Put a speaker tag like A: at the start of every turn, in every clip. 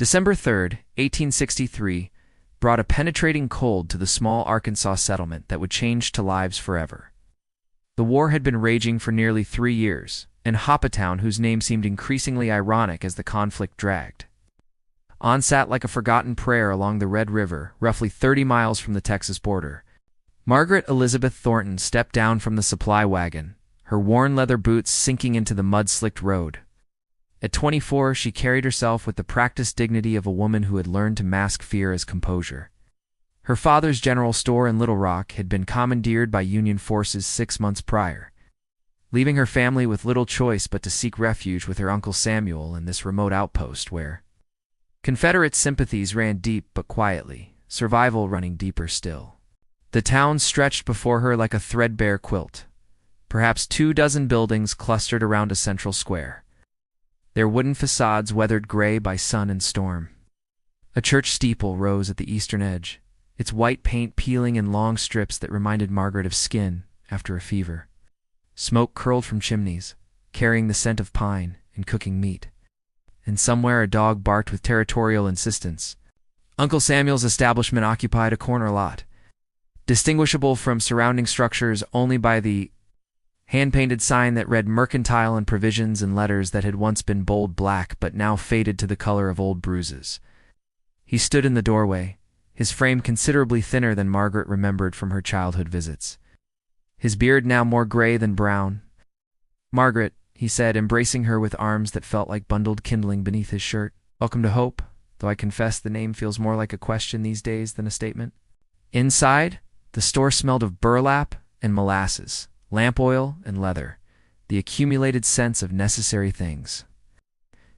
A: December 3rd, 1863, brought a penetrating cold to the small Arkansas settlement that would change to lives forever. The war had been raging for nearly 3 years, and Hoppatown, whose name seemed increasingly ironic as the conflict dragged, sat like a forgotten prayer along the Red River, roughly 30 miles from the Texas border. Margaret Elizabeth Thornton stepped down from the supply wagon, her worn leather boots sinking into the mud-slicked road. At 24, she carried herself with the practiced dignity of a woman who had learned to mask fear as composure. Her father's general store in Little Rock had been commandeered by Union forces 6 months prior, leaving her family with little choice but to seek refuge with her Uncle Samuel in this remote outpost where Confederate sympathies ran deep but quietly, survival running deeper still. The town stretched before her like a threadbare quilt, perhaps 24 buildings clustered around a central square, their wooden facades weathered gray by sun and storm. A church steeple rose at the eastern edge, its white paint peeling in long strips that reminded Margaret of skin after a fever. Smoke curled from chimneys, carrying the scent of pine and cooking meat. And somewhere a dog barked with territorial insistence. Uncle Samuel's establishment occupied a corner lot, distinguishable from surrounding structures only by the hand-painted sign that read mercantile and provisions in letters that had once been bold black but now faded to the color of old bruises. He stood in the doorway, his frame considerably thinner than Margaret remembered from her childhood visits, his beard now more gray than brown. "Margaret," he said, embracing her with arms that felt like bundled kindling beneath his shirt. "Welcome to Hope, though I confess the name feels more like a question these days than a statement." Inside, the store smelled of burlap and molasses, lamp oil and leather, the accumulated sense of necessary things.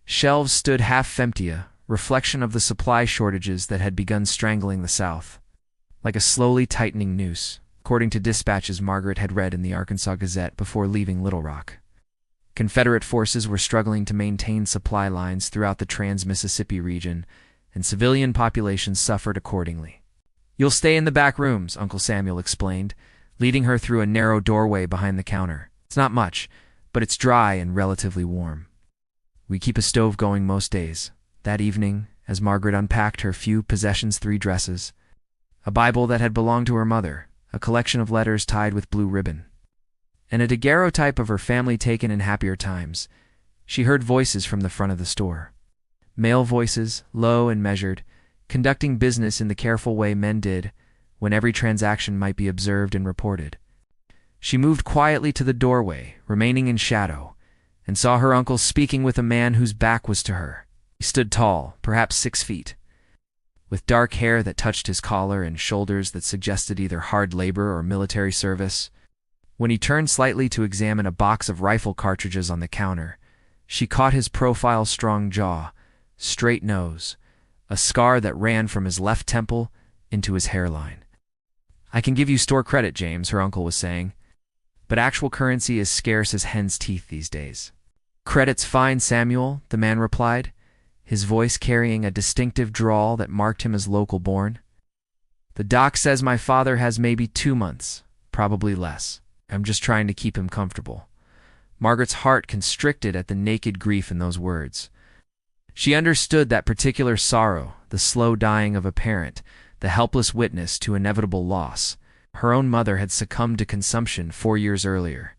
A: Shelves stood half empty, a reflection of the supply shortages that had begun strangling the South, like a slowly tightening noose, according to dispatches Margaret had read in the Arkansas Gazette before leaving Little Rock. Confederate forces were struggling to maintain supply lines throughout the trans-Mississippi region, and civilian populations suffered accordingly. "You'll stay in the back rooms," Uncle Samuel explained, leading her through a narrow doorway behind the counter. "It's not much, but it's dry and relatively warm. We keep a stove going most days." That evening, as Margaret unpacked her few possessions, 3 dresses, a Bible that had belonged to her mother, a collection of letters tied with blue ribbon, and a daguerreotype of her family taken in happier times, she heard voices from the front of the store. Male voices, low and measured, conducting business in the careful way men did when every transaction might be observed and reported. She moved quietly to the doorway, remaining in shadow, and saw her uncle speaking with a man whose back was to her. He stood tall, perhaps 6 feet, with dark hair that touched his collar and shoulders that suggested either hard labor or military service. When he turned slightly to examine a box of rifle cartridges on the counter, she caught his profile-strong jaw, straight nose, a scar that ran from his left temple into his hairline. "I can give you store credit, James," her uncle was saying, "but actual currency is scarce as hen's teeth these days." "Credit's fine, Samuel," the man replied, his voice carrying a distinctive drawl that marked him as local-born. "The doc says my father has maybe 2 months, probably less. I'm just trying to keep him comfortable." Margaret's heart constricted at the naked grief in those words. She understood that particular sorrow, the slow dying of a parent, the helpless witness to inevitable loss. Her own mother had succumbed to consumption 4 years earlier,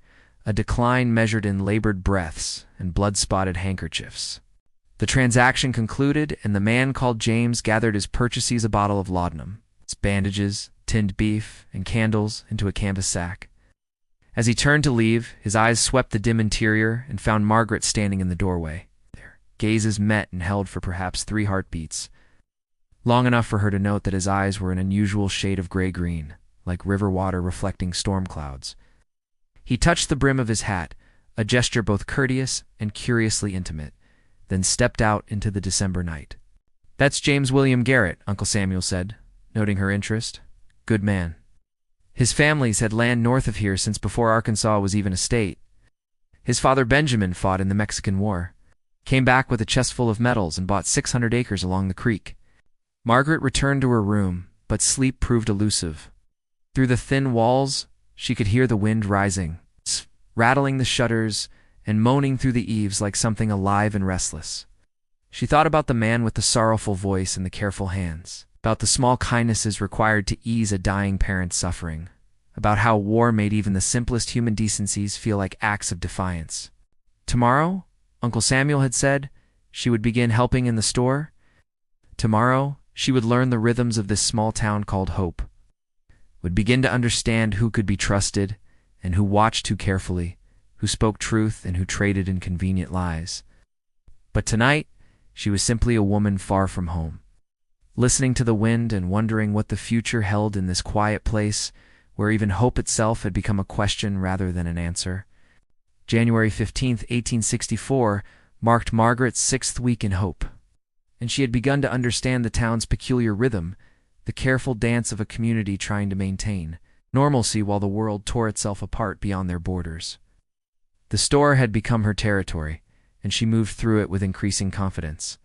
A: a decline measured in labored breaths and blood-spotted handkerchiefs. The transaction concluded, and the man called James gathered his purchases, a bottle of laudanum, its bandages, tinned beef, and candles into a canvas sack. As he turned to leave, his eyes swept the dim interior and found Margaret standing in the doorway. Their gazes met and held for perhaps 3 heartbeats, long enough for her to note that his eyes were an unusual shade of gray-green, like river water reflecting storm clouds. He touched the brim of his hat, a gesture both courteous and curiously intimate, then stepped out into the December night. "That's James William Garrett," Uncle Samuel said, noting her interest. "Good man. His family's had land north of here since before Arkansas was even a state. His father Benjamin fought in the Mexican War, came back with a chest full of medals and bought 600 acres along the creek." Margaret returned to her room, but sleep proved elusive. Through the thin walls, she could hear the wind rising, rattling the shutters and moaning through the eaves like something alive and restless. She thought about the man with the sorrowful voice and the careful hands, about the small kindnesses required to ease a dying parent's suffering, about how war made even the simplest human decencies feel like acts of defiance. Tomorrow, Uncle Samuel had said, she would begin helping in the store. Tomorrow, she would learn the rhythms of this small town called Hope, would begin to understand who could be trusted and who watched too carefully, who spoke truth and who traded in convenient lies. But tonight, she was simply a woman far from home, listening to the wind and wondering what the future held in this quiet place where even hope itself had become a question rather than an answer. January 15, 1864, marked Margaret's 6th week in Hope, and she had begun to understand the town's peculiar rhythm, the careful dance of a community trying to maintain normalcy while the world tore itself apart beyond their borders. The store had become her territory, and she moved through it with increasing confidence,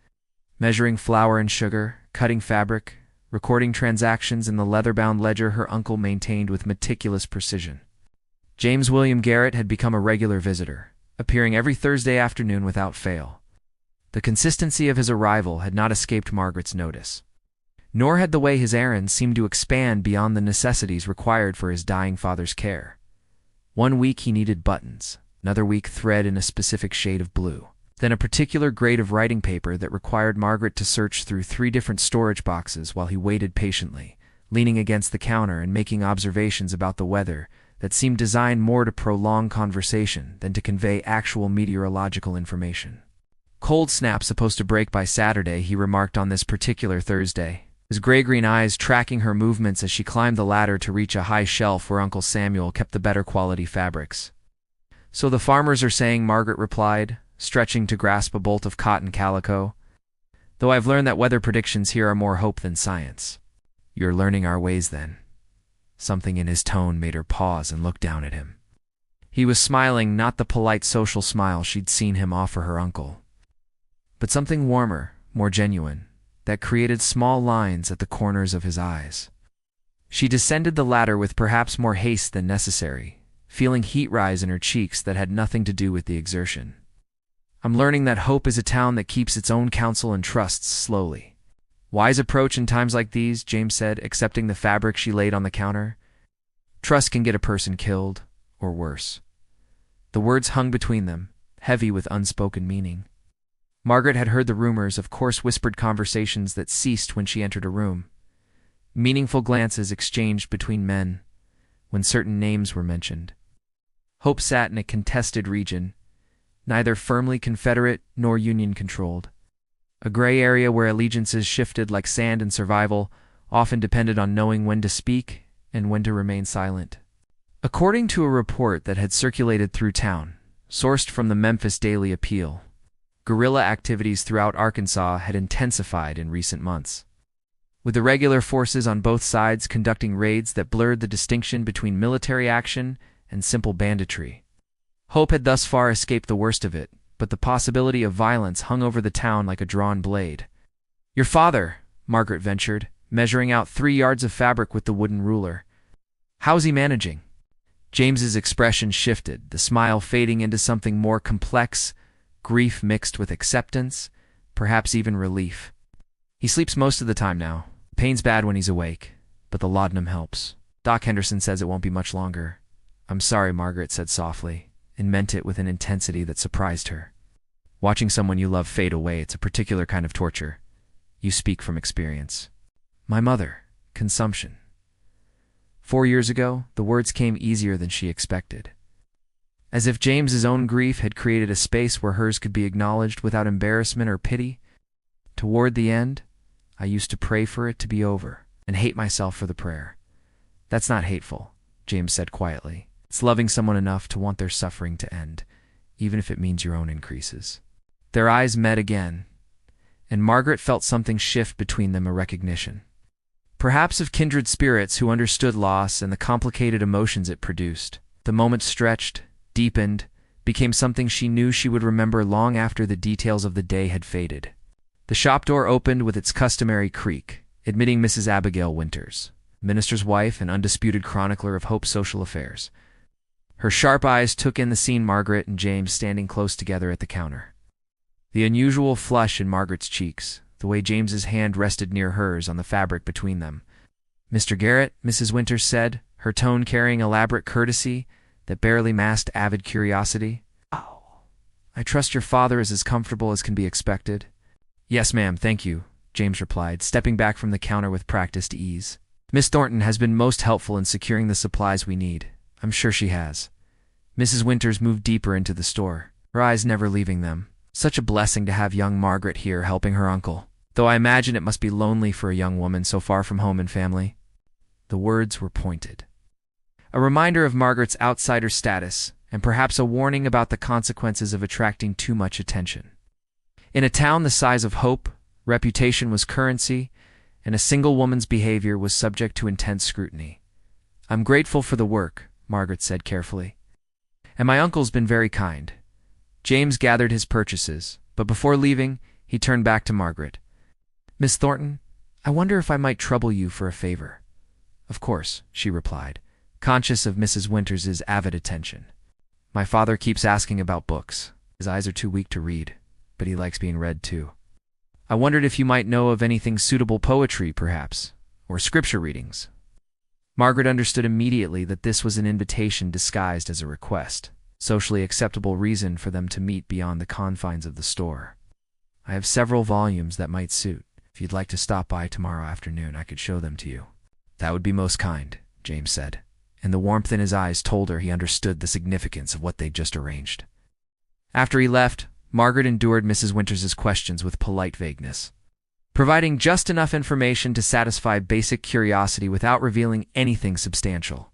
A: measuring flour and sugar, cutting fabric, recording transactions in the leather-bound ledger her uncle maintained with meticulous precision. James William Garrett had become a regular visitor, appearing every Thursday afternoon without fail. The consistency of his arrival had not escaped Margaret's notice, nor had the way his errands seemed to expand beyond the necessities required for his dying father's care. One week he needed buttons, another week thread in a specific shade of blue, then a particular grade of writing paper that required Margaret to search through 3 different storage boxes while he waited patiently, leaning against the counter and making observations about the weather that seemed designed more to prolong conversation than to convey actual meteorological information. Cold snap supposed to break by Saturday, he remarked on this particular Thursday, his gray-green eyes tracking her movements as she climbed the ladder to reach a high shelf where Uncle Samuel kept the better quality fabrics. "So the farmers are saying," Margaret replied, stretching to grasp a bolt of cotton calico. "Though I've learned that weather predictions here are more hope than science." "You're learning our ways, then." Something in his tone made her pause and look down at him. He was smiling, not the polite social smile she'd seen him offer her uncle, but something warmer, more genuine, that created small lines at the corners of his eyes. She descended the ladder with perhaps more haste than necessary, feeling heat rise in her cheeks that had nothing to do with the exertion. "I'm learning that Hope is a town that keeps its own counsel and trusts slowly." "Wise approach in times like these," James said, accepting the fabric she laid on the counter. "Trust can get a person killed, or worse." The words hung between them, heavy with unspoken meaning. Margaret had heard the rumors of coarse whispered conversations that ceased when she entered a room, meaningful glances exchanged between men when certain names were mentioned. Hope sat in a contested region, neither firmly Confederate nor Union-controlled. A gray area where allegiances shifted like sand in survival, often depended on knowing when to speak and when to remain silent. According to a report that had circulated through town, sourced from the Memphis Daily Appeal, guerrilla activities throughout Arkansas had intensified in recent months, with irregular forces on both sides conducting raids that blurred the distinction between military action and simple banditry. Hope had thus far escaped the worst of it, but the possibility of violence hung over the town like a drawn blade. "Your father," Margaret ventured, measuring out 3 yards of fabric with the wooden ruler. "How's he managing?" James's expression shifted, the smile fading into something more complex, grief mixed with acceptance, perhaps even relief. "He sleeps most of the time now. Pain's bad when he's awake, but the laudanum helps. Doc Henderson says it won't be much longer." "I'm sorry," Margaret said softly, and meant it with an intensity that surprised her. "Watching someone you love fade away, it's a particular kind of torture. You speak from experience." "My mother, consumption." 4 years ago, the words came easier than she expected, as if James's own grief had created a space where hers could be acknowledged without embarrassment or pity. "Toward the end, I used to pray for it to be over, and hate myself for the prayer." "That's not hateful," James said quietly. "It's loving someone enough to want their suffering to end, even if it means your own increases." Their eyes met again, and Margaret felt something shift between them, a recognition, perhaps of kindred spirits who understood loss and the complicated emotions it produced. The moment stretched, deepened, became something she knew she would remember long after the details of the day had faded. The shop door opened with its customary creak, admitting Mrs. Abigail Winters, minister's wife and undisputed chronicler of Hope's social affairs. Her sharp eyes took in the scene, Margaret and James standing close together at the counter. The unusual flush in Margaret's cheeks, the way James's hand rested near hers on the fabric between them. "Mr. Garrett," Mrs. Winters said, her tone carrying elaborate courtesy that barely masked avid curiosity. "Oh, I trust your father is as comfortable as can be expected." "Yes, ma'am, thank you," James replied, stepping back from the counter with practiced ease. "Miss Thornton has been most helpful in securing the supplies we need. I'm sure she has." Mrs. Winters moved deeper into the store, her eyes never leaving them. Such a blessing to have young Margaret here helping her uncle, though I imagine it must be lonely for a young woman so far from home and family. The words were pointed. A reminder of Margaret's outsider status, and perhaps a warning about the consequences of attracting too much attention. In a town the size of Hope, reputation was currency, and a single woman's behavior was subject to intense scrutiny. "I'm grateful for the work," Margaret said carefully. "And my uncle's been very kind." James gathered his purchases, but before leaving, he turned back to Margaret. "Miss Thornton, I wonder if I might trouble you for a favor." "Of course," she replied, conscious of Mrs. Winters' avid attention. "My father keeps asking about books. His eyes are too weak to read, but he likes being read too. I wondered if you might know of anything suitable poetry, perhaps, or scripture readings." Margaret understood immediately that this was an invitation disguised as a request, socially acceptable reason for them to meet beyond the confines of the store. "I have several volumes that might suit. If you'd like to stop by tomorrow afternoon, I could show them to you." "That would be most kind," James said, and the warmth in his eyes told her he understood the significance of what they'd just arranged. After he left, Margaret endured Mrs. Winters' questions with polite vagueness, providing just enough information to satisfy basic curiosity without revealing anything substantial.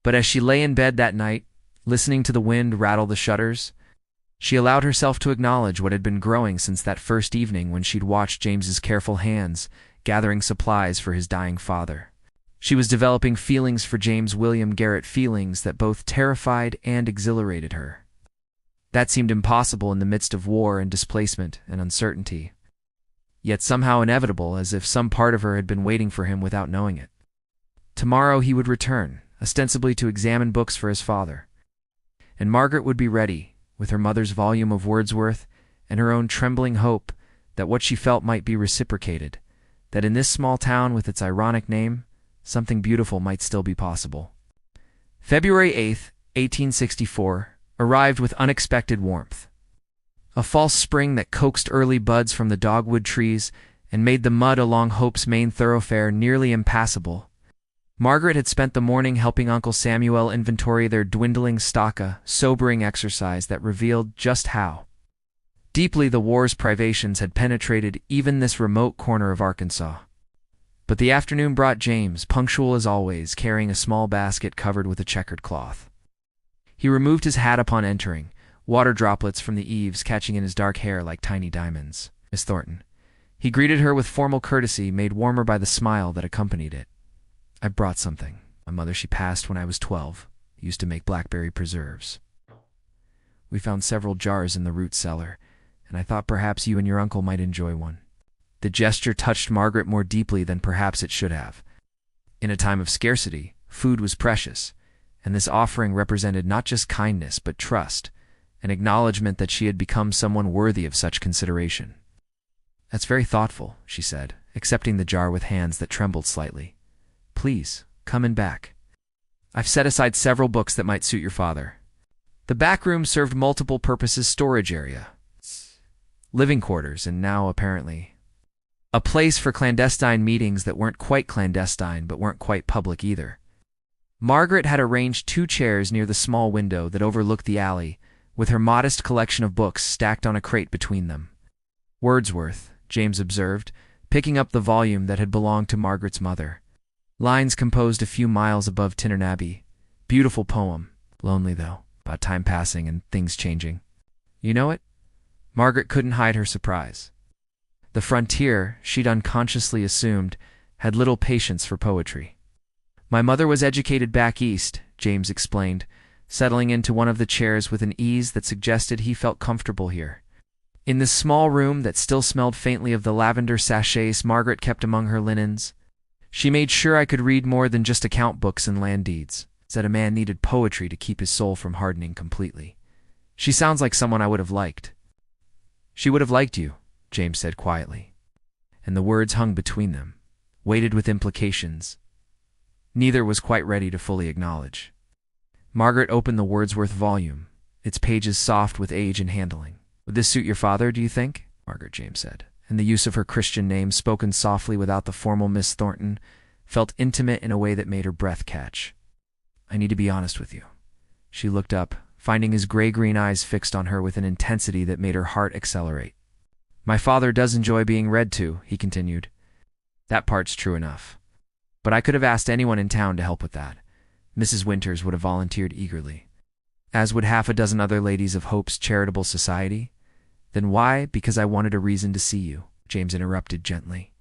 A: But as she lay in bed that night, listening to the wind rattle the shutters, she allowed herself to acknowledge what had been growing since that first evening when she'd watched James's careful hands gathering supplies for his dying father. She was developing feelings for James William Garrett, feelings that both terrified and exhilarated her. That seemed impossible in the midst of war and displacement and uncertainty, yet somehow inevitable, as if some part of her had been waiting for him without knowing it. Tomorrow he would return, ostensibly to examine books for his father, and Margaret would be ready, with her mother's volume of Wordsworth and her own trembling hope that what she felt might be reciprocated, that in this small town with its ironic name, something beautiful might still be possible. February 8th, 1864, arrived with unexpected warmth. A false spring that coaxed early buds from the dogwood trees and made the mud along Hope's main thoroughfare nearly impassable. Margaret had spent the morning helping Uncle Samuel inventory their dwindling stock, a sobering exercise that revealed just how deeply the war's privations had penetrated even this remote corner of Arkansas. But the afternoon brought James, punctual as always, carrying a small basket covered with a checkered cloth. He removed his hat upon entering, water droplets from the eaves catching in his dark hair like tiny diamonds. "Miss Thornton." He greeted her with formal courtesy, made warmer by the smile that accompanied it. "I brought something. My mother, she passed when I was 12, used to make blackberry preserves. We found several jars in the root cellar, and I thought perhaps you and your uncle might enjoy one." The gesture touched Margaret more deeply than perhaps it should have. In a time of scarcity, food was precious, and this offering represented not just kindness but trust, an acknowledgement that she had become someone worthy of such consideration. "That's very thoughtful," she said, accepting the jar with hands that trembled slightly. "Please, come in back. I've set aside several books that might suit your father." The back room served multiple purposes: storage area, living quarters, and now, apparently, a place for clandestine meetings that weren't quite clandestine but weren't quite public either. Margaret had arranged 2 chairs near the small window that overlooked the alley, with her modest collection of books stacked on a crate between them. "Wordsworth," James observed, picking up the volume that had belonged to Margaret's mother. "Lines composed a few miles above Tinnernaby. Beautiful poem. Lonely, though, about time passing and things changing. You know it?" Margaret couldn't hide her surprise. The frontier, she'd unconsciously assumed, had little patience for poetry. "My mother was educated back east," James explained, settling into one of the chairs with an ease that suggested he felt comfortable here. In this small room that still smelled faintly of the lavender sachets Margaret kept among her linens, "She made sure I could read more than just account books and land deeds. Said a man needed poetry to keep his soul from hardening completely. She sounds like someone I would have liked." She would have liked you, James said quietly, and the words hung between them, weighted with implications neither was quite ready to fully acknowledge. Margaret opened the Wordsworth volume, its pages soft with age and handling. Would this suit your father, do you think? Margaret, James said, and the use of her Christian name, spoken softly without the formal Miss Thornton, felt intimate in a way that made her breath catch. I need to be honest with you. She looked up, finding his gray-green eyes fixed on her with an intensity that made her heart accelerate. My father does enjoy being read to, he continued. That part's true enough. But I could have asked anyone in town to help with that. Mrs. Winters would have volunteered eagerly, as would half a dozen other ladies of Hope's charitable society. Then why? Because I wanted a reason to see you, James interrupted gently.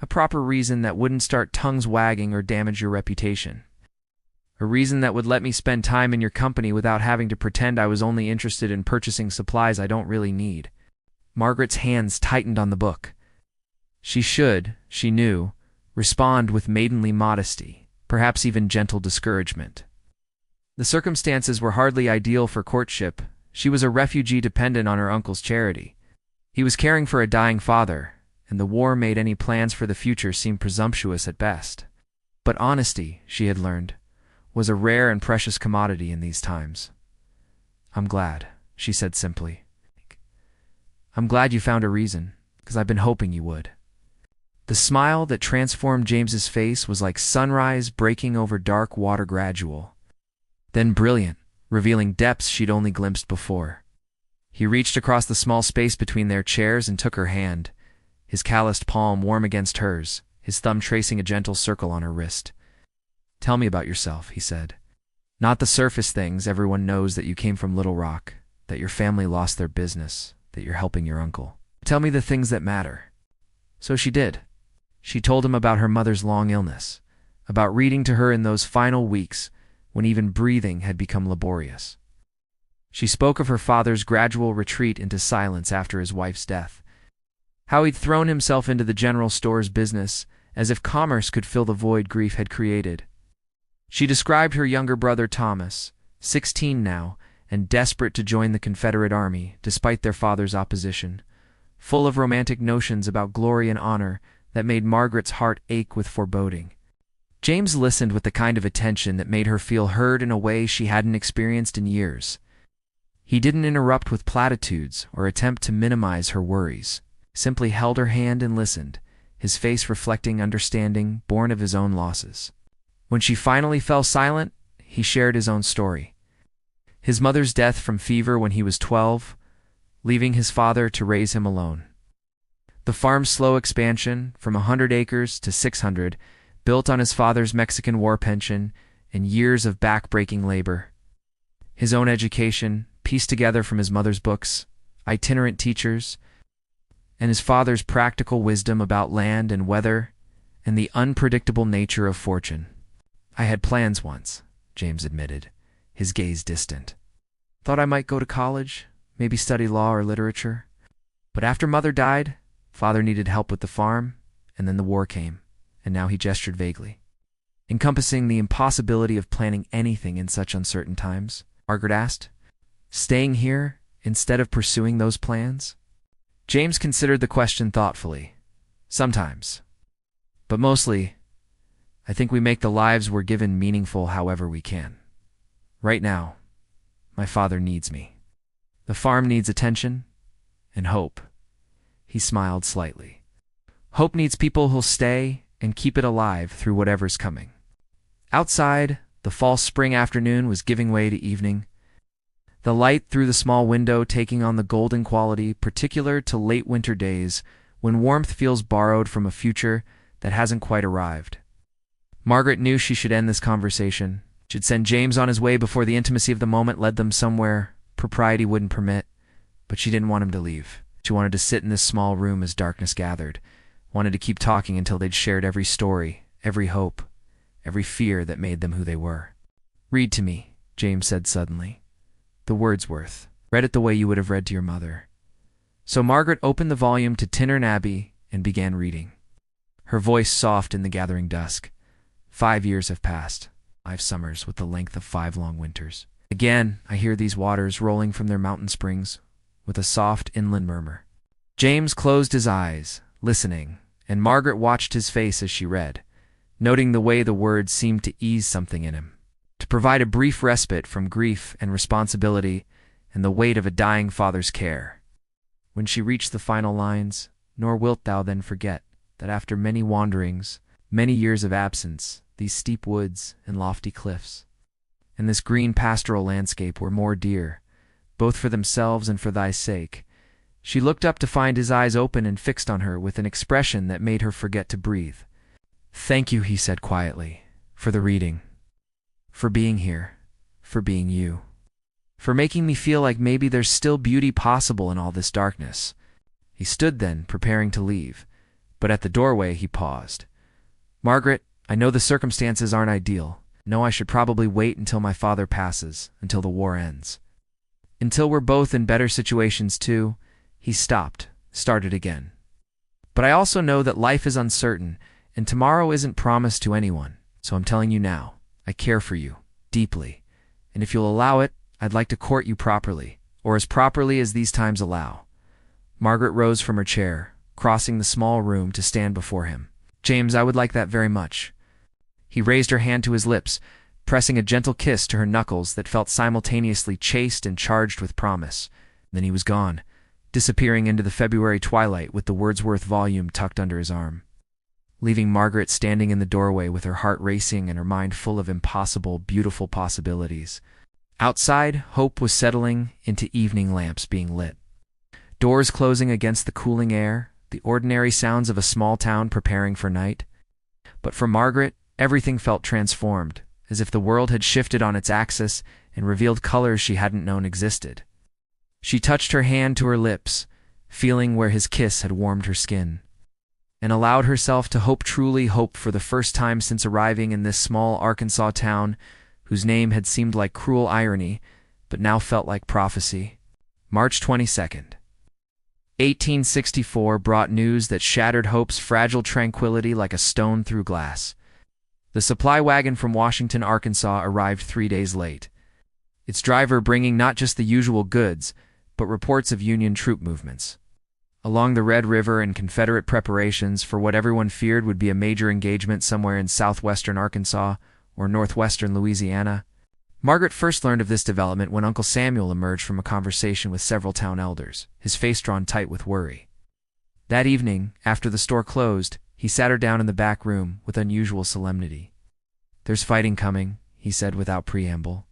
A: A proper reason that wouldn't start tongues wagging or damage your reputation. A reason that would let me spend time in your company without having to pretend I was only interested in purchasing supplies I don't really need. Margaret's hands tightened on the book. She should, she knew, respond with maidenly modesty, perhaps even gentle discouragement. The circumstances were hardly ideal for courtship. She was a refugee dependent on her uncle's charity. He was caring for a dying father, and the war made any plans for the future seem presumptuous at best. But honesty, she had learned, was a rare and precious commodity in these times. I'm glad, she said simply. I'm glad you found a reason, because I've been hoping you would. The smile that transformed James's face was like sunrise breaking over dark water, gradual, then brilliant, revealing depths she'd only glimpsed before. He reached across the small space between their chairs and took her hand, his calloused palm warm against hers, his thumb tracing a gentle circle on her wrist. Tell me about yourself, he said. Not the surface things. Everyone knows that you came from Little Rock, that your family lost their business, that you're helping your uncle. Tell me the things that matter. So she did. She told him about her mother's long illness, about reading to her in those final weeks when even breathing had become laborious. She spoke of her father's gradual retreat into silence after his wife's death, how he'd thrown himself into the general store's business as if commerce could fill the void grief had created. She described her younger brother Thomas, 16 now, and desperate to join the Confederate Army despite their father's opposition, full of romantic notions about glory and honor that made Margaret's heart ache with foreboding. James listened with the kind of attention that made her feel heard in a way she hadn't experienced in years. He didn't interrupt with platitudes or attempt to minimize her worries, simply held her hand and listened, his face reflecting understanding born of his own losses. When she finally fell silent, he shared his own story. His mother's death from fever when he was 12, leaving his father to raise him alone. The farm's slow expansion, from 100 acres to 600, built on his father's Mexican War pension and years of back-breaking labor. His own education, pieced together from his mother's books, itinerant teachers, and his father's practical wisdom about land and weather and the unpredictable nature of fortune. I had plans once, James admitted, his gaze distant. Thought I might go to college, maybe study law or literature. But after Mother died, Father needed help with the farm, and then the war came, and now he gestured vaguely, encompassing the impossibility of planning anything in such uncertain times. Margaret asked, staying here instead of pursuing those plans? James considered the question thoughtfully. Sometimes. But mostly, I think we make the lives we're given meaningful however we can. Right now, my father needs me. The farm needs attention and hope. He smiled slightly. Hope needs people who'll stay and keep it alive through whatever's coming. Outside, the fall spring afternoon was giving way to evening, the light through the small window taking on the golden quality particular to late winter days when warmth feels borrowed from a future that hasn't quite arrived. Margaret knew she should end this conversation, should send James on his way before the intimacy of the moment led them somewhere propriety wouldn't permit, but she didn't want him to leave. She wanted to sit in this small room as darkness gathered, wanted to keep talking until they'd shared every story, every hope, every fear that made them who they were. Read to me, James said suddenly. The Wordsworth. Read it the way you would have read to your mother. So Margaret opened the volume to Tintern Abbey and began reading, her voice soft in the gathering dusk. 5 years have passed, 5 summers with the length of 5 long winters. Again, I hear these waters rolling from their mountain springs, with a soft inland murmur. James closed his eyes, listening, and Margaret watched his face as she read, noting the way the words seemed to ease something in him, to provide a brief respite from grief and responsibility and the weight of a dying father's care. When she reached the final lines, "Nor wilt thou then forget that after many wanderings, many years of absence, these steep woods and lofty cliffs, and this green pastoral landscape were more dear, both for themselves and for thy sake," she looked up to find his eyes open and fixed on her with an expression that made her forget to breathe. "Thank you," he said quietly, "for the reading, for being here, for being you, for making me feel like maybe there's still beauty possible in all this darkness." He stood then, preparing to leave, but at the doorway he paused. "Margaret, I know the circumstances aren't ideal. No, I should probably wait until my father passes, until the war ends. Until we're both in better situations too." He stopped, started again. "But I also know that life is uncertain, and tomorrow isn't promised to anyone, so I'm telling you now, I care for you, deeply, and if you'll allow it, I'd like to court you properly, or as properly as these times allow." Margaret rose from her chair, crossing the small room to stand before him. "James, I would like that very much." He raised her hand to his lips, pressing a gentle kiss to her knuckles that felt simultaneously chaste and charged with promise. Then he was gone, disappearing into the February twilight with the Wordsworth volume tucked under his arm, leaving Margaret standing in the doorway with her heart racing and her mind full of impossible, beautiful possibilities. Outside, hope was settling into evening lamps being lit, doors closing against the cooling air, the ordinary sounds of a small town preparing for night. But for Margaret, everything felt transformed, as if the world had shifted on its axis and revealed colors she hadn't known existed. She touched her hand to her lips, feeling where his kiss had warmed her skin, and allowed herself to truly hope for the first time since arriving in this small Arkansas town, whose name had seemed like cruel irony, but now felt like prophecy. March 22nd. 1864 brought news that shattered hope's fragile tranquility like a stone through glass. The supply wagon from Washington, Arkansas arrived 3 days late, its driver bringing not just the usual goods, but reports of Union troop movements along the Red River and Confederate preparations for what everyone feared would be a major engagement somewhere in southwestern Arkansas or northwestern Louisiana. Margaret first learned of this development when Uncle Samuel emerged from a conversation with several town elders, his face drawn tight with worry. That evening, after the store closed, he sat her down in the back room with unusual solemnity. "There's fighting coming," he said without preamble.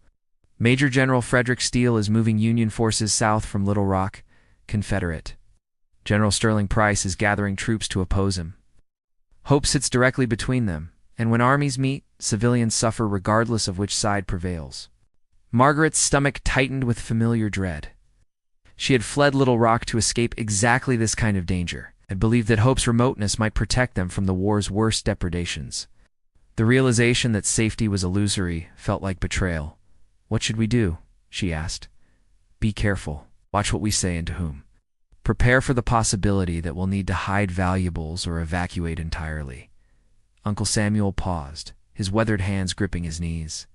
A: "Major General Frederick Steele is moving Union forces south from Little Rock, Confederate. General Sterling Price is gathering troops to oppose him. Hope sits directly between them, and when armies meet, civilians suffer regardless of which side prevails." Margaret's stomach tightened with familiar dread. She had fled Little Rock to escape exactly this kind of danger, and believed that Hope's remoteness might protect them from the war's worst depredations. The realization that safety was illusory felt like betrayal. "What should we do?" she asked. "Be careful. Watch what we say and to whom. Prepare for the possibility that we'll need to hide valuables or evacuate entirely." Uncle Samuel paused, his weathered hands gripping his knees.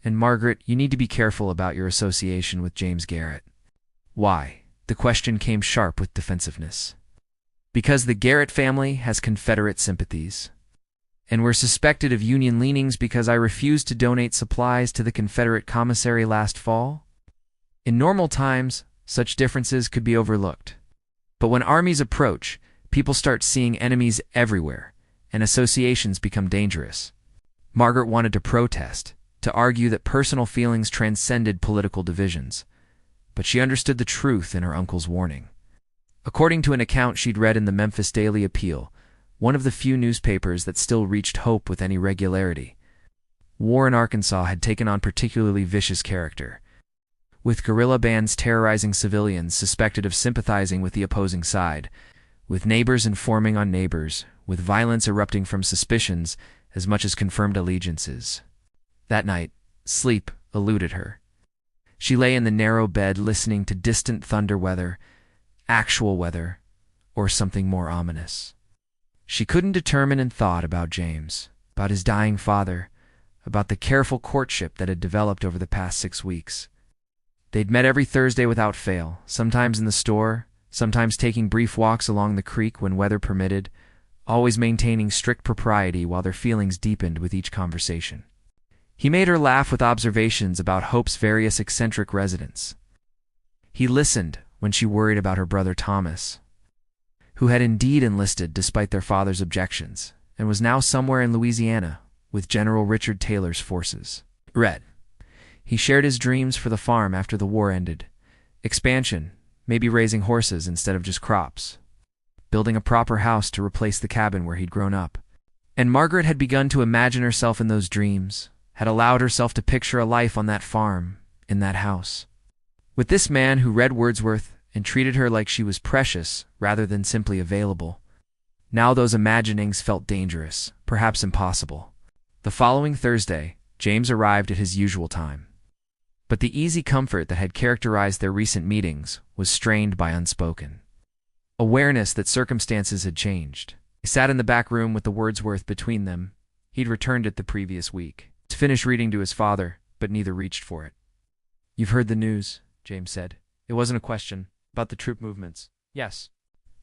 A: "And Margaret, you need to be careful about your association with James Garrett." "Why?" The question came sharp with defensiveness. "Because the Garrett family has Confederate sympathies. And we're suspected of Union leanings because I refused to donate supplies to the Confederate commissary last fall. In normal times, such differences could be overlooked. But when armies approach, people start seeing enemies everywhere, and associations become dangerous." Margaret wanted to protest, to argue that personal feelings transcended political divisions, but she understood the truth in her uncle's warning. According to an account she'd read in the Memphis Daily Appeal, one of the few newspapers that still reached Hope with any regularity, war in Arkansas had taken on particularly vicious character, with guerrilla bands terrorizing civilians suspected of sympathizing with the opposing side, with neighbors informing on neighbors, with violence erupting from suspicions as much as confirmed allegiances. That night, sleep eluded her. She lay in the narrow bed listening to distant thunder weather, actual weather, or something more ominous. She couldn't determine and thought about James, about his dying father, about the careful courtship that had developed over the past 6 weeks. They'd met every Thursday without fail, sometimes in the store, sometimes taking brief walks along the creek when weather permitted, always maintaining strict propriety while their feelings deepened with each conversation. He made her laugh with observations about Hope's various eccentric residents. He listened when she worried about her brother Thomas, who had indeed enlisted despite their father's objections, and was now somewhere in Louisiana with General Richard Taylor's forces. He shared his dreams for the farm after the war ended. Expansion, maybe raising horses instead of just crops. Building a proper house to replace the cabin where he'd grown up. And Margaret had begun to imagine herself in those dreams, had allowed herself to picture a life on that farm, in that house. With this man who read Wordsworth and treated her like she was precious rather than simply available. Now those imaginings felt dangerous, perhaps impossible. The following Thursday, James arrived at his usual time. But the easy comfort that had characterized their recent meetings was strained by unspoken awareness that circumstances had changed. He sat in the back room with the Wordsworth between them. He'd returned it the previous week. To finish reading to his father, but neither reached for it. "You've heard the news," James said. It wasn't a question. About the troop movements. "Yes."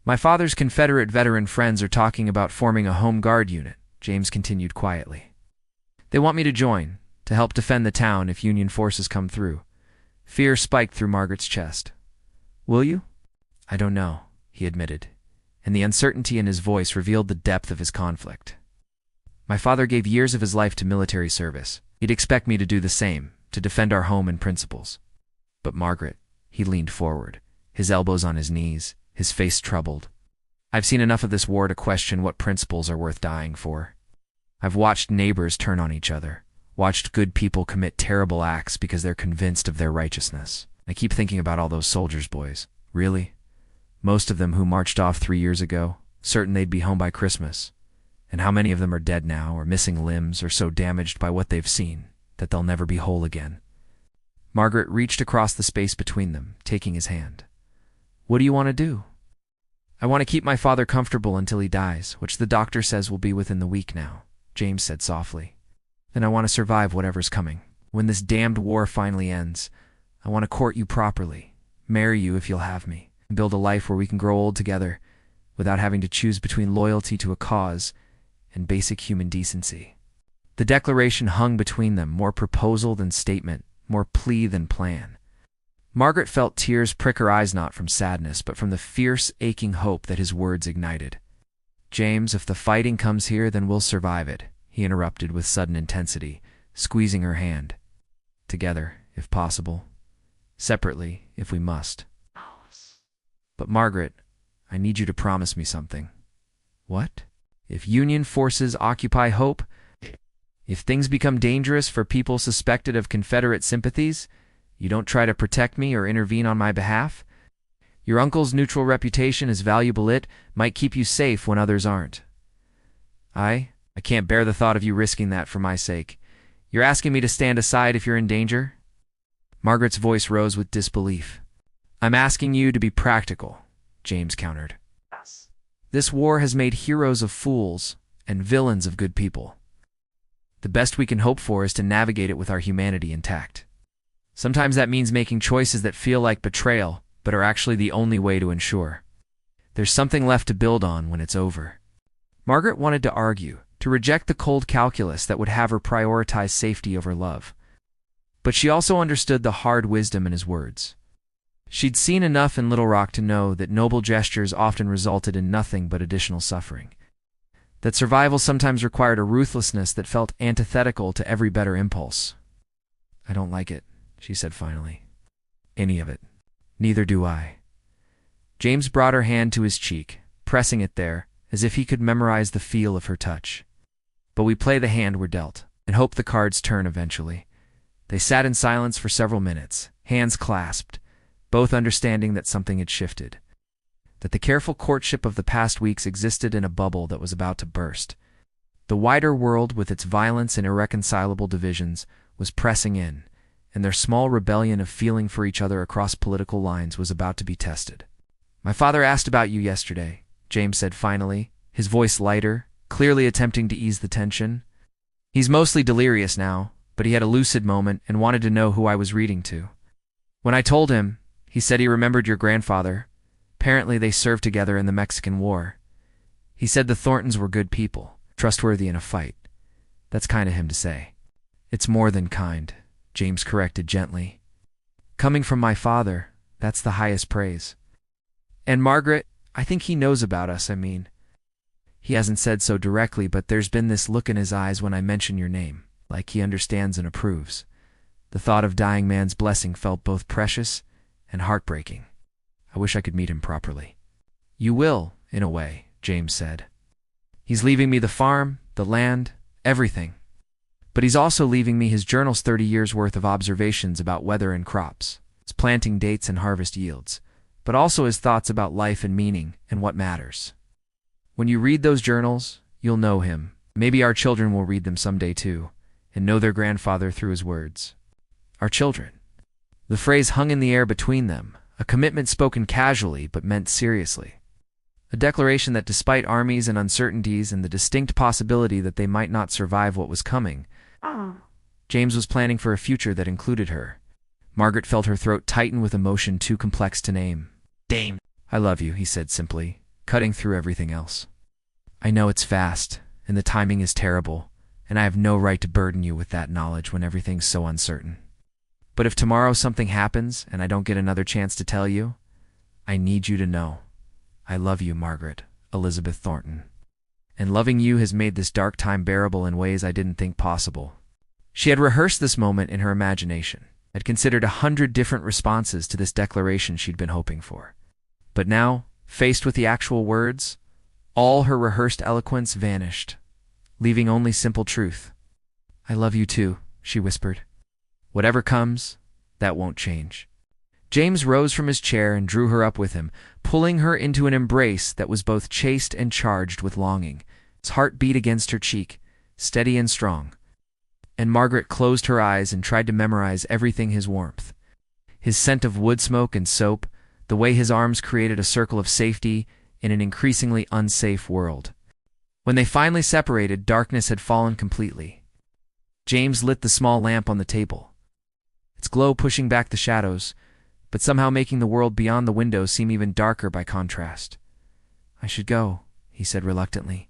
A: "My father's Confederate veteran friends are talking about forming a home guard unit," James continued quietly. "They want me to join, to help defend the town if Union forces come through." Fear spiked through Margaret's chest. "Will you?" "I don't know," he admitted, and the uncertainty in his voice revealed the depth of his conflict. "My father gave years of his life to military service. He'd expect me to do the same, to defend our home and principles." "But Margaret," he leaned forward, his elbows on his knees, his face troubled. "I've seen enough of this war to question what principles are worth dying for. I've watched neighbors turn on each other, watched good people commit terrible acts because they're convinced of their righteousness. I keep thinking about all those soldiers' boys. Really? Most of them who marched off 3 years ago, certain they'd be home by Christmas. And how many of them are dead now, or missing limbs, or so damaged by what they've seen that they'll never be whole again?" Margaret reached across the space between them, taking his hand. "What do you want to do?" "I want to keep my father comfortable until he dies, which the doctor says will be within the week now," James said softly. "Then I want to survive whatever's coming. When this damned war finally ends, I want to court you properly, marry you if you'll have me, and build a life where we can grow old together without having to choose between loyalty to a cause and basic human decency." The declaration hung between them, more proposal than statement, more plea than plan. Margaret felt tears prick her eyes, not from sadness, but from the fierce, aching hope that his words ignited. "James, if the fighting comes here, then we'll survive it," he interrupted with sudden intensity, squeezing her hand. "Together, if possible. Separately, if we must. But Margaret, I need you to promise me something." "What?" "If Union forces occupy Hope, if things become dangerous for people suspected of Confederate sympathies, you don't try to protect me or intervene on my behalf? Your uncle's neutral reputation is valuable. It might keep you safe when others aren't." I can't bear the thought of you risking that for my sake. You're asking me to stand aside if you're in danger?" Margaret's voice rose with disbelief. "I'm asking you to be practical," James countered. "Yes. This war has made heroes of fools and villains of good people. The best we can hope for is to navigate it with our humanity intact. Sometimes that means making choices that feel like betrayal, but are actually the only way to ensure there's something left to build on when it's over." Margaret wanted to argue, to reject the cold calculus that would have her prioritize safety over love. But she also understood the hard wisdom in his words. She'd seen enough in Little Rock to know that noble gestures often resulted in nothing but additional suffering. That survival sometimes required a ruthlessness that felt antithetical to every better impulse. "I don't like it," she said finally. "Any of it. Neither do I." James brought her hand to his cheek, pressing it there, as if he could memorize the feel of her touch. "But we play the hand we're dealt, and hope the cards turn eventually." They sat in silence for several minutes, hands clasped, both understanding that something had shifted. That the careful courtship of the past weeks existed in a bubble that was about to burst. The wider world, with its violence and irreconcilable divisions, was pressing in, and their small rebellion of feeling for each other across political lines was about to be tested. "My father asked about you yesterday," James said finally, his voice lighter, clearly attempting to ease the tension. "He's mostly delirious now, but he had a lucid moment and wanted to know who I was reading to." When I told him, he said he remembered your grandfather. Apparently they served together in the Mexican War. He said the Thorntons were good people, trustworthy in a fight. That's kind of him to say. It's more than kind, James corrected gently. Coming from my father, that's the highest praise. And Margaret, I think he knows about us, I mean. He hasn't said so directly, but there's been this look in his eyes when I mention your name, like he understands and approves. The thought of dying man's blessing felt both precious and heartbreaking. I wish I could meet him properly. You will, in a way, James said. He's leaving me the farm, the land, everything. But he's also leaving me his journal's 30 years' worth of observations about weather and crops, his planting dates and harvest yields, but also his thoughts about life and meaning and what matters. When you read those journals, you'll know him. Maybe our children will read them someday too, and know their grandfather through his words. Our children. The phrase hung in the air between them, a commitment spoken casually but meant seriously. A declaration that despite armies and uncertainties and the distinct possibility that they might not survive what was coming, James was planning for a future that included her. Margaret felt her throat tighten with emotion too complex to name. Dame. I love you, he said simply, cutting through everything else. I know it's fast, and the timing is terrible, and I have no right to burden you with that knowledge when everything's so uncertain. But if tomorrow something happens and I don't get another chance to tell you, I need you to know. I love you, Margaret, Elizabeth Thornton. And loving you has made this dark time bearable in ways I didn't think possible. She had rehearsed this moment in her imagination, had considered 100 different responses to this declaration she'd been hoping for. But now, faced with the actual words, all her rehearsed eloquence vanished, leaving only simple truth. I love you too, she whispered. Whatever comes, that won't change. James rose from his chair and drew her up with him, pulling her into an embrace that was both chaste and charged with longing. His heart beat against her cheek, steady and strong. And Margaret closed her eyes and tried to memorize everything: his warmth, his scent of wood smoke and soap, the way his arms created a circle of safety in an increasingly unsafe world. When they finally separated, darkness had fallen completely. James lit the small lamp on the table, its glow pushing back the shadows, but somehow making the world beyond the window seem even darker by contrast. I should go, he said reluctantly.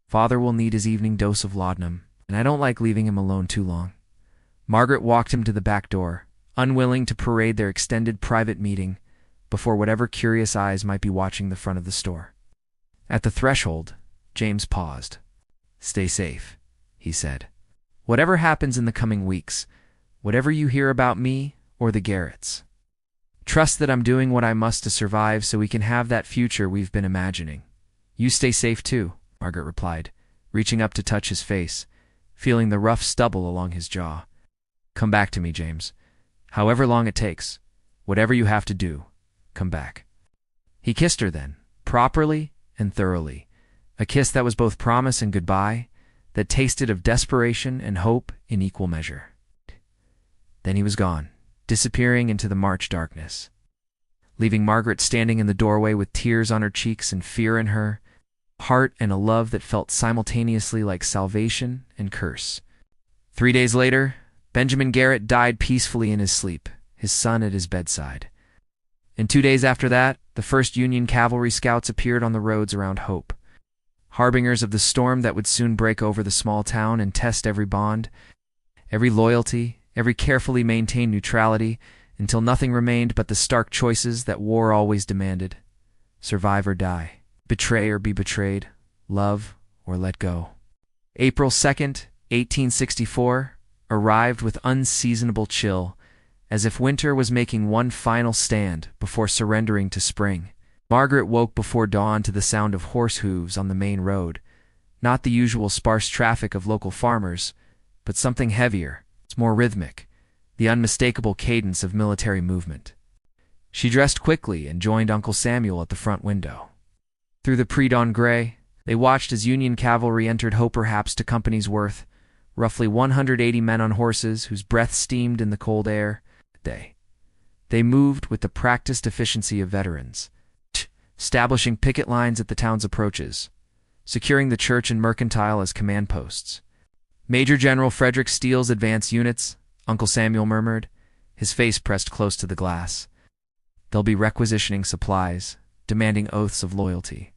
A: Father will need his evening dose of laudanum, and I don't like leaving him alone too long. Margaret walked him to the back door, unwilling to parade their extended private meeting before whatever curious eyes might be watching the front of the store. At the threshold, James paused. Stay safe, he said. Whatever happens in the coming weeks, whatever you hear about me or the Garretts, trust that I'm doing what I must to survive so we can have that future we've been imagining. You stay safe too, Margaret replied, reaching up to touch his face, feeling the rough stubble along his jaw. Come back to me, James. However long it takes, whatever you have to do, come back. He kissed her then, properly and thoroughly, a kiss that was both promise and goodbye, that tasted of desperation and hope in equal measure. Then he was gone, disappearing into the March darkness, leaving Margaret standing in the doorway with tears on her cheeks and fear in her heart and a love that felt simultaneously like salvation and curse. 3 days later, Benjamin Garrett died peacefully in his sleep, his son at his bedside. And 2 days after that, the first Union cavalry scouts appeared on the roads around Hope, harbingers of the storm that would soon break over the small town and test every bond, every loyalty, every carefully maintained neutrality, until nothing remained but the stark choices that war always demanded: survive or die, betray or be betrayed, love or let go. April 2nd, 1864, arrived with unseasonable chill, as if winter was making one final stand before surrendering to spring. Margaret woke before dawn to the sound of horse hooves on the main road, not the usual sparse traffic of local farmers, but something heavier, more rhythmic, the unmistakable cadence of military movement. She dressed quickly and joined Uncle Samuel at the front window. Through the pre-dawn gray, they watched as Union cavalry entered Hope, perhaps to company's worth, roughly 180 men on horses whose breath steamed in the cold air. They moved with the practiced efficiency of veterans, establishing picket lines at the town's approaches, securing the church and mercantile as command posts. Major General Frederick Steele's advance units, Uncle Samuel murmured, his face pressed close to the glass. "They'll be requisitioning supplies, demanding oaths of loyalty,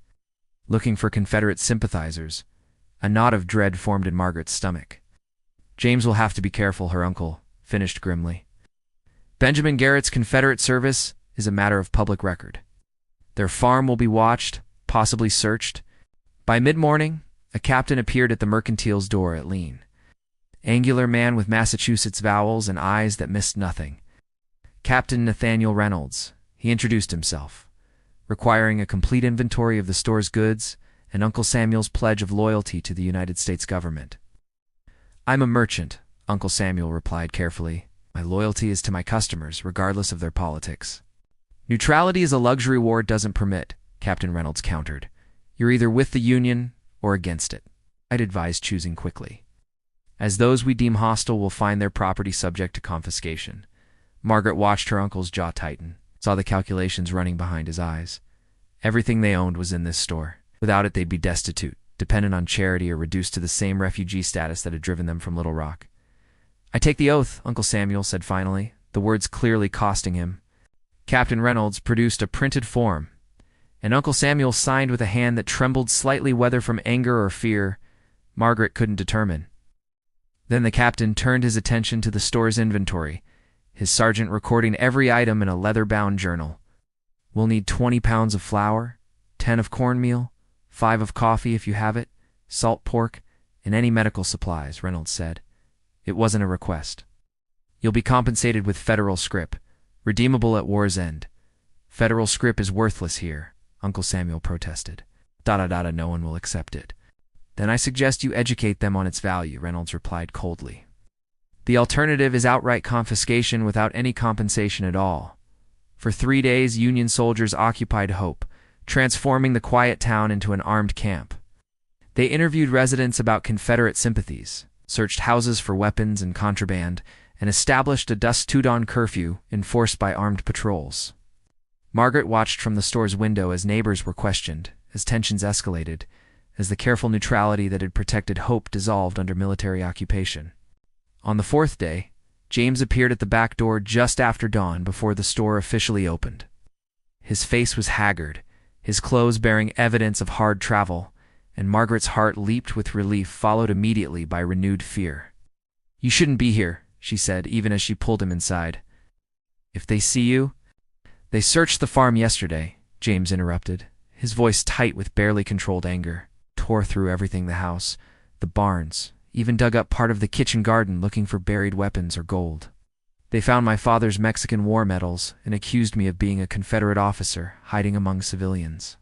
A: looking for Confederate sympathizers." A knot of dread formed in Margaret's stomach. "James will have to be careful," her uncle finished grimly. "Benjamin Garrett's Confederate service is a matter of public record. Their farm will be watched, possibly searched." By mid-morning, a captain appeared at the mercantile's door at Lean. Angular man with Massachusetts vowels and eyes that missed nothing. Captain Nathaniel Reynolds. He introduced himself, requiring a complete inventory of the store's goods and Uncle Samuel's pledge of loyalty to the United States government. "I'm a merchant," Uncle Samuel replied carefully. "My loyalty is to my customers, regardless of their politics." "Neutrality is a luxury war doesn't permit," Captain Reynolds countered. "You're either with the Union or against it. I'd advise choosing quickly, as those we deem hostile will find their property subject to confiscation." Margaret watched her uncle's jaw tighten, saw the calculations running behind his eyes. Everything they owned was in this store. Without it, they'd be destitute, dependent on charity, or reduced to the same refugee status that had driven them from Little Rock. "I take the oath," Uncle Samuel said finally, the words clearly costing him. Captain Reynolds produced a printed form, and Uncle Samuel signed with a hand that trembled slightly, whether from anger or fear. Margaret couldn't determine. Then the captain turned his attention to the store's inventory, his sergeant recording every item in a leather-bound journal. "We'll need 20 pounds of flour, 10 of cornmeal, 5 of coffee if you have it, salt pork, and any medical supplies," Reynolds said. It wasn't a request. "You'll be compensated with federal scrip, redeemable at war's end." "Federal scrip is worthless here," Uncle Samuel protested. No one will accept it." "Then I suggest you educate them on its value," Reynolds replied coldly. "The alternative is outright confiscation without any compensation at all." For 3 days, Union soldiers occupied Hope, transforming the quiet town into an armed camp. They interviewed residents about Confederate sympathies, searched houses for weapons and contraband, and established a dusk-to-dawn curfew enforced by armed patrols. Margaret watched from the store's window as neighbors were questioned, as tensions escalated, as the careful neutrality that had protected Hope dissolved under military occupation. On the 4th day, James appeared at the back door just after dawn, before the store officially opened. His face was haggard, his clothes bearing evidence of hard travel, and Margaret's heart leaped with relief, followed immediately by renewed fear. "You shouldn't be here," she said, even as she pulled him inside. "If they see you—" "They searched the farm yesterday," James interrupted, his voice tight with barely controlled anger. "Tore through everything, the house, the barns, even dug up part of the kitchen garden looking for buried weapons or gold. They found my father's Mexican war medals and accused me of being a Confederate officer hiding among civilians."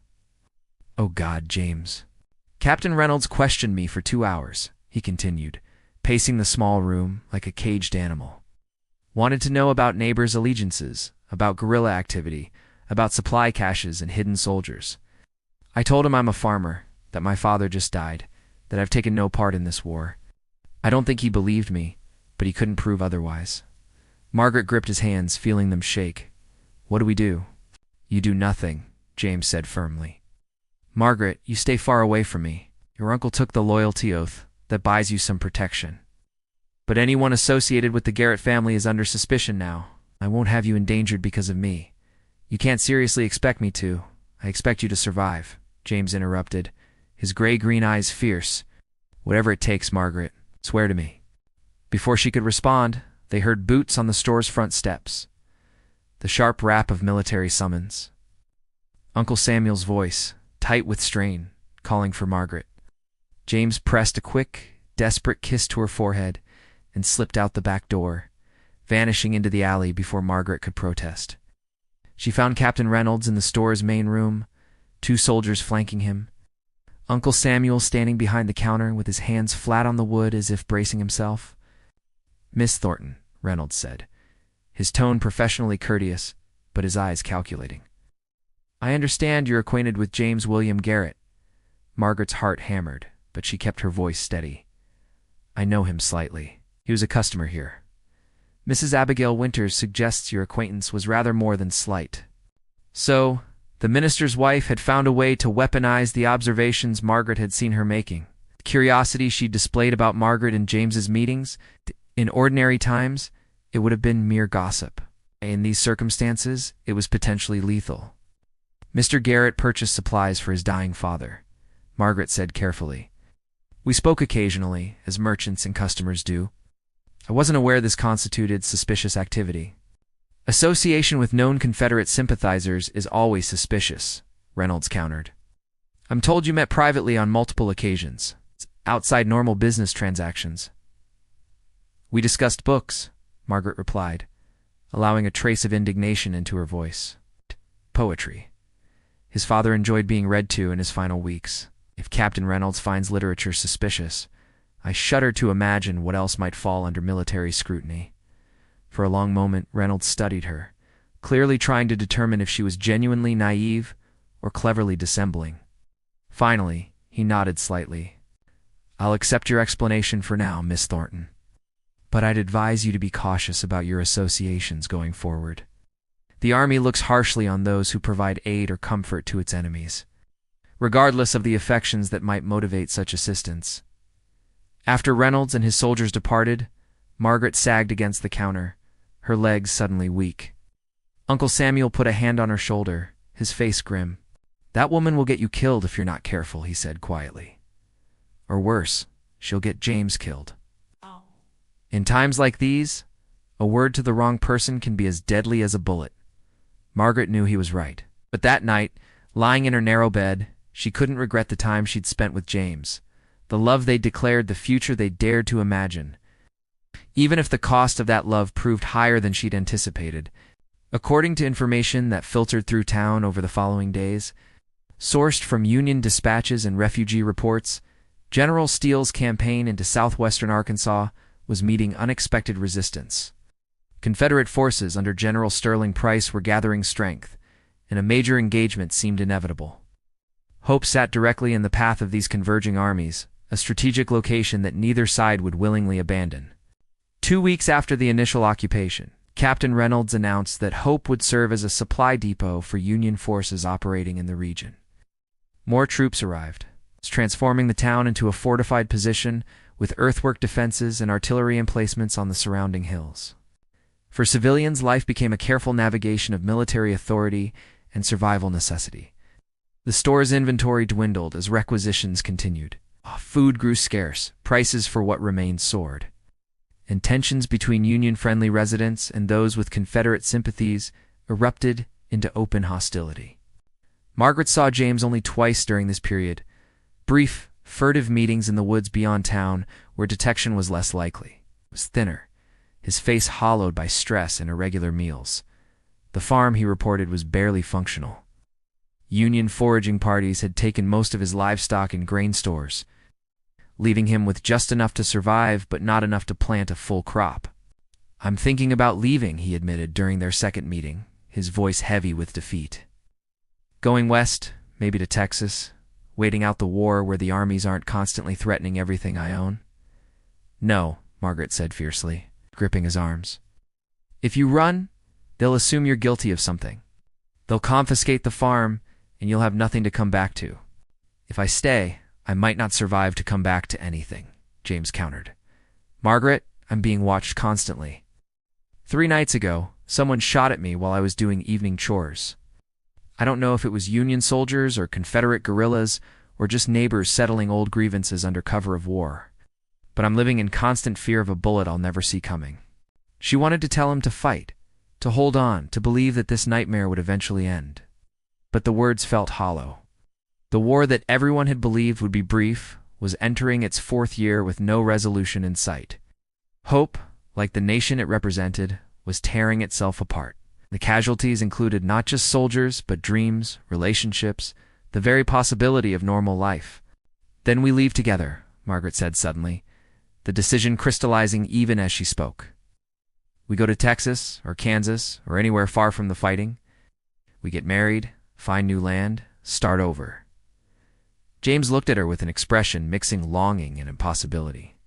A: "Oh God, James." "Captain Reynolds questioned me for 2 hours," he continued, pacing the small room like a caged animal. "Wanted to know about neighbors' allegiances, about guerrilla activity, about supply caches and hidden soldiers. I told him I'm a farmer, that my father just died, that I've taken no part in this war. I don't think he believed me, but he couldn't prove otherwise." Margaret gripped his hands, feeling them shake. "What do we do?" "You do nothing," James said firmly. "Margaret, you stay far away from me. Your uncle took the loyalty oath that buys you some protection. But anyone associated with the Garrett family is under suspicion now. I won't have you endangered because of me. You can't seriously expect me to. I expect you to survive," James interrupted, his gray-green eyes fierce. "Whatever it takes, Margaret. Swear to me." Before she could respond, they heard boots on the store's front steps, the sharp rap of military summons. Uncle Samuel's voice, tight with strain, calling for Margaret. James pressed a quick, desperate kiss to her forehead and slipped out the back door, vanishing into the alley before Margaret could protest. She found Captain Reynolds in the store's main room, 2 soldiers flanking him. Uncle Samuel standing behind the counter with his hands flat on the wood as if bracing himself. "Miss Thornton," Reynolds said, his tone professionally courteous, but his eyes calculating. "I understand you're acquainted with James William Garrett." Margaret's heart hammered, but she kept her voice steady. "I know him slightly. He was a customer here. Mrs. Abigail Winters suggests your acquaintance was rather more than slight." So, the minister's wife had found a way to weaponize the observations Margaret had seen her making. The curiosity she displayed about Margaret in James's meetings, in ordinary times, it would have been mere gossip. In these circumstances, it was potentially lethal. Mr. Garrett purchased supplies for his dying father, Margaret said carefully. We spoke occasionally, as merchants and customers do. I wasn't aware this constituted suspicious activity. Association with known Confederate sympathizers is always suspicious, Reynolds countered. I'm told you met privately on multiple occasions, outside normal business transactions. We discussed books, Margaret replied, allowing a trace of indignation into her voice. Poetry. His father enjoyed being read to in his final weeks. If Captain Reynolds finds literature suspicious, I shudder to imagine what else might fall under military scrutiny. For a long moment, Reynolds studied her, clearly trying to determine if she was genuinely naive or cleverly dissembling. Finally, he nodded slightly. I'll accept your explanation for now, Miss Thornton. But I'd advise you to be cautious about your associations going forward. The Army looks harshly on those who provide aid or comfort to its enemies, regardless of the affections that might motivate such assistance. After Reynolds and his soldiers departed, Margaret sagged against the counter, her legs suddenly weak. Uncle Samuel put a hand on her shoulder, his face grim. That woman will get you killed if you're not careful, he said quietly. Or worse, she'll get James killed. In times like these, a word to the wrong person can be as deadly as a bullet. Margaret knew he was right. But that night, lying in her narrow bed, she couldn't regret the time she'd spent with James, the love they'd declared, the future they dared to imagine. Even if the cost of that love proved higher than she'd anticipated. According to information that filtered through town over the following days, sourced from Union dispatches and refugee reports, General Steele's campaign into southwestern Arkansas was meeting unexpected resistance. Confederate forces under General Sterling Price were gathering strength, and a major engagement seemed inevitable. Hope sat directly in the path of these converging armies, a strategic location that neither side would willingly abandon. 2 weeks after the initial occupation, Captain Reynolds announced that Hope would serve as a supply depot for Union forces operating in the region. More troops arrived, transforming the town into a fortified position with earthwork defenses and artillery emplacements on the surrounding hills. For civilians, life became a careful navigation of military authority and survival necessity. The store's inventory dwindled as requisitions continued. Food grew scarce, prices for what remained soared. And tensions between Union-friendly residents and those with Confederate sympathies erupted into open hostility. Margaret saw James only twice during this period, brief, furtive meetings in the woods beyond town where detection was less likely. He was thinner, his face hollowed by stress and irregular meals. The farm, he reported, was barely functional. Union foraging parties had taken most of his livestock and grain stores, leaving him with just enough to survive but not enough to plant a full crop. I'm thinking about leaving, he admitted during their second meeting, his voice heavy with defeat. Going west, maybe to Texas, waiting out the war where the armies aren't constantly threatening everything I own? No, Margaret said fiercely, gripping his arms. If you run, they'll assume you're guilty of something. They'll confiscate the farm, and you'll have nothing to come back to. If I stay, I might not survive to come back to anything, James countered. Margaret, I'm being watched constantly. 3 nights ago, someone shot at me while I was doing evening chores. I don't know if it was Union soldiers or Confederate guerrillas or just neighbors settling old grievances under cover of war. But I'm living in constant fear of a bullet I'll never see coming. She wanted to tell him to fight, to hold on, to believe that this nightmare would eventually end. But the words felt hollow. The war that everyone had believed would be brief was entering its 4th year with no resolution in sight. Hope, like the nation it represented, was tearing itself apart. The casualties included not just soldiers, but dreams, relationships, the very possibility of normal life. Then we leave together, Margaret said suddenly, the decision crystallizing even as she spoke. We go to Texas or Kansas or anywhere far from the fighting. We get married, find new land, start over. James looked at her with an expression mixing longing and impossibility.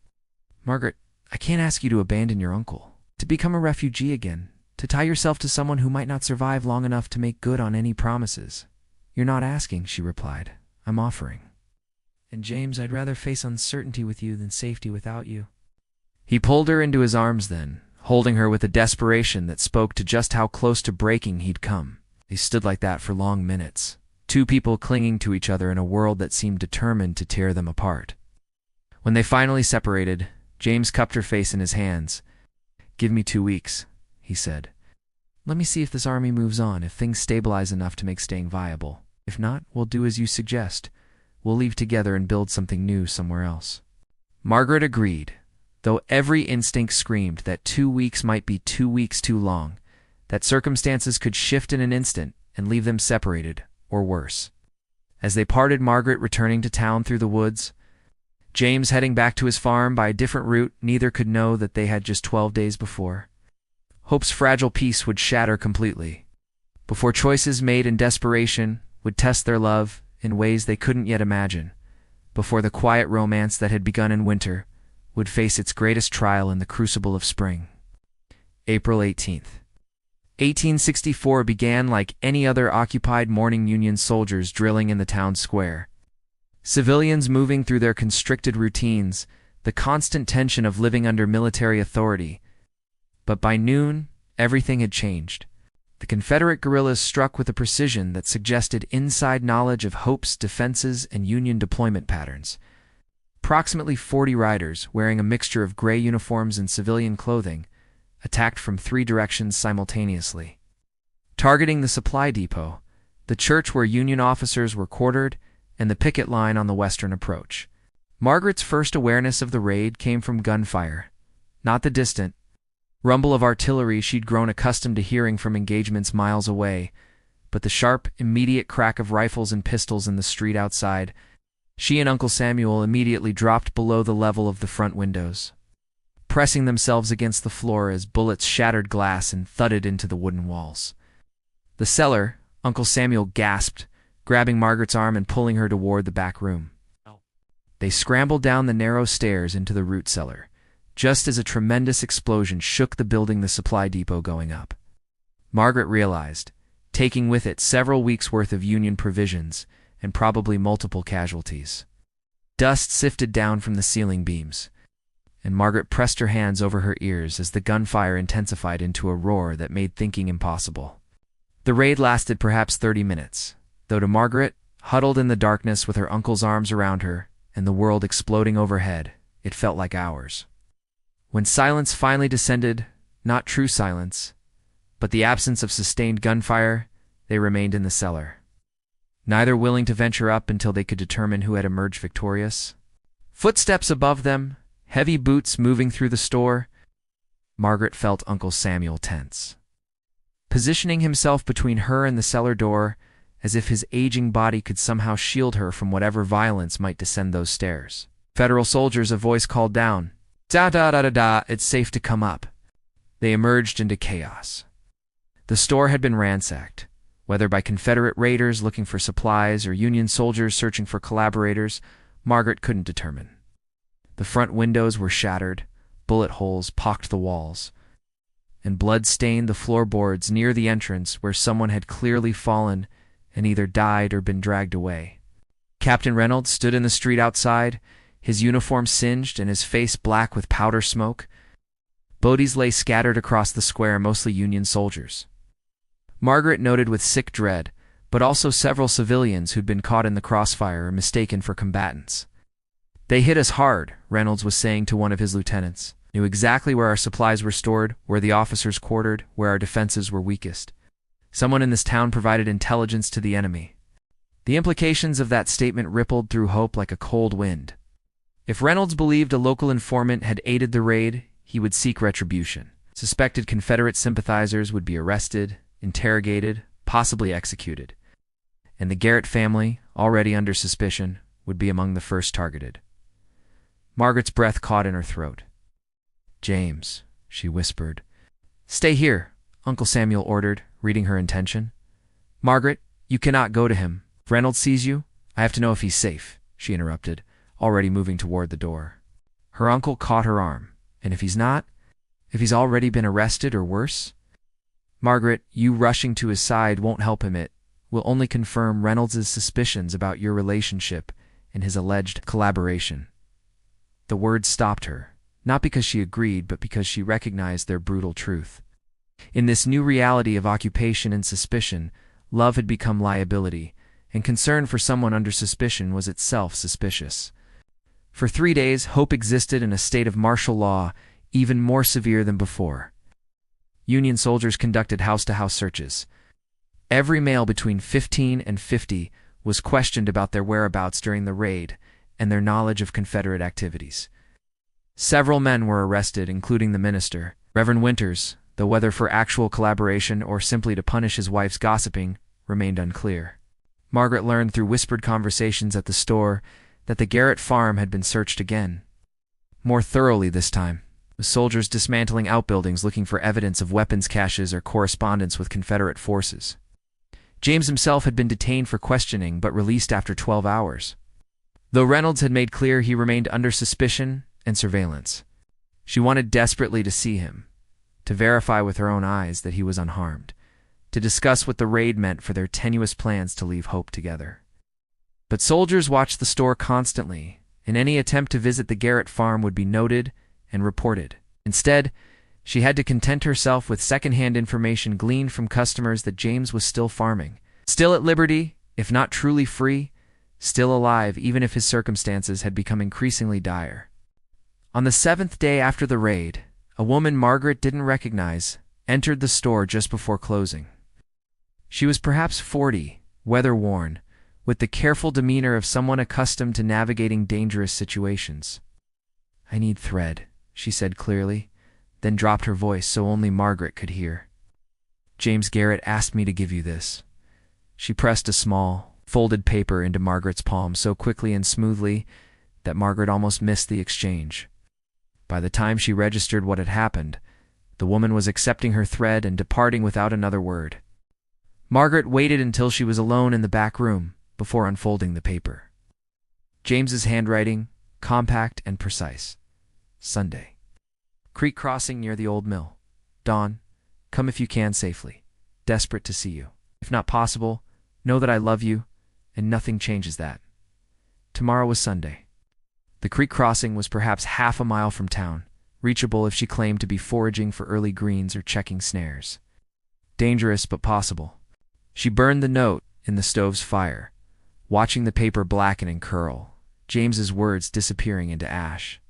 A: Margaret, I can't ask you to abandon your uncle, to become a refugee again, to tie yourself to someone who might not survive long enough to make good on any promises. You're not asking, she replied. I'm offering. And James, I'd rather face uncertainty with you than safety without you. He pulled her into his arms then, holding her with a desperation that spoke to just how close to breaking he'd come. They stood like that for long minutes, two people clinging to each other in a world that seemed determined to tear them apart. When they finally separated, James cupped her face in his hands. "Give me 2 weeks," he said. "Let me see if this army moves on, if things stabilize enough to make staying viable. If not, we'll do as you suggest. We'll leave together and build something new somewhere else." Margaret agreed, though every instinct screamed that 2 weeks might be 2 weeks too long, that circumstances could shift in an instant and leave them separated, or worse. As they parted, Margaret returning to town through the woods, James heading back to his farm by a different route, neither could know that they had just 12 days before. Hope's fragile peace would shatter completely, before choices made in desperation would test their love in ways they couldn't yet imagine, before the quiet romance that had begun in winter would face its greatest trial in the crucible of spring. April 18th. 1864 began like any other occupied morning. Union soldiers drilling in the town square. Civilians moving through their constricted routines, the constant tension of living under military authority. But by noon, everything had changed. The Confederate guerrillas struck with a precision that suggested inside knowledge of Hope's defenses and Union deployment patterns. Approximately 40 riders, wearing a mixture of gray uniforms and civilian clothing, attacked from 3 directions simultaneously. Targeting the supply depot, the church where Union officers were quartered, and the picket line on the western approach. Margaret's first awareness of the raid came from gunfire, not the distant rumble of artillery she'd grown accustomed to hearing from engagements miles away, but the sharp, immediate crack of rifles and pistols in the street outside. She and Uncle Samuel immediately dropped below the level of the front windows, pressing themselves against the floor as bullets shattered glass and thudded into the wooden walls. The cellar, Uncle Samuel gasped, grabbing Margaret's arm and pulling her toward the back room. They scrambled down the narrow stairs into the root cellar, just as a tremendous explosion shook the building, the supply depot going up. Margaret realized, taking with it several weeks' worth of Union provisions and probably multiple casualties. Dust sifted down from the ceiling beams, and Margaret pressed her hands over her ears as the gunfire intensified into a roar that made thinking impossible. The raid lasted perhaps 30 minutes, though to Margaret, huddled in the darkness with her uncle's arms around her and the world exploding overhead, it felt like hours. When silence finally descended, not true silence, but the absence of sustained gunfire, they remained in the cellar, neither willing to venture up until they could determine who had emerged victorious. Footsteps above them, heavy boots moving through the store. Margaret felt Uncle Samuel tense, positioning himself between her and the cellar door, as if his aging body could somehow shield her from whatever violence might descend those stairs. "Federal soldiers," a voice called down. "Da-da-da-da-da, it's safe to come up." They emerged into chaos. The store had been ransacked, whether by Confederate raiders looking for supplies or Union soldiers searching for collaborators, Margaret couldn't determine. The front windows were shattered, bullet holes pocked the walls, and blood stained the floorboards near the entrance where someone had clearly fallen and either died or been dragged away. Captain Reynolds stood in the street outside, his uniform singed and his face black with powder smoke. Bodies lay scattered across the square, mostly Union soldiers. Margaret noted with sick dread, but also several civilians who'd been caught in the crossfire or mistaken for combatants. "They hit us hard," Reynolds was saying to one of his lieutenants. "Knew exactly where our supplies were stored, where the officers quartered, where our defenses were weakest. Someone in this town provided intelligence to the enemy." The implications of that statement rippled through Hope like a cold wind. If Reynolds believed a local informant had aided the raid, he would seek retribution. Suspected Confederate sympathizers would be arrested, interrogated, possibly executed. And the Garrett family, already under suspicion, would be among the first targeted. Margaret's breath caught in her throat. "James," she whispered. "Stay here," Uncle Samuel ordered, reading her intention. "Margaret, you cannot go to him. If Reynolds sees you, I have to know if he's safe," she interrupted, already moving toward the door. Her uncle caught her arm. "And if he's not? If he's already been arrested or worse?" "Margaret, you rushing to his side won't help him. It will only confirm Reynolds' suspicions about your relationship and his alleged collaboration." The words stopped her, not because she agreed, but because she recognized their brutal truth. In this new reality of occupation and suspicion, love had become liability, and concern for someone under suspicion was itself suspicious. For 3 days, Hope existed in a state of martial law, even more severe than before. Union soldiers conducted house-to-house searches. Every male between 15 and 50 was questioned about their whereabouts during the raid and their knowledge of Confederate activities. Several men were arrested, including the minister, Reverend Winters, though whether for actual collaboration or simply to punish his wife's gossiping remained unclear. Margaret learned through whispered conversations at the store that the Garrett farm had been searched again. More thoroughly this time, with soldiers dismantling outbuildings looking for evidence of weapons caches or correspondence with Confederate forces. James himself had been detained for questioning but released after 12 hours. Though Reynolds had made clear he remained under suspicion and surveillance, she wanted desperately to see him, to verify with her own eyes that he was unharmed, to discuss what the raid meant for their tenuous plans to leave Hope together. But soldiers watched the store constantly, and any attempt to visit the Garrett farm would be noted and reported. Instead, she had to content herself with second-hand information gleaned from customers that James was still farming, still at liberty, if not truly free, still alive even if his circumstances had become increasingly dire. On the 7th day after the raid, a woman Margaret didn't recognize entered the store just before closing. She was perhaps 40, weather-worn, with the careful demeanor of someone accustomed to navigating dangerous situations. "I need thread," she said clearly, then dropped her voice so only Margaret could hear. "James Garrett asked me to give you this." She pressed a small, folded paper into Margaret's palm so quickly and smoothly that Margaret almost missed the exchange. By the time she registered what had happened, the woman was accepting her thread and departing without another word. Margaret waited until she was alone in the back room before unfolding the paper. James's handwriting, compact and precise. Sunday. Creek crossing near the old mill. Dawn, come if you can safely. Desperate to see you. If not possible, know that I love you, and nothing changes that. Tomorrow was Sunday. The creek crossing was perhaps half a mile from town, reachable if she claimed to be foraging for early greens or checking snares. Dangerous but possible. She burned the note in the stove's fire, watching the paper blacken and curl, James's words disappearing into ash.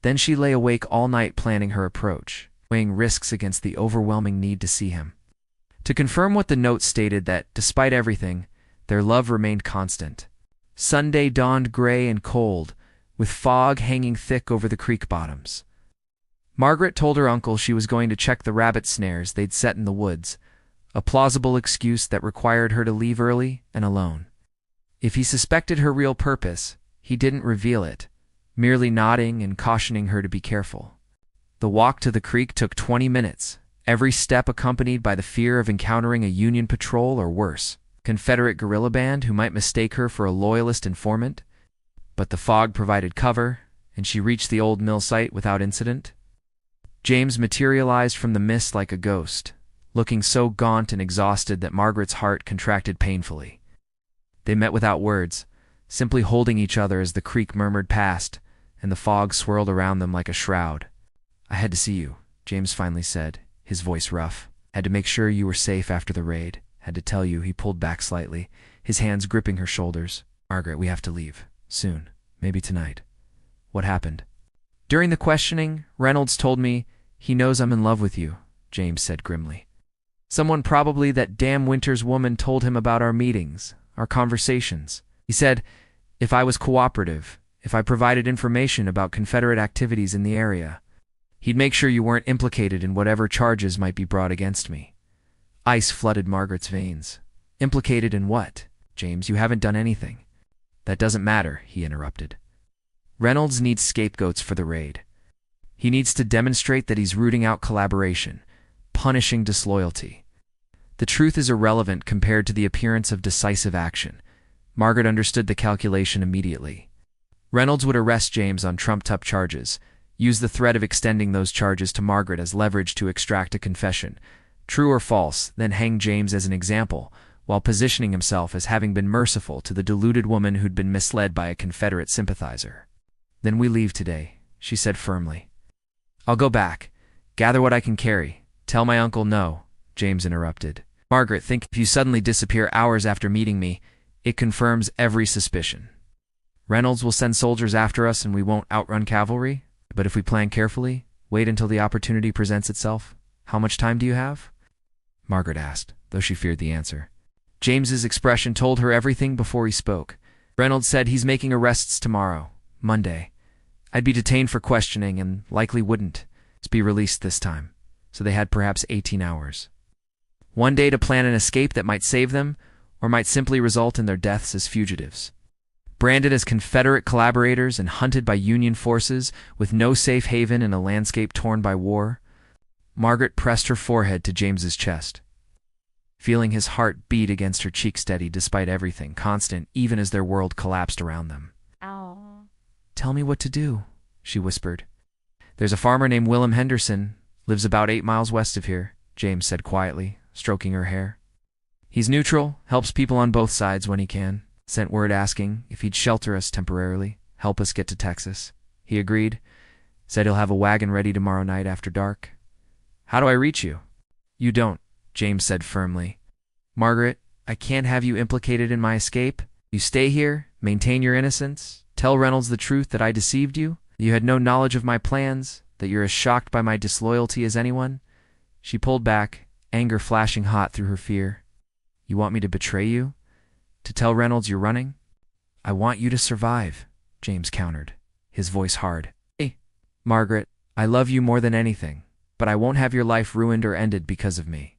A: Then she lay awake all night planning her approach, weighing risks against the overwhelming need to see him. To confirm what the note stated, that, despite everything, their love remained constant. Sunday dawned gray and cold, with fog hanging thick over the creek bottoms. Margaret told her uncle she was going to check the rabbit snares they'd set in the woods, a plausible excuse that required her to leave early and alone. If he suspected her real purpose, he didn't reveal it, merely nodding and cautioning her to be careful. The walk to the creek took 20 minutes, every step accompanied by the fear of encountering a Union patrol or worse, Confederate guerrilla band who might mistake her for a loyalist informant. But the fog provided cover, and she reached the old mill site without incident. James materialized from the mist like a ghost, looking so gaunt and exhausted that Margaret's heart contracted painfully. They met without words, simply holding each other as the creek murmured past, and the fog swirled around them like a shroud. "I had to see you," James finally said, his voice rough. "Had to make sure you were safe after the raid. Had to tell you." He pulled back slightly, his hands gripping her shoulders. "Margaret, we have to leave. Soon. Maybe tonight." "What happened?" "During the questioning, Reynolds told me he knows I'm in love with you," James said grimly. "Someone, probably that damn Winters woman, told him about our meetings, our conversations. He said if I was cooperative, if I provided information about Confederate activities in the area, he'd make sure you weren't implicated in whatever charges might be brought against me." Ice flooded Margaret's veins. "Implicated in what? James, you haven't done anything." "That doesn't matter," he interrupted. "Reynolds needs scapegoats for the raid. He needs to demonstrate that he's rooting out collaboration, punishing disloyalty. The truth is irrelevant compared to the appearance of decisive action." Margaret understood the calculation immediately. Reynolds would arrest James on trumped-up charges, use the threat of extending those charges to Margaret as leverage to extract a confession, true or false, then hang James as an example, while positioning himself as having been merciful to the deluded woman who'd been misled by a Confederate sympathizer. "Then we leave today," she said firmly. I'll go back. Gather what I can carry. Tell my uncle no, James interrupted. Margaret, think if you suddenly disappear hours after meeting me, it confirms every suspicion. Reynolds will send soldiers after us and we won't outrun cavalry. But if we plan carefully, wait until the opportunity presents itself. How much time do you have? Margaret asked, though she feared the answer. James's expression told her everything before he spoke. Reynolds said he's making arrests tomorrow, Monday. I'd be detained for questioning and likely wouldn't be released this time, so they had perhaps 18 hours. One day to plan an escape that might save them, or might simply result in their deaths as fugitives. Branded as Confederate collaborators and hunted by Union forces with no safe haven in a landscape torn by war, Margaret pressed her forehead to James's chest, feeling his heart beat against her cheek steady despite everything, constant even as their world collapsed around them.
B: Ow.
A: Tell me what to do, she whispered. There's a farmer named Willem Henderson, lives about 8 miles west of here, James said quietly, stroking her hair. He's neutral, helps people on both sides when he can. Sent word asking if he'd shelter us temporarily, help us get to Texas. He agreed, said he'll have a wagon ready tomorrow night after dark. How do I reach you? You don't, James said firmly. Margaret, I can't have you implicated in my escape. You stay here, maintain your innocence, tell Reynolds the truth that I deceived you, you had no knowledge of my plans, that you're as shocked by my disloyalty as anyone. She pulled back, anger flashing hot through her fear. You want me to betray you? To tell Reynolds you're running? I want you to survive, James countered, his voice hard. Hey, Margaret, I love you more than anything, but I won't have your life ruined or ended because of me.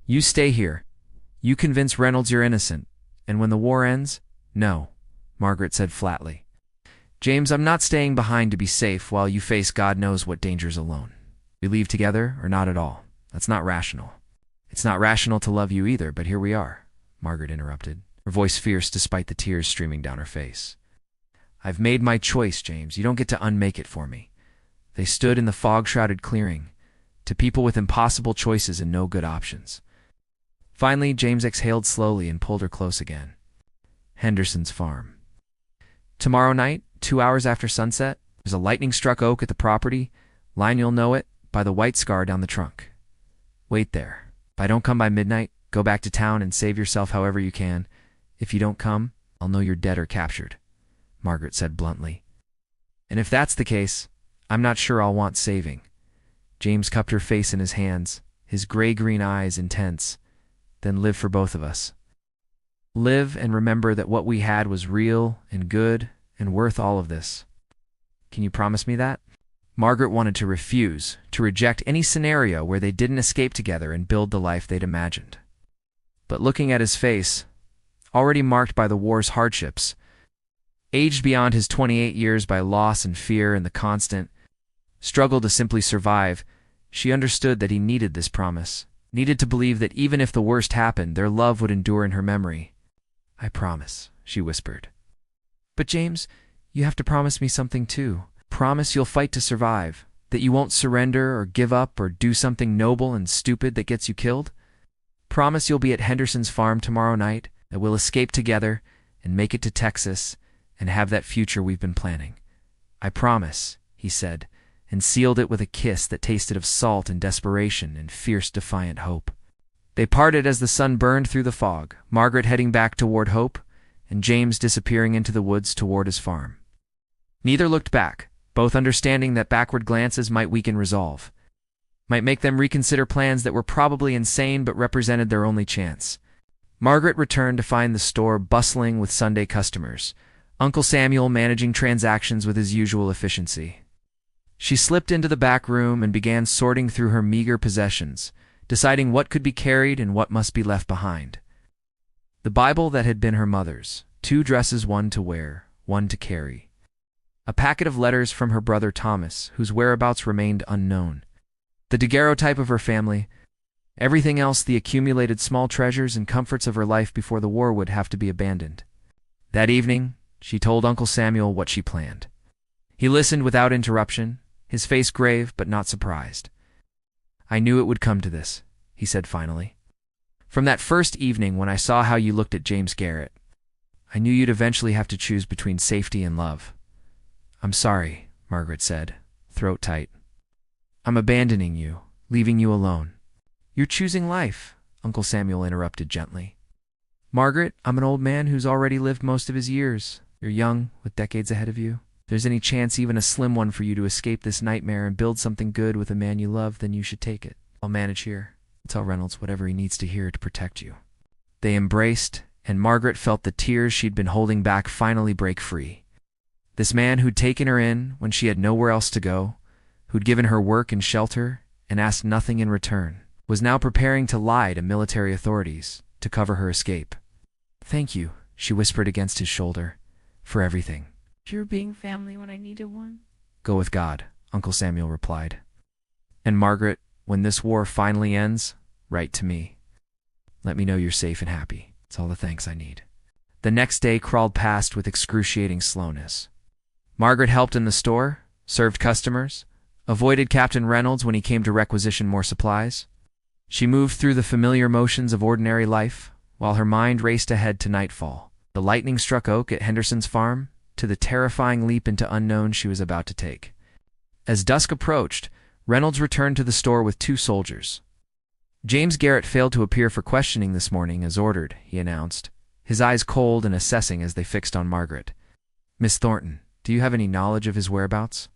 A: You stay here. You convince Reynolds you're innocent, and when the war ends, no, Margaret said flatly. James, I'm not staying behind to be safe while you face God knows what dangers alone. We leave together or not at all. That's not rational. It's not rational to love you either, but here we are, Margaret interrupted, her voice fierce despite the tears streaming down her face. I've made my choice, James. You don't get to unmake it for me. They stood in the fog-shrouded clearing, to people with impossible choices and no good options. Finally, James exhaled slowly and pulled her close again. Henderson's farm. Tomorrow night, 2 hours after sunset, there's a lightning-struck oak at the property. Line, you'll know it, by the white scar down the trunk. Wait there. If I don't come by midnight, go back to town and save yourself however you can. If you don't come, I'll know you're dead or captured, Margaret said bluntly. And if that's the case, I'm not sure I'll want saving. James cupped her face in his hands, his gray-green eyes intense. Then live for both of us. Live and remember that what we had was real and good and worth all of this. Can you promise me that? Margaret wanted to refuse, to reject any scenario where they didn't escape together and build the life they'd imagined. But looking at his face, already marked by the war's hardships, aged beyond his 28 years by loss and fear and the constant struggle to simply survive, she understood that he needed this promise, needed to believe that even if the worst happened, their love would endure in her memory. I promise, she whispered. But James, you have to promise me something too. Promise you'll fight to survive, that you won't surrender or give up or do something noble and stupid that gets you killed. Promise you'll be at Henderson's farm tomorrow night, that we'll escape together and make it to Texas and have that future we've been planning. I promise, he said, and sealed it with a kiss that tasted of salt and desperation and fierce defiant hope. They parted as the sun burned through the fog, Margaret heading back toward Hope, and James disappearing into the woods toward his farm. Neither looked back, both understanding that backward glances might weaken resolve, might make them reconsider plans that were probably insane but represented their only chance. Margaret returned to find the store bustling with Sunday customers, Uncle Samuel managing transactions with his usual efficiency. She slipped into the back room and began sorting through her meager possessions, deciding what could be carried and what must be left behind. The Bible that had been her mother's, 2 dresses, one to wear, one to carry. A packet of letters from her brother Thomas, whose whereabouts remained unknown. The daguerreotype of her family. Everything else, the accumulated small treasures and comforts of her life before the war, would have to be abandoned. That evening, she told Uncle Samuel what she planned. He listened without interruption, his face grave but not surprised. I knew it would come to this, he said finally. From that first evening when I saw how you looked at James Garrett, I knew you'd eventually have to choose between safety and love. I'm sorry, Margaret said, throat tight. I'm abandoning you, leaving you alone. You're choosing life, Uncle Samuel interrupted gently. Margaret, I'm an old man who's already lived most of his years. You're young, with decades ahead of you. If there's any chance, even a slim one, for you to escape this nightmare and build something good with a man you love, then you should take it. I'll manage here. Tell Reynolds whatever he needs to hear to protect you. They embraced, and Margaret felt the tears she'd been holding back finally break free. This man who'd taken her in when she had nowhere else to go, who'd given her work and shelter and asked nothing in return, was now preparing to lie to military authorities to cover her escape. Thank you, she whispered against his shoulder, for everything.
B: You're being family when I needed one.
A: Go with God, Uncle Samuel replied. And Margaret, when this war finally ends, write to me. Let me know you're safe and happy. It's all the thanks I need. The next day crawled past with excruciating slowness. Margaret helped in the store, served customers, avoided Captain Reynolds when he came to requisition more supplies. She moved through the familiar motions of ordinary life, while her mind raced ahead to nightfall, the lightning-struck oak at Henderson's farm, to the terrifying leap into unknown she was about to take. As dusk approached, Reynolds returned to the store with 2 soldiers. James Garrett failed to appear for questioning this morning as ordered, he announced, his eyes cold and assessing as they fixed on Margaret. Miss Thornton, do you have any knowledge of his whereabouts?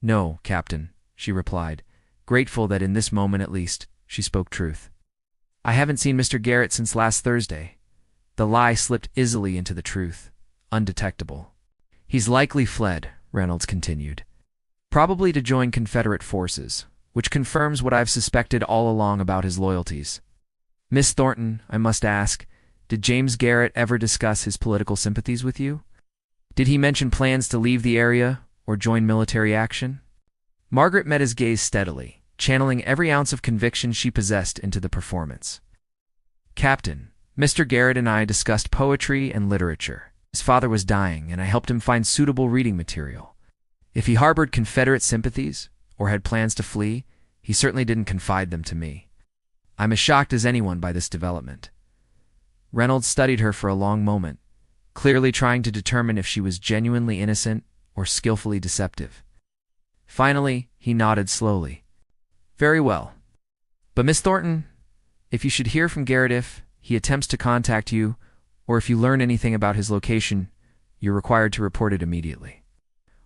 A: No, Captain, she replied, grateful that in this moment at least she spoke truth. I haven't seen Mr. Garrett since last Thursday. The lie slipped easily into the truth, undetectable. He's likely fled, Reynolds continued. Probably to join Confederate forces, which confirms what I've suspected all along about his loyalties. Miss Thornton, I must ask, did James Garrett ever discuss his political sympathies with you? Did he mention plans to leave the area or join military action? Margaret met his gaze steadily, channeling every ounce of conviction she possessed into the performance. Captain, Mr. Garrett and I discussed poetry and literature. His father was dying, and I helped him find suitable reading material. If he harbored Confederate sympathies, or had plans to flee, he certainly didn't confide them to me. I'm as shocked as anyone by this development. Reynolds studied her for a long moment, clearly trying to determine if she was genuinely innocent or skillfully deceptive. Finally, he nodded slowly. Very well. But Miss Thornton, if you should hear from Garrett if he attempts to contact you, or if you learn anything about his location, you're required to report it immediately.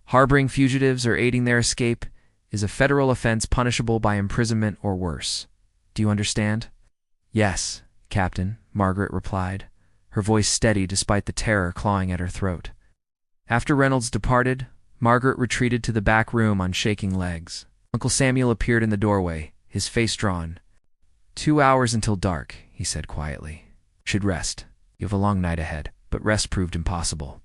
A: Harboring fugitives or aiding their escape is a federal offense punishable by imprisonment or worse. Do you understand? Yes, Captain, Margaret replied, her voice steady despite the terror clawing at her throat. After Reynolds departed, Margaret retreated to the back room on shaking legs. Uncle Samuel appeared in the doorway, his face drawn. 2 hours until dark, he said quietly. Should rest. You have a long night ahead, but rest proved impossible.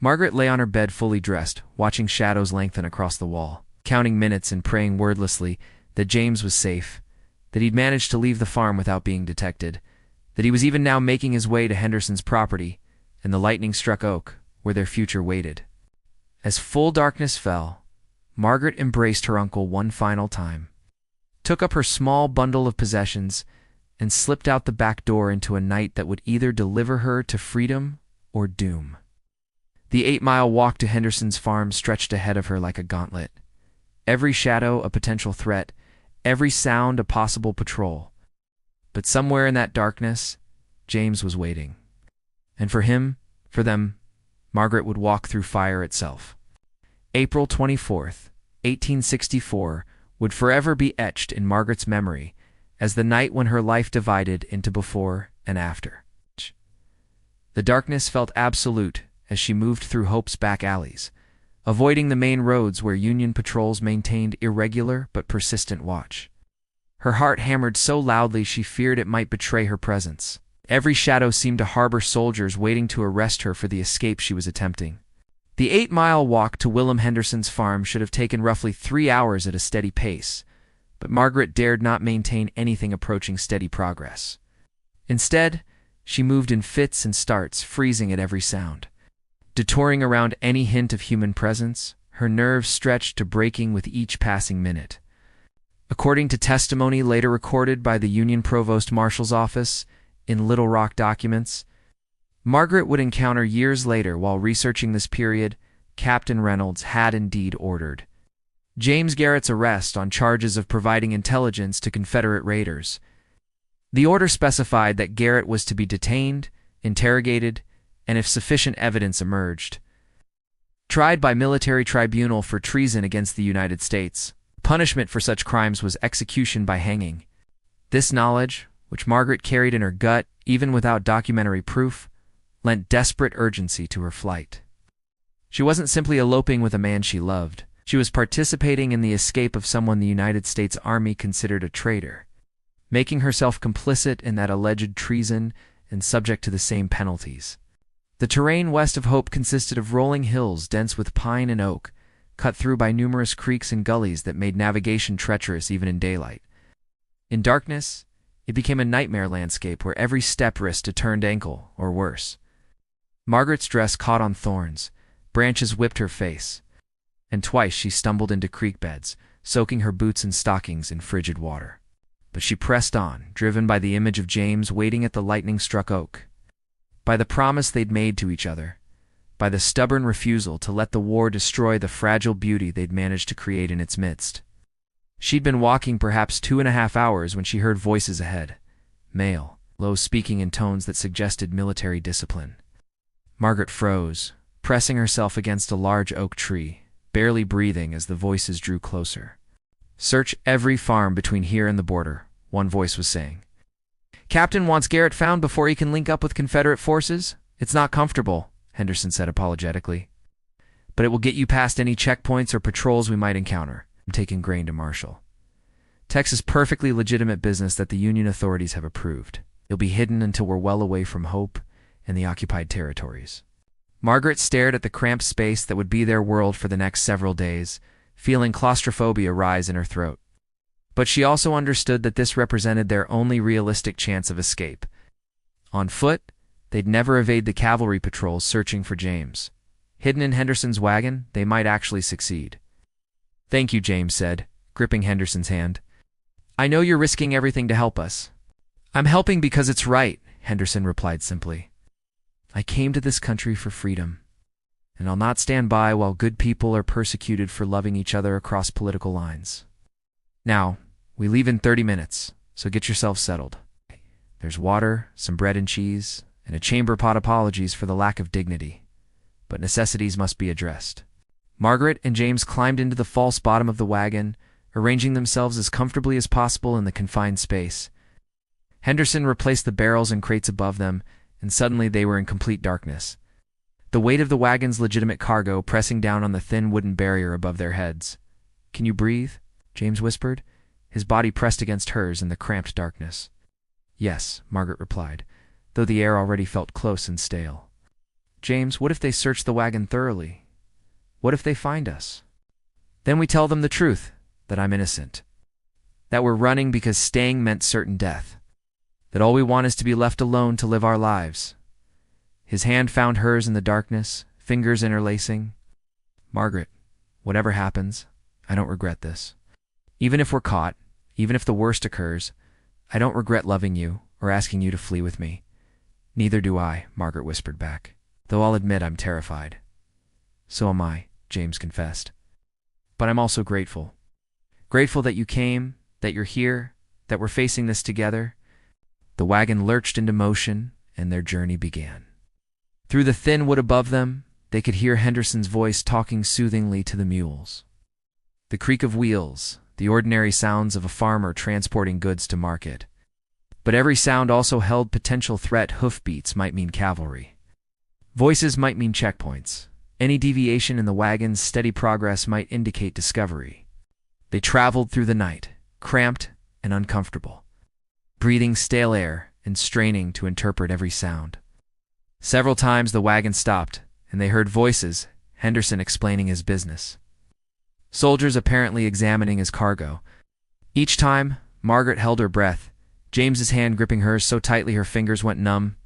A: Margaret lay on her bed fully dressed, watching shadows lengthen across the wall, counting minutes and praying wordlessly that James was safe, that he'd managed to leave the farm without being detected, that he was even now making his way to Henderson's property and the lightning-struck oak where their future waited. As full darkness fell, Margaret embraced her uncle one final time, took up her small bundle of possessions, and slipped out the back door into a night that would either deliver her to freedom or doom. The 8-mile walk to Henderson's farm stretched ahead of her like a gauntlet. Every shadow a potential threat, every sound a possible patrol. But somewhere in that darkness, James was waiting. And for him, for them, Margaret would walk through fire itself. April 24th, 1864, would forever be etched in Margaret's memory as the night when her life divided into before and after. The darkness felt absolute as she moved through Hope's back alleys, avoiding the main roads where Union patrols maintained irregular but persistent watch. Her heart hammered so loudly she feared it might betray her presence. Every shadow seemed to harbor soldiers waiting to arrest her for the escape she was attempting. The 8-mile walk to Willem Henderson's farm should have taken roughly 3 hours at a steady pace, but Margaret dared not maintain anything approaching steady progress. Instead, she moved in fits and starts, freezing at every sound. Detouring around any hint of human presence, her nerves stretched to breaking with each passing minute. According to testimony later recorded by the Union Provost Marshal's office in Little Rock documents, Margaret would encounter years later while researching this period. Captain Reynolds had indeed ordered James Garrett's arrest on charges of providing intelligence to Confederate raiders. The order specified that Garrett was to be detained, interrogated, and if sufficient evidence emerged, tried by military tribunal for treason against the United States. Punishment for such crimes was execution by hanging. This knowledge, which Margaret carried in her gut even without documentary proof, lent desperate urgency to her flight. She wasn't simply eloping with a man she loved. She was participating in the escape of someone the United States Army considered a traitor, making herself complicit in that alleged treason and subject to the same penalties. The terrain west of Hope consisted of rolling hills dense with pine and oak, cut through by numerous creeks and gullies that made navigation treacherous even in daylight. In darkness, it became a nightmare landscape where every step risked a turned ankle, or worse. Margaret's dress caught on thorns, branches whipped her face, and twice she stumbled into creek beds, soaking her boots and stockings in frigid water. But she pressed on, driven by the image of James waiting at the lightning-struck oak, by the promise they'd made to each other, by the stubborn refusal to let the war destroy the fragile beauty they'd managed to create in its midst. She'd been walking perhaps 2.5 hours when she heard voices ahead, male, low, speaking in tones that suggested military discipline. Margaret froze, pressing herself against a large oak tree, barely breathing as the voices drew closer. "Search every farm between here and the border," one voice was saying. "Captain wants Garrett found before he can link up with Confederate forces. It's not comfortable," Henderson said apologetically, "but it will get you past any checkpoints or patrols we might encounter." I'm taking grain to Marshall. Texas perfectly legitimate business that the Union authorities have approved. It'll be hidden until we're well away from Hope and the occupied territories. Margaret stared at the cramped space that would be their world for the next several days, feeling claustrophobia rise in her throat. But she also understood that this represented their only realistic chance of escape. On foot, they'd never evade the cavalry patrols searching for James. Hidden in Henderson's wagon, they might actually succeed. "Thank you," James said, gripping Henderson's hand. "I know you're risking everything to help us." "I'm helping because it's right," Henderson replied simply. "I came to this country for freedom, and I'll not stand by while good people are persecuted for loving each other across political lines. Now, we leave in 30 minutes, so get yourself settled. There's water, some bread and cheese, and a chamber pot. Apologies for the lack of dignity, but necessities must be addressed." Margaret and James climbed into the false bottom of the wagon, arranging themselves as comfortably as possible in the confined space. Henderson replaced the barrels and crates above them, and suddenly they were in complete darkness. The weight of the wagon's legitimate cargo pressing down on the thin wooden barrier above their heads. "Can you breathe?" James whispered, his body pressed against hers in the cramped darkness. "Yes," Margaret replied, though the air already felt close and stale. "James, what if they search the wagon thoroughly? What if they find us? Then we tell them the truth, that I'm innocent, that we're running because staying meant certain death, that all we want is to be left alone to live our lives." His hand found hers in the darkness, fingers interlacing. "Margaret, whatever happens, I don't regret this. Even if we're caught, even if the worst occurs, I don't regret loving you or asking you to flee with me." "Neither do I," Margaret whispered back, "though I'll admit I'm terrified." "So am I," James confessed. "But I'm also grateful. Grateful that you came, that you're here, that we're facing this together." The wagon lurched into motion, and their journey began. Through the thin wood above them, they could hear Henderson's voice talking soothingly to the mules. The creak of wheels, the ordinary sounds of a farmer transporting goods to market. But every sound also held potential threat. Hoofbeats might mean cavalry. Voices might mean checkpoints. Any deviation in the wagon's steady progress might indicate discovery. They traveled through the night, cramped and uncomfortable, breathing stale air and straining to interpret every sound. Several times the wagon stopped, and they heard voices, Henderson explaining his business, soldiers apparently examining his cargo. Each time, Margaret held her breath, James's hand gripping hers so tightly her fingers went numb,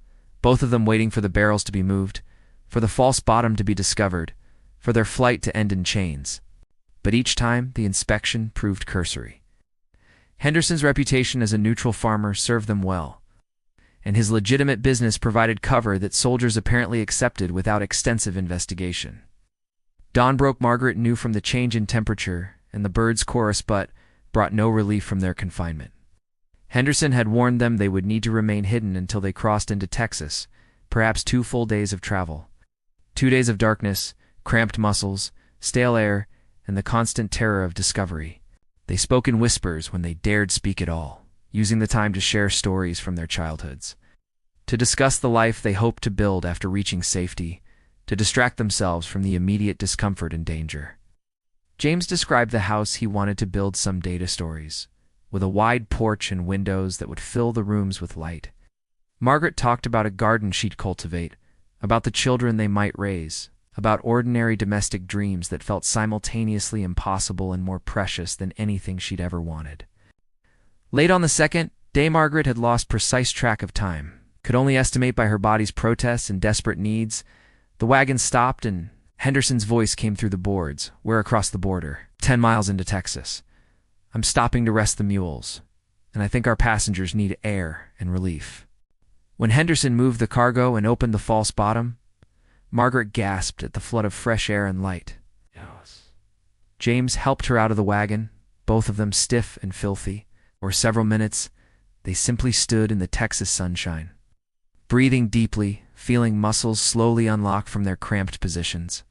A: both of them waiting for the barrels to be moved, for the false bottom to be discovered, for their flight to end in chains. But each time, the inspection proved cursory. Henderson's reputation as a neutral farmer served them well. and his legitimate business provided cover that soldiers apparently accepted without extensive investigation. Dawn broke. Margaret knew from the change in temperature and the birds' chorus but brought no relief from their confinement. Henderson had warned them they would need to remain hidden until they crossed into Texas, perhaps 2 full days of travel. 2 days of darkness, cramped muscles, stale air, and the constant terror of discovery. They spoke in whispers when they dared speak at all, using the time to share stories from their childhoods, to discuss the life they hoped to build after reaching safety, to distract themselves from the immediate discomfort and danger. James described the house he wanted to build someday to stories, with a wide porch and windows that would fill the rooms with light. Margaret talked about a garden she'd cultivate, about the children they might raise, about ordinary domestic dreams that felt simultaneously impossible and more precious than anything she'd ever wanted. Late on the second day, Margaret had lost precise track of time, could only estimate by her body's protests and desperate needs. The wagon stopped and Henderson's voice came through the boards. "We're across the border, 10 miles into Texas. I'm stopping to rest the mules, and I think our passengers need air and relief." When Henderson moved the cargo and opened the false bottom, Margaret gasped at the flood of fresh air and light. James helped her out of the wagon, both of them stiff and filthy. For several minutes, they simply stood in the Texas sunshine, breathing deeply, feeling muscles slowly unlock from their cramped positions.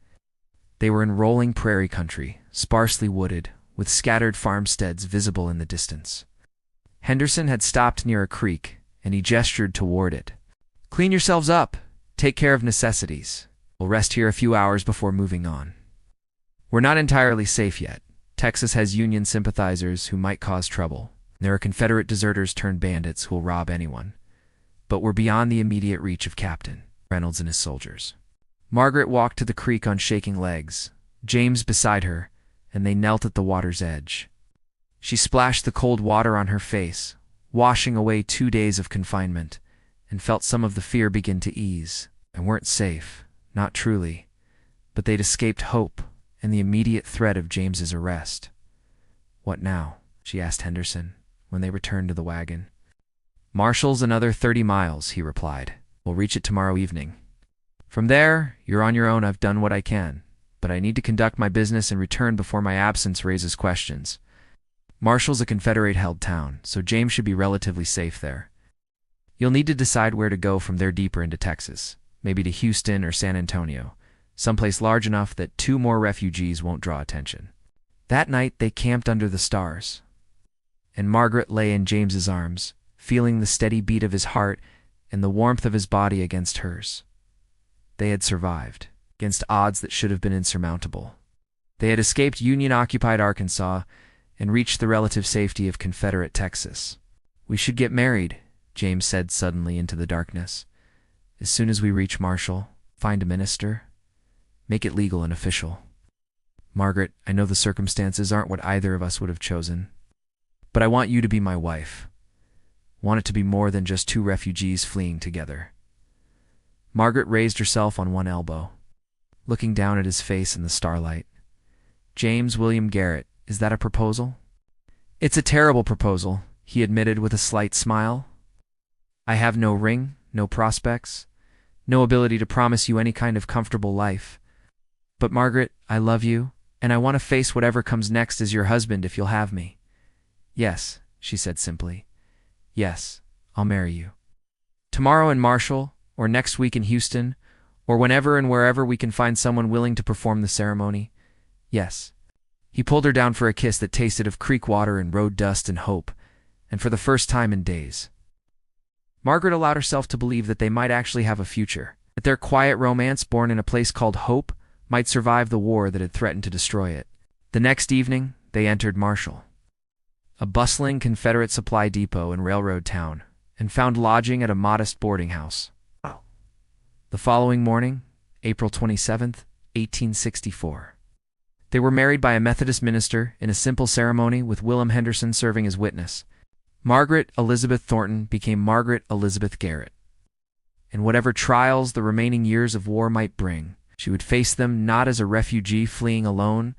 A: They were in rolling prairie country, sparsely wooded, with scattered farmsteads visible in the distance. Henderson had stopped near a creek, and he gestured toward it. "Clean yourselves up. Take care of necessities. We'll rest here a few hours before moving on. We're not entirely safe yet. Texas has Union sympathizers who might cause trouble. There are Confederate deserters turned bandits who'll rob anyone. But we're beyond the immediate reach of Captain Reynolds and his soldiers." Margaret walked to the creek on shaking legs, James beside her, and they knelt at the water's edge. She splashed the cold water on her face, washing away 2 days of confinement, and felt some of the fear begin to ease. They weren't safe, not truly, but they'd escaped hope and the immediate threat of James's arrest. "What now?" she asked Henderson, when they returned to the wagon. "Marshall's another 30 miles, he replied. "We'll reach it tomorrow evening. From there, you're on your own. I've done what I can, but I need to conduct my business and return before my absence raises questions. Marshall's a Confederate-held town, so James should be relatively safe there. You'll need to decide where to go from there deeper into Texas, maybe to Houston or San Antonio, someplace large enough that 2 more refugees won't draw attention." That night they camped under the stars, and Margaret lay in James's arms, feeling the steady beat of his heart and the warmth of his body against hers. They had survived, against odds that should have been insurmountable. They had escaped Union-occupied Arkansas and reached the relative safety of Confederate Texas. "We should get married," James said suddenly into the darkness. "As soon as we reach Marshall, find a minister. Make it legal and official. Margaret, I know the circumstances aren't what either of us would have chosen, but I want you to be my wife. Want it to be more than just 2 refugees fleeing together." Margaret raised herself on one elbow, looking down at his face in the starlight. "James William Garrett, is that a proposal?" "It's a terrible proposal," he admitted with a slight smile. "I have no ring, no prospects, no ability to promise you any kind of comfortable life. But Margaret, I love you, and I want to face whatever comes next as your husband if you'll have me." "Yes," she said simply. "Yes, I'll marry you. Tomorrow in Marshall, or next week in Houston, or whenever and wherever we can find someone willing to perform the ceremony. Yes." He pulled her down for a kiss that tasted of creek water and road dust and hope, and for the first time in days, Margaret allowed herself to believe that they might actually have a future, that their quiet romance, born in a place called Hope, might survive the war that had threatened to destroy it. The next evening, they entered Marshall, a bustling Confederate supply depot and railroad town, and found lodging at a modest boarding house. The following morning, April 27th, 1864, they were married by a Methodist minister in a simple ceremony with Willem Henderson serving as witness. Margaret Elizabeth Thornton became Margaret Elizabeth Garrett. And whatever trials the remaining years of war might bring, she would face them not as a refugee fleeing alone,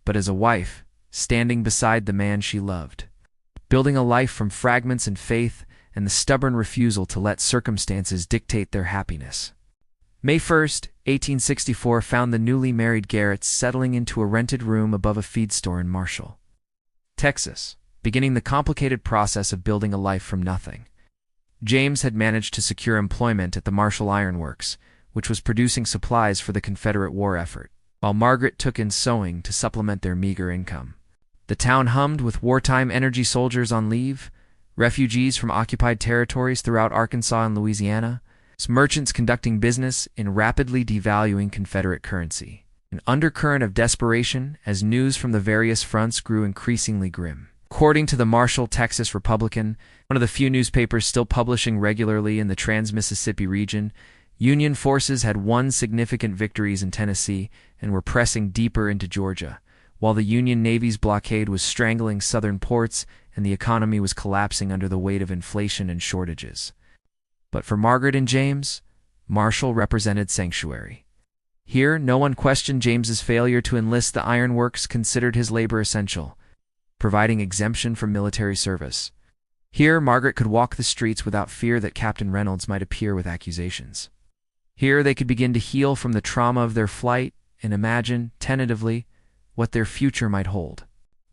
A: but as a wife standing beside the man she loved, building a life from fragments and faith and the stubborn refusal to let circumstances dictate their happiness. May 1st, 1864 found the newly married Garretts settling into a rented room above a feed store in Marshall, Texas, beginning the complicated process of building a life from nothing. James had managed to secure employment at the Marshall Iron Works, which was producing supplies for the Confederate war effort, while Margaret took in sewing to supplement their meager income. The town hummed with wartime energy soldiers on leave, refugees from occupied territories throughout Arkansas and Louisiana, merchants conducting business in rapidly devaluing Confederate currency, an undercurrent of desperation as news from the various fronts grew increasingly grim. According to the Marshall, Texas Republican, one of the few newspapers still publishing regularly in the Trans-Mississippi region, Union forces had won significant victories in Tennessee and were pressing deeper into Georgia, while the Union Navy's blockade was strangling southern ports and the economy was collapsing under the weight of inflation and shortages. But for Margaret and James, Marshall represented sanctuary. Here, no one questioned James's failure to enlist the Iron Works considered his labor essential, providing exemption from military service. Here, Margaret could walk the streets without fear that Captain Reynolds might appear with accusations. Here, they could begin to heal from the trauma of their flight and imagine, tentatively, what their future might hold.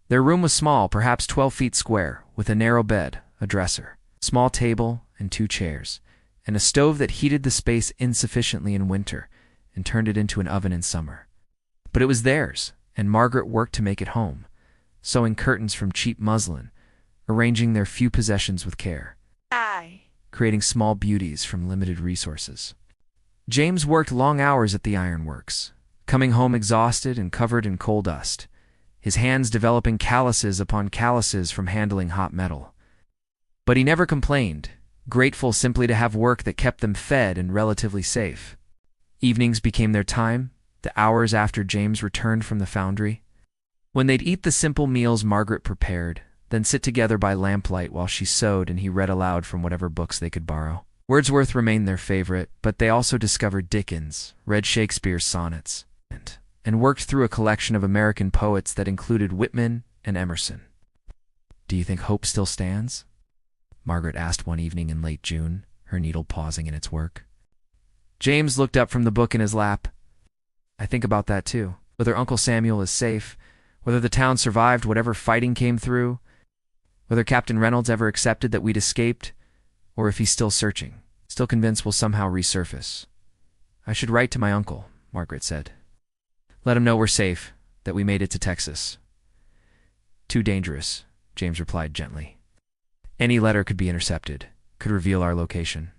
A: Their room was small, perhaps 12 feet square, with a narrow bed, a dresser, small table, and 2 chairs, and a stove that heated the space insufficiently in winter and turned it into an oven in summer. But it was theirs, and Margaret worked to make it home, sewing curtains from cheap muslin, arranging their few possessions with care, creating small beauties from limited resources. James worked long hours at the Iron Works, coming home exhausted and covered in coal dust, his hands developing calluses upon calluses from handling hot metal. But he never complained, grateful simply to have work that kept them fed and relatively safe. Evenings became their time, the hours after James returned from the foundry, when they'd eat the simple meals Margaret prepared, then sit together by lamplight while she sewed and he read aloud from whatever books they could borrow. Wordsworth remained their favorite, but they also discovered Dickens, read Shakespeare's sonnets, and worked through a collection of American poets that included Whitman and Emerson. "Do you think hope still stands?" Margaret asked one evening in late June, her needle pausing in its work. James looked up from the book in his lap. "I think about that too. Whether Uncle Samuel is safe, whether the town survived whatever fighting came through, whether Captain Reynolds ever accepted that we'd escaped, or if he's still searching, still convinced we'll somehow resurface. I should write to my uncle," Margaret said. "Let him know we're safe, that we made it to Texas." "Too dangerous," James replied gently. "Any letter could be intercepted, could reveal our location."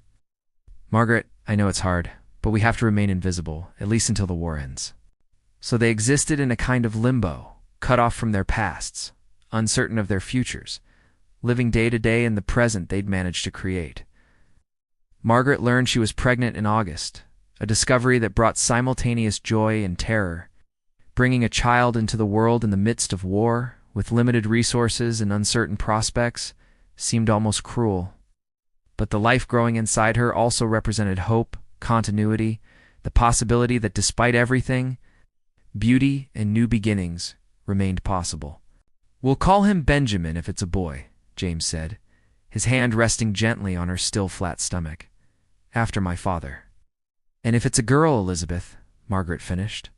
A: "Margaret, I know it's hard, but we have to remain invisible, at least until the war ends." So they existed in a kind of limbo, cut off from their pasts, uncertain of their futures, living day to day in the present they'd managed to create. Margaret learned she was pregnant in August, a discovery that brought simultaneous joy and terror. Bringing a child into the world in the midst of war, with limited resources and uncertain prospects, seemed almost cruel. But the life growing inside her also represented hope, continuity, the possibility that despite everything, beauty and new beginnings remained possible. "We'll call him Benjamin if it's a boy," James said, his hand resting gently on her still flat stomach. "After my father." "And if it's a girl, Elizabeth," Margaret finished.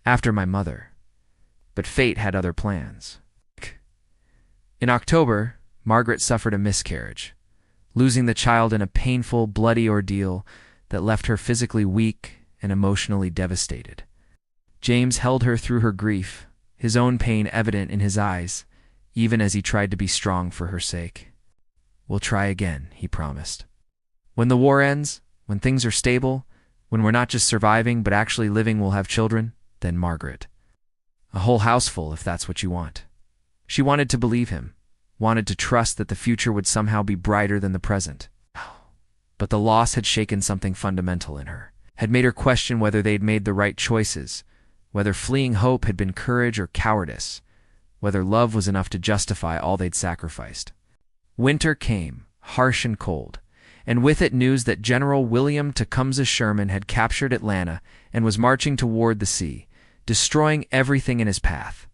A: "After my mother." But fate had other plans. In October, Margaret suffered a miscarriage, losing the child in a painful, bloody ordeal that left her physically weak and emotionally devastated. James held her through her grief, his own pain evident in his eyes, even as he tried to be strong for her sake. "We'll try again," he promised. "When the war ends, when things are stable, when we're not just surviving but actually living, we'll have children, then Margaret. A whole houseful, if that's what you want." She wanted to believe him, wanted to trust that the future would somehow be brighter than the present. But the loss had shaken something fundamental in her, had made her question whether they'd made the right choices, whether fleeing hope had been courage or cowardice, whether love was enough to justify all they'd sacrificed. Winter came, harsh and cold, and with it news that General William Tecumseh Sherman had captured Atlanta and was marching toward the sea, destroying everything in his path.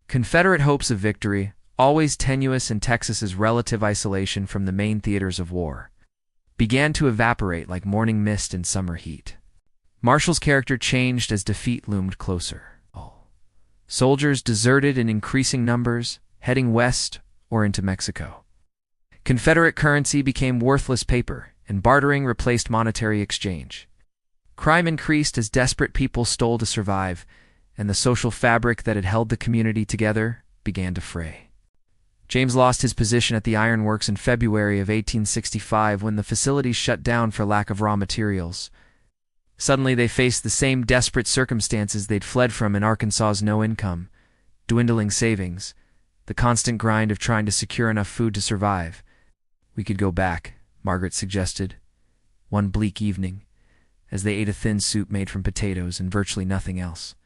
A: Confederate hopes of victory, always tenuous in Texas's relative isolation from the main theaters of war, began to evaporate like morning mist in summer heat. Marshall's character changed as defeat loomed closer. Soldiers deserted in increasing numbers, heading west or into Mexico. Confederate currency became worthless paper, and bartering replaced monetary exchange. Crime increased as desperate people stole to survive, and the social fabric that had held the community together began to fray. James lost his position at the ironworks in February of 1865 when the facilities shut down for lack of raw materials. Suddenly they faced the same desperate circumstances they'd fled from in Arkansas's no income, dwindling savings, the constant grind of trying to secure enough food to survive. "We could go back," Margaret suggested, one bleak evening, as they ate a thin soup made from potatoes and virtually nothing else.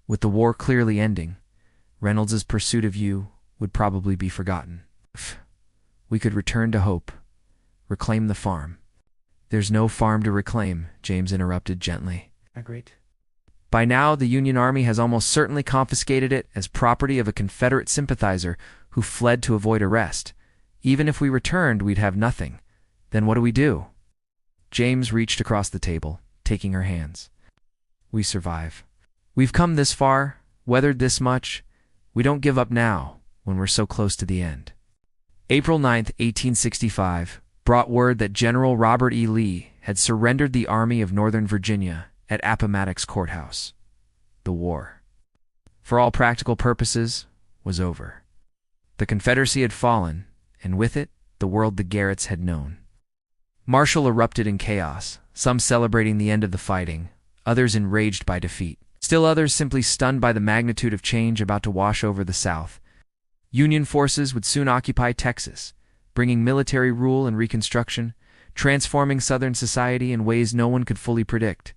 A: With the war clearly ending, Reynolds's pursuit of you would probably be forgotten. "We could return to hope, reclaim the farm." "There's no farm to reclaim," James interrupted gently.
C: Agreed.
A: "By now, the Union Army has almost certainly confiscated it as property of a Confederate sympathizer who fled to avoid arrest. Even if we returned, we'd have nothing. Then what do we do?" James reached across the table, taking her hands. "We survive. We've come this far, weathered this much. We don't give up now, when we're so close to the end." April 9th, 1865, brought word that General Robert E. Lee had surrendered the Army of Northern Virginia at Appomattox Courthouse. The war, for all practical purposes, was over. The Confederacy had fallen, and with it, the world the Garretts had known. Marshall erupted in chaos, some celebrating the end of the fighting, others enraged by defeat. Still others simply stunned by the magnitude of change about to wash over the South. Union forces would soon occupy Texas, bringing military rule and reconstruction, transforming Southern society in ways no one could fully predict.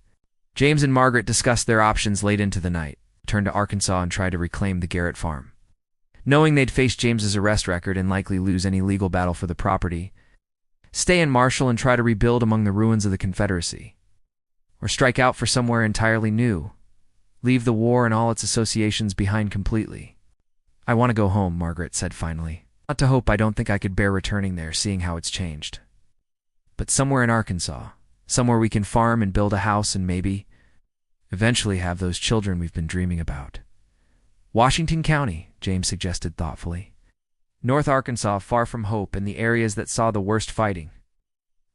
A: James and Margaret discussed their options late into the night, turned to Arkansas and tried to reclaim the Garrett farm. Knowing they'd face James's arrest record and likely lose any legal battle for the property, stay in Marshall and try to rebuild among the ruins of the Confederacy. Or strike out for somewhere entirely new, leave the war and all its associations behind completely. "I want to go home," Margaret said finally. "Not to hope, I don't think I could bear returning there, seeing how it's changed. But somewhere in Arkansas, somewhere we can farm and build a house and maybe, eventually have those children we've been dreaming about." "Washington County," James suggested thoughtfully. "North Arkansas, far from hope, and the areas that saw the worst fighting.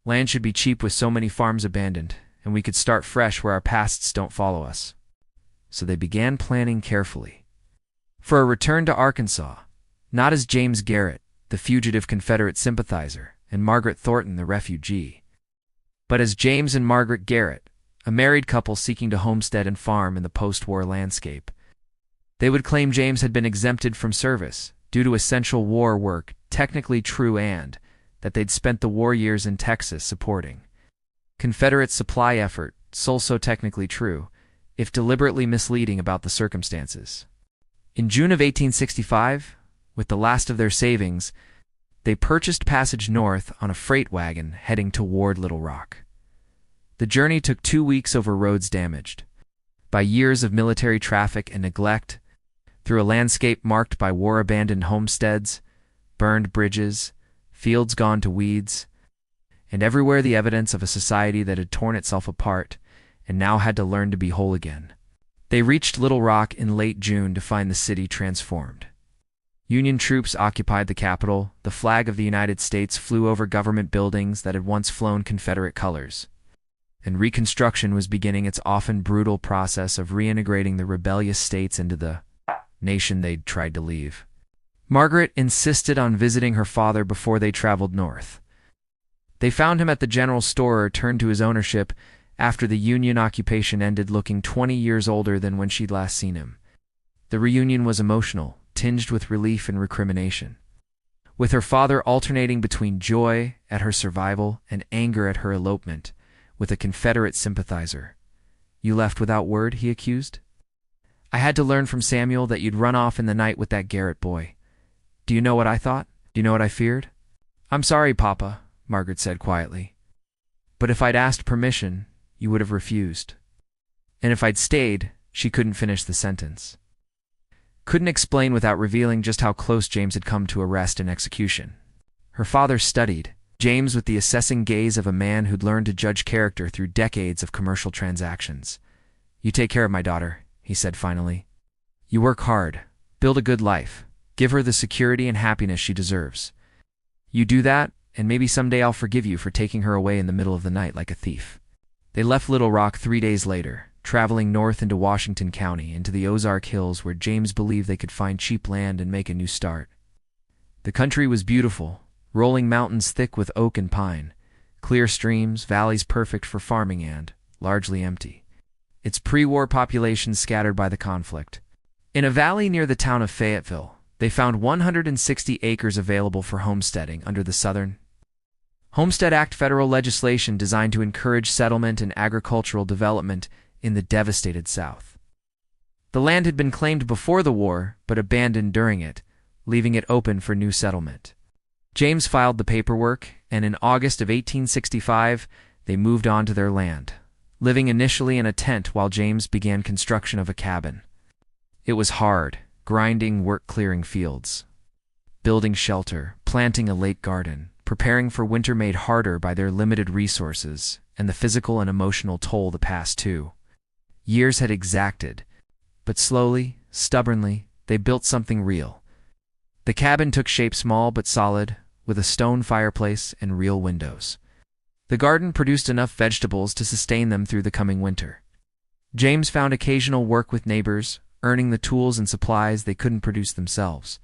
A: Land should be cheap with so many farms abandoned, and we could start fresh where our pasts don't follow us." So they began planning carefully for a return to Arkansas, not as James Garrett, the fugitive Confederate sympathizer, and Margaret Thornton, the refugee, but as James and Margaret Garrett, a married couple seeking to homestead and farm in the post-war landscape. They would claim James had been exempted from service due to essential war work, technically true, and that they'd spent the war years in Texas supporting Confederate supply effort, also technically true, if deliberately misleading about the circumstances. In June of 1865, with the last of their savings, they purchased passage north on a freight wagon heading toward Little Rock. The journey took 2 weeks over roads damaged by years of military traffic and neglect, through a landscape marked by war-abandoned homesteads, burned bridges, fields gone to weeds, and everywhere the evidence of a society that had torn itself apart and now had to learn to be whole again. They reached Little Rock in late June to find the city transformed. Union troops occupied the capital, the flag of the United States flew over government buildings that had once flown Confederate colors, and Reconstruction was beginning its often brutal process of reintegrating the rebellious states into the nation they'd tried to leave. Margaret insisted on visiting her father before they traveled north. They found him at the general store, returned to his ownership after the Union occupation ended, looking 20 years older than when she'd last seen him. The reunion was emotional, tinged with relief and recrimination, with her father alternating between joy at her survival and anger at her elopement with a Confederate sympathizer. "You left without word?" he accused. "I had to learn from Samuel that you'd run off in the night with that Garrett boy. Do you know what I thought? Do you know what I feared?" "I'm sorry, Papa," Margaret said quietly. "But if I'd asked permission, you would have refused. And if I'd stayed," she couldn't finish the sentence. couldn't explain without revealing just how close James had come to arrest and execution. Her father studied James with the assessing gaze of a man who'd learned to judge character through decades of commercial transactions. "You take care of my daughter," he said finally. "You work hard, build a good life, give her the security and happiness she deserves. You do that, and maybe someday I'll forgive you for taking her away in the middle of the night like a thief." They left Little Rock 3 days later, traveling north into Washington County, into the Ozark Hills where James believed they could find cheap land and make a new start. The country was beautiful, rolling mountains thick with oak and pine, clear streams, valleys perfect for farming and, largely empty, its pre-war population scattered by the conflict. In a valley near the town of Fayetteville, they found 160 acres available for homesteading under the Southern Homestead Act, federal legislation designed to encourage settlement and agricultural development in the devastated South. The land had been claimed before the war, but abandoned during it, leaving it open for new settlement. James filed the paperwork, and in August of 1865, they moved on to their land, living initially in a tent while James began construction of a cabin. It was hard, grinding work clearing fields, building shelter, planting a lake garden, preparing for winter made harder by their limited resources and the physical and emotional toll the past 2 years had exacted. But slowly, stubbornly, they built something real. The cabin took shape small but solid, with a stone fireplace and real windows. The garden produced enough vegetables to sustain them through the coming winter. James found occasional work with neighbors, earning the tools and supplies they couldn't produce themselves.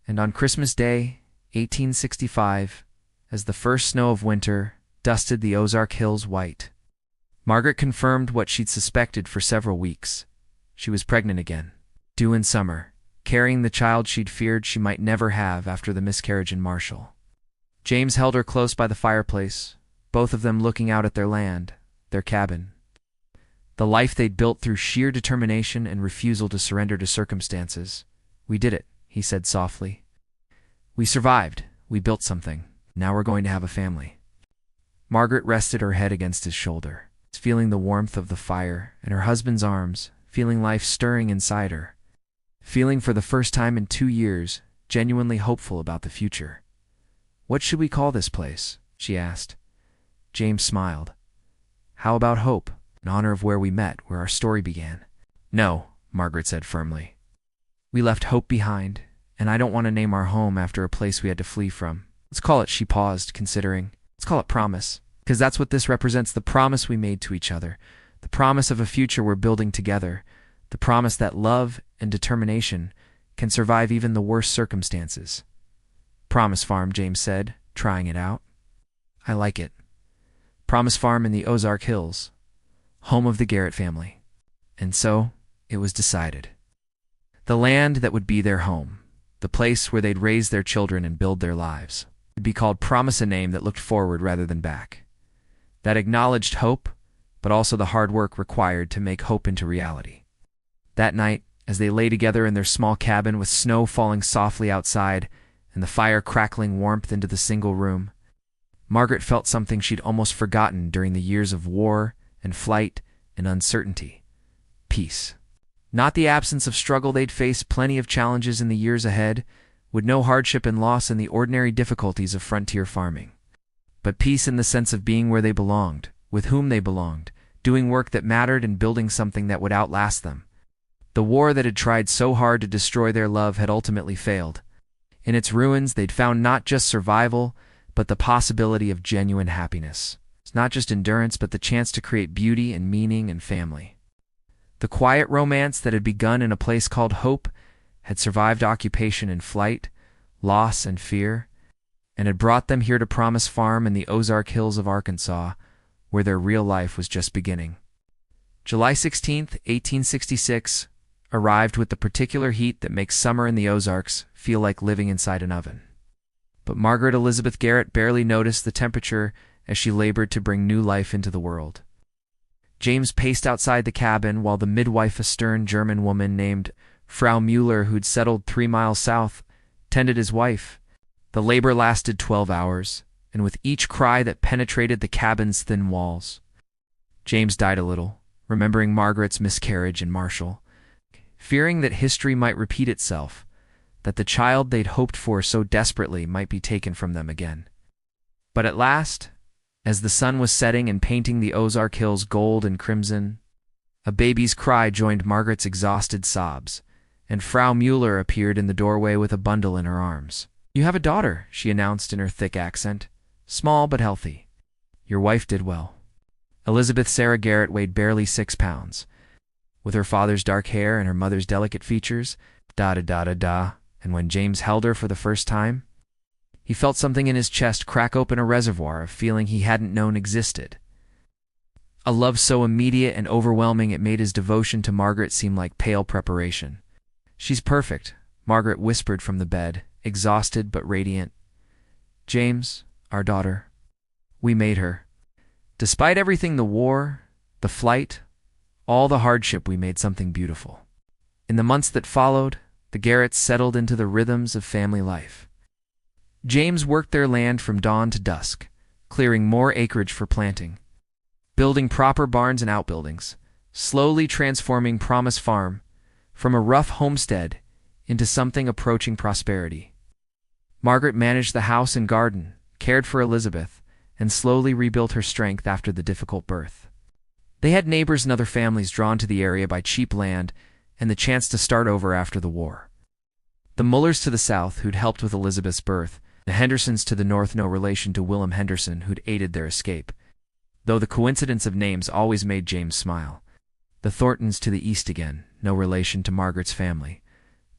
A: And on Christmas Day, 1865, as the first snow of winter dusted the Ozark Hills white, Margaret confirmed what she'd suspected for several weeks. She was pregnant again, due in summer, carrying the child she'd feared she might never have after the miscarriage in Marshall. James held her close by the fireplace, both of them looking out at their land, their cabin, the life they'd built through sheer determination and refusal to surrender to circumstances. "We did it," he said softly. "We survived. We built something. Now we're going to have a family." Margaret rested her head against his shoulder, feeling the warmth of the fire and her husband's arms, feeling life stirring inside her, feeling for the first time in 2 years, genuinely hopeful about the future. "What should we call this place?" she asked. James smiled. "How about Hope, in honor of where we met, where our story began?" "No," Margaret said firmly. "We left Hope behind, and I don't want to name our home after a place we had to flee from. Let's call it," she paused, considering, "let's call it Promise, because that's what this represents, the promise we made to each other, the promise of a future we're building together, the promise that love and determination can survive even the worst circumstances." "Promise Farm," James said, trying it out. "I like it. Promise Farm in the Ozark Hills, home of the Garrett family." And so it was decided. The land that would be their home, the place where they'd raise their children and build their lives, would be called Promise, a name that looked forward rather than back, that acknowledged hope, but also the hard work required to make hope into reality. That night, as they lay together in their small cabin with snow falling softly outside and the fire crackling warmth into the single room, Margaret felt something she'd almost forgotten during the years of war and flight and uncertainty: peace. Not the absence of struggle. They'd face plenty of challenges in the years ahead, with no hardship and loss in the ordinary difficulties of frontier farming. But peace in the sense of being where they belonged, with whom they belonged, doing work that mattered and building something that would outlast them. The war that had tried so hard to destroy their love had ultimately failed. In its ruins, they'd found not just survival, but the possibility of genuine happiness. It's not just endurance, but the chance to create beauty and meaning and family. The quiet romance that had begun in a place called Hope had survived occupation and flight, loss and fear, and had brought them here to Promise Farm in the Ozark Hills of Arkansas, where their real life was just beginning. July 16th, 1866, arrived with the particular heat that makes summer in the Ozarks feel like living inside an oven. But Margaret Elizabeth Garrett barely noticed the temperature as she labored to bring new life into the world. James paced outside the cabin while the midwife, a stern German woman named Frau Mueller, who'd settled 3 miles south, tended his wife. The labor lasted 12 hours, and with each cry that penetrated the cabin's thin walls, James died a little, remembering Margaret's miscarriage in Marshall, fearing that history might repeat itself, that the child they'd hoped for so desperately might be taken from them again. But at last, as the sun was setting and painting the Ozark Hills gold and crimson, a baby's cry joined Margaret's exhausted sobs, and Frau Mueller appeared in the doorway with a bundle in her arms. "You have a daughter," she announced in her thick accent. "Small but healthy. Your wife did well." Elizabeth Sarah Garrett weighed barely 6 pounds. With her father's dark hair and her mother's delicate features, and when James held her for the first time, he felt something in his chest crack open a reservoir of feeling he hadn't known existed. A love so immediate and overwhelming it made his devotion to Margaret seem like pale preparation. "She's perfect," Margaret whispered from the bed, exhausted but radiant. "James, our daughter, we made her. Despite everything, the war, the flight, all the hardship, we made something beautiful." In the months that followed, the Garretts settled into the rhythms of family life. James worked their land from dawn to dusk, clearing more acreage for planting, building proper barns and outbuildings, slowly transforming Promise Farm from a rough homestead into something approaching prosperity. Margaret managed the house and garden, cared for Elizabeth, and slowly rebuilt her strength after the difficult birth. They had neighbors and other families drawn to the area by cheap land and the chance to start over after the war. The Mullers to the south, who'd helped with Elizabeth's birth, the Hendersons to the north, no relation to Willem Henderson, who'd aided their escape, though the coincidence of names always made James smile. The Thorntons to the east again, no relation to Margaret's family,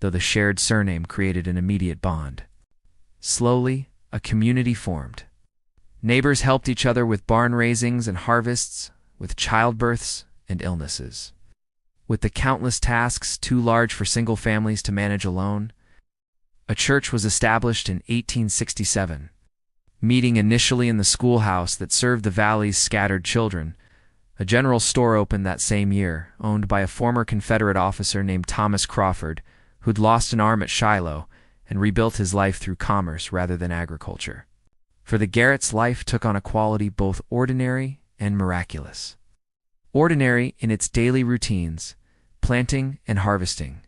A: though the shared surname created an immediate bond. Slowly, a community formed. Neighbors helped each other with barn raisings and harvests, with childbirths and illnesses. With the countless tasks too large for single families to manage alone, a church was established in 1867, meeting initially in the schoolhouse that served the valley's scattered children. A general store opened that same year, owned by a former Confederate officer named Thomas Crawford, who'd lost an arm at Shiloh and rebuilt his life through commerce rather than agriculture. For the Garretts, life took on a quality both ordinary and miraculous. Ordinary in its daily routines, planting and harvesting,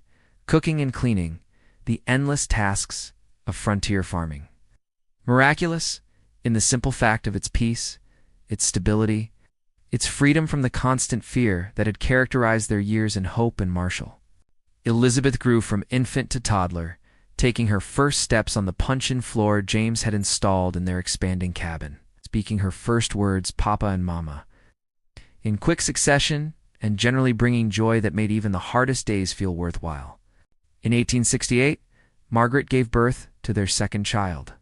A: cooking and cleaning, the endless tasks of frontier farming. Miraculous in the simple fact of its peace, its stability, its freedom from the constant fear that had characterized their years in Hope and Marshall. Elizabeth grew from infant to toddler, taking her first steps on the puncheon floor James had installed in their expanding cabin, speaking her first words, "Papa" and "Mama," in quick succession and generally bringing joy that made even the hardest days feel worthwhile. In 1868, Margaret gave birth to their second child,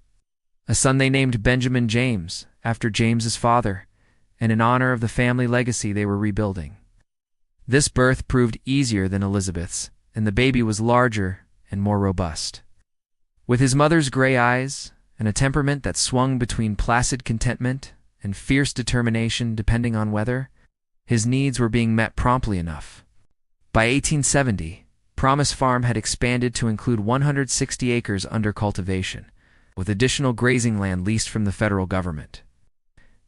A: a son they named Benjamin James, after James's father, and in honor of the family legacy they were rebuilding. This birth proved easier than Elizabeth's, and the baby was larger and more robust. With his mother's gray eyes and a temperament that swung between placid contentment and fierce determination depending on weather, his needs were being met promptly enough. By 1870, Promise Farm had expanded to include 160 acres under cultivation, with additional grazing land leased from the federal government.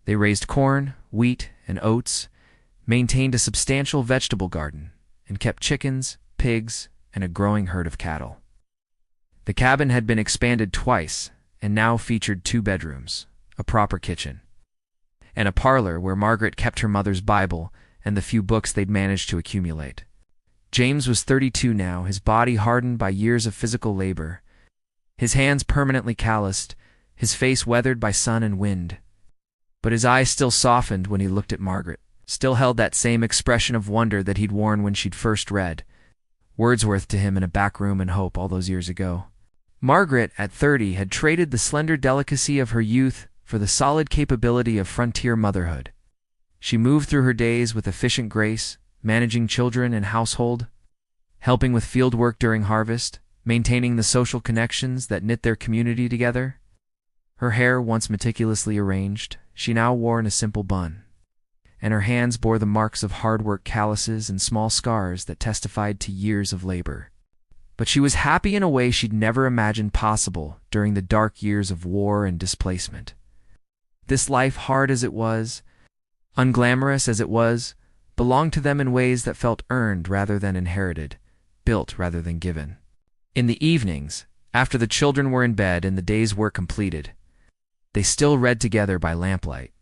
A: They raised corn, wheat, and oats, maintained a substantial vegetable garden, and kept chickens, pigs, and a growing herd of cattle. The cabin had been expanded twice and now featured 2 bedrooms, a proper kitchen, and a parlor where Margaret kept her mother's Bible and the few books they'd managed to accumulate. James was 32 now, his body hardened by years of physical labor, his hands permanently calloused, his face weathered by sun and wind. But his eyes still softened when he looked at Margaret, still held that same expression of wonder that he'd worn when she'd first read Wordsworth to him in a back room in Hope all those years ago. Margaret, at 30, had traded the slender delicacy of her youth for the solid capability of frontier motherhood. She moved through her days with efficient grace, managing children and household, helping with field work during harvest, maintaining the social connections that knit their community together. Her hair, once meticulously arranged, she now wore in a simple bun, and her hands bore the marks of hard work, calluses, and small scars that testified to years of labor. But she was happy in a way she'd never imagined possible during the dark years of war and displacement. This life, hard as it was, unglamorous as it was, belonged to them in ways that felt earned rather than inherited, built rather than given. In the evenings, after the children were in bed and the day's work completed, they still read together by lamplight.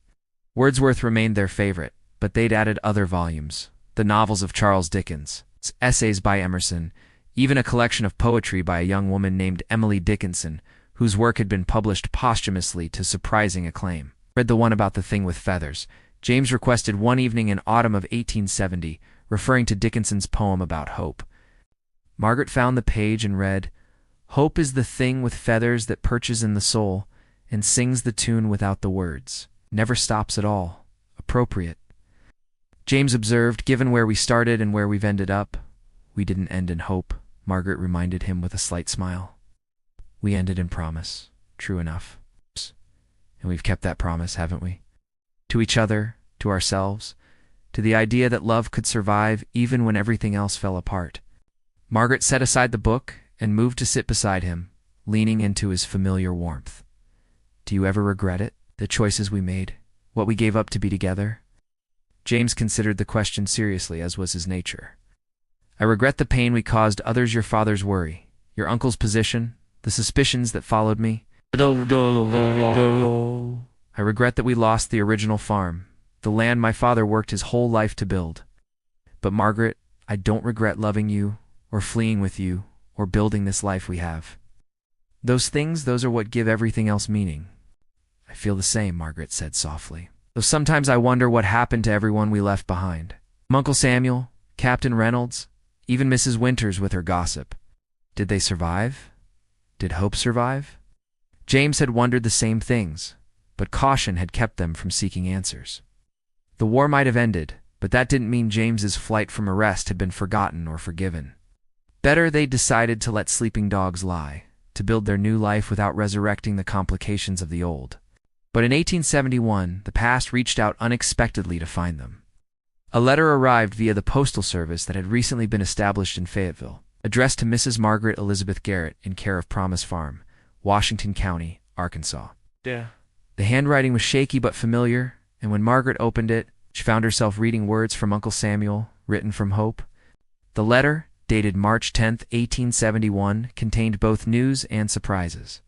A: Wordsworth remained their favorite, but they'd added other volumes, the novels of Charles Dickens, essays by Emerson, even a collection of poetry by a young woman named Emily Dickinson, whose work had been published posthumously to surprising acclaim. Read the one about the thing with feathers. James requested one evening in autumn of 1870, referring to Dickinson's poem about hope. Margaret found the page and read, "Hope is the thing with feathers that perches in the soul and sings the tune without the words. Never stops at all. Appropriate." James observed, "Given where we started and where we've ended up, we didn't end in hope," Margaret reminded him with a slight smile. "We ended in promise. True enough. And we've kept that promise, haven't we? To each other, to ourselves, to the idea that love could survive even when everything else fell apart." Margaret set aside the book and moved to sit beside him, leaning into his familiar warmth. "Do you ever regret it? The choices we made? What we gave up to be together?" James considered the question seriously, as was his nature. "I regret the pain we caused others, your father's worry, your uncle's position, the suspicions that followed me. I regret that we lost the original farm, the land my father worked his whole life to build. But Margaret, I don't regret loving you, or fleeing with you, or building this life we have. Those are what give everything else meaning." "I feel the same," Margaret said softly. "Though sometimes I wonder what happened to everyone we left behind. Uncle Samuel, Captain Reynolds, even Mrs. Winters with her gossip. Did they survive? Did hope survive?" James had wondered the same things, but caution had kept them from seeking answers. The war might have ended, but that didn't mean James's flight from arrest had been forgotten or forgiven. Better, they decided to let sleeping dogs lie, to build their new life without resurrecting the complications of the old. But in 1871, the past reached out unexpectedly to find them. A letter arrived via the postal service that had recently been established in Fayetteville, addressed to Mrs. Margaret Elizabeth Garrett in care of Promise Farm, Washington County, Arkansas. The handwriting was shaky but familiar, and when Margaret opened it, she found herself reading words from Uncle Samuel, written from Hope. The letter, dated March 10, 1871, contained both news and surprises.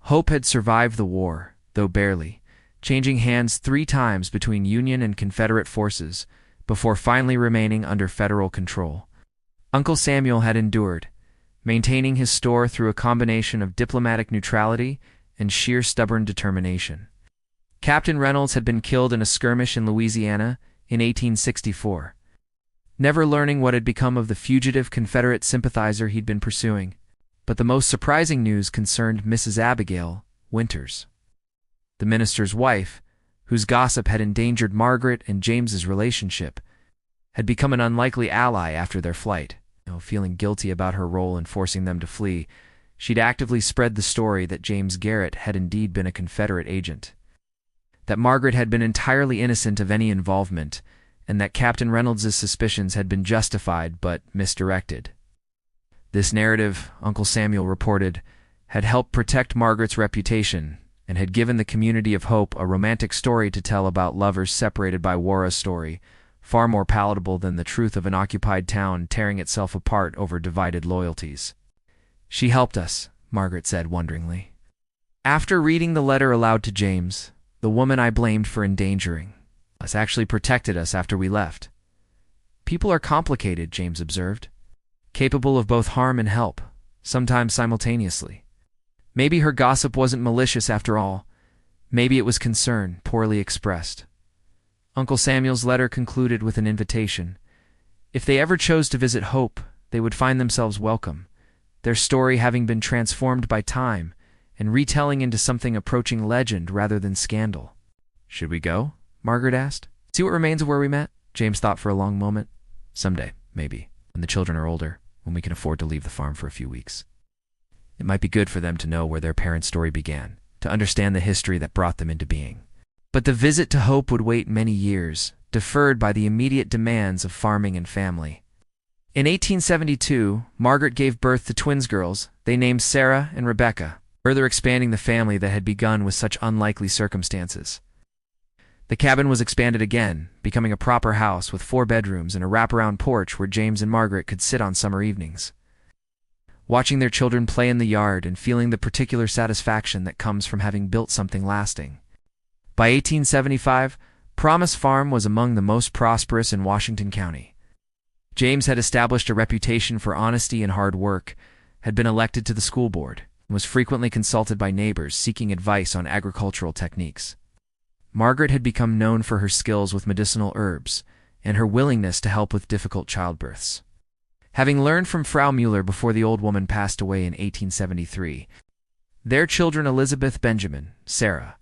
A: Hope had survived the war, though barely, changing hands 3 times between Union and Confederate forces, before finally remaining under federal control. Uncle Samuel had endured, maintaining his store through a combination of diplomatic neutrality and sheer stubborn determination. Captain Reynolds had been killed in a skirmish in Louisiana in 1864. Never learning what had become of the fugitive Confederate sympathizer he'd been pursuing. But the most surprising news concerned Mrs. Abigail Winters, the minister's wife, whose gossip had endangered Margaret and James's relationship, had become an unlikely ally after their flight. Feeling guilty about her role in forcing them to flee, she'd actively spread the story that James Garrett had indeed been a Confederate agent, that Margaret had been entirely innocent of any involvement, and that Captain Reynolds' suspicions had been justified but misdirected. This narrative, Uncle Samuel reported, had helped protect Margaret's reputation and had given the community of Hope a romantic story to tell about lovers separated by war, a story far more palatable than the truth of an occupied town tearing itself apart over divided loyalties. "She helped us," Margaret said wonderingly. "After reading the letter aloud to James, the woman I blamed for endangering us actually protected us after we left." "People are complicated," James observed, "capable of both harm and help, sometimes simultaneously. Maybe her gossip wasn't malicious after all. Maybe it was concern, poorly expressed." Uncle Samuel's letter concluded with an invitation. If they ever chose to visit Hope, they would find themselves welcome, their story having been transformed by time and retelling into something approaching legend rather than scandal. "Should we go?" Margaret asked. "See what remains of where we met?" James thought for a long moment. "Someday, maybe, when the children are older, when we can afford to leave the farm for a few weeks. It might be good for them to know where their parents' story began, to understand the history that brought them into being." But the visit to Hope would wait many years, deferred by the immediate demands of farming and family. In 1872, Margaret gave birth to twins girls they named Sarah and Rebecca, further expanding the family that had begun with such unlikely circumstances. The cabin was expanded again, becoming a proper house with 4 bedrooms and a wraparound porch where James and Margaret could sit on summer evenings, watching their children play in the yard and feeling the particular satisfaction that comes from having built something lasting. By 1875, Promise Farm was among the most prosperous in Washington County. James had established a reputation for honesty and hard work, had been elected to the school board, and was frequently consulted by neighbors seeking advice on agricultural techniques. Margaret had become known for her skills with medicinal herbs and her willingness to help with difficult childbirths. Having learned from Frau Mueller before the old woman passed away in 1873, their children Elizabeth, Benjamin, Sarah,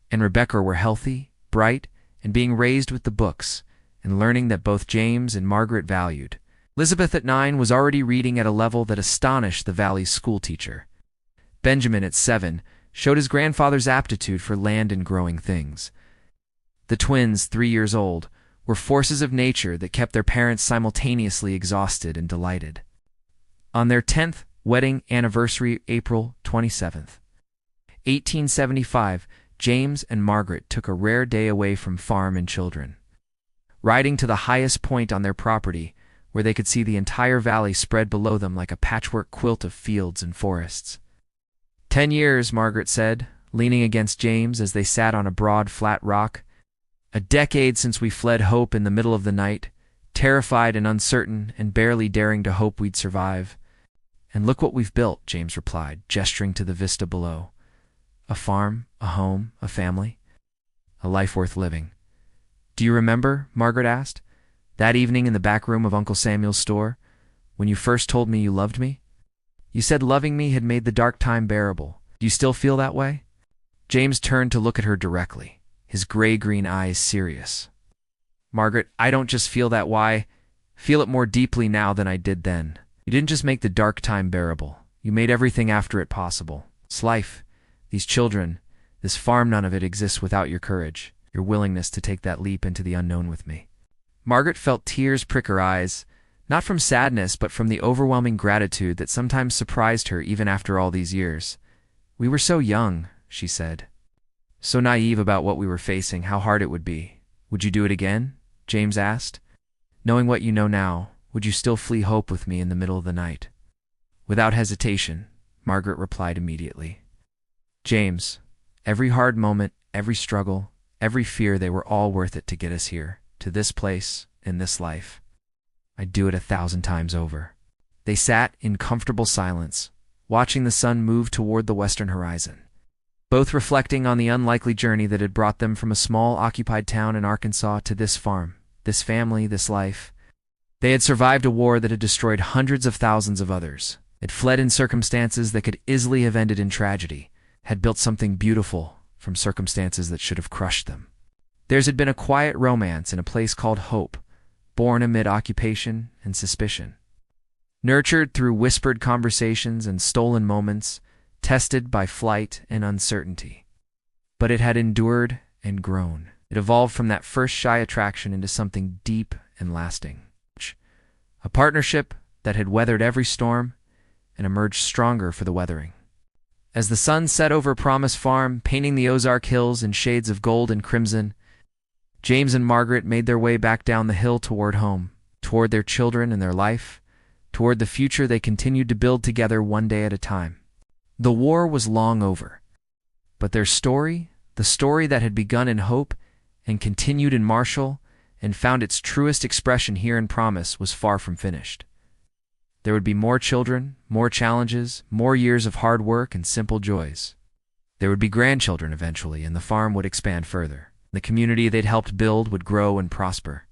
A: and Rebecca were healthy, bright, and being raised with the books and learning that both James and Margaret valued. Elizabeth at 9 was already reading at a level that astonished the Valley's schoolteacher. Benjamin at 7 showed his grandfather's aptitude for land and growing things. The twins, 3 years old, were forces of nature that kept their parents simultaneously exhausted and delighted. On their 10th wedding anniversary, April 27th, 1875, James and Margaret took a rare day away from farm and children. Riding to the highest point on their property, where they could see the entire valley spread below them like a patchwork quilt of fields and forests. 10 years, Margaret said, leaning against James as they sat on a broad, flat rock. A decade since we fled hope in the middle of the night, terrified and uncertain and barely daring to hope we'd survive. And look what we've built, James replied, gesturing to the vista below. A farm, a home, a family, a life worth living. Do you remember, Margaret asked, that evening in the back room of Uncle Samuel's store, when you first told me you loved me? You said loving me had made the dark time bearable. Do you still feel that way? James turned to look at her directly, his gray-green eyes serious. Margaret, I don't just feel that way. Feel it more deeply now than I did then. You didn't just make the dark time bearable. You made everything after it possible. It's life. These children, this farm, none of it exists without your courage, your willingness to take that leap into the unknown with me. Margaret felt tears prick her eyes, not from sadness but from the overwhelming gratitude that sometimes surprised her even after all these years. We were so young, she said. So naive about what we were facing, how hard it would be. Would you do it again? James asked. Knowing what you know now, would you still flee hope with me in the middle of the night? Without hesitation, Margaret replied immediately. James, every hard moment, every struggle, every fear, they were all worth it to get us here, to this place, in this life. I'd do it 1,000 times over. They sat in comfortable silence, watching the sun move toward the western horizon, both reflecting on the unlikely journey that had brought them from a small occupied town in Arkansas to this farm, this family, this life. They had survived a war that had destroyed hundreds of thousands of others, had fled in circumstances that could easily have ended in tragedy, had built something beautiful from circumstances that should have crushed them. Theirs had been a quiet romance in a place called Hope, born amid occupation and suspicion. Nurtured through whispered conversations and stolen moments, tested by flight and uncertainty. But it had endured and grown. It evolved from that first shy attraction into something deep and lasting. A partnership that had weathered every storm and emerged stronger for the weathering. As the sun set over Promise Farm, painting the Ozark Hills in shades of gold and crimson, James and Margaret made their way back down the hill toward home, toward their children and their life, toward the future they continued to build together one day at a time. The war was long over, but their story, the story that had begun in Hope and continued in Marshall and found its truest expression here in Promise, was far from finished. There would be more children, more challenges, more years of hard work and simple joys. There would be grandchildren eventually, and the farm would expand further. The community they'd helped build would grow and prosper.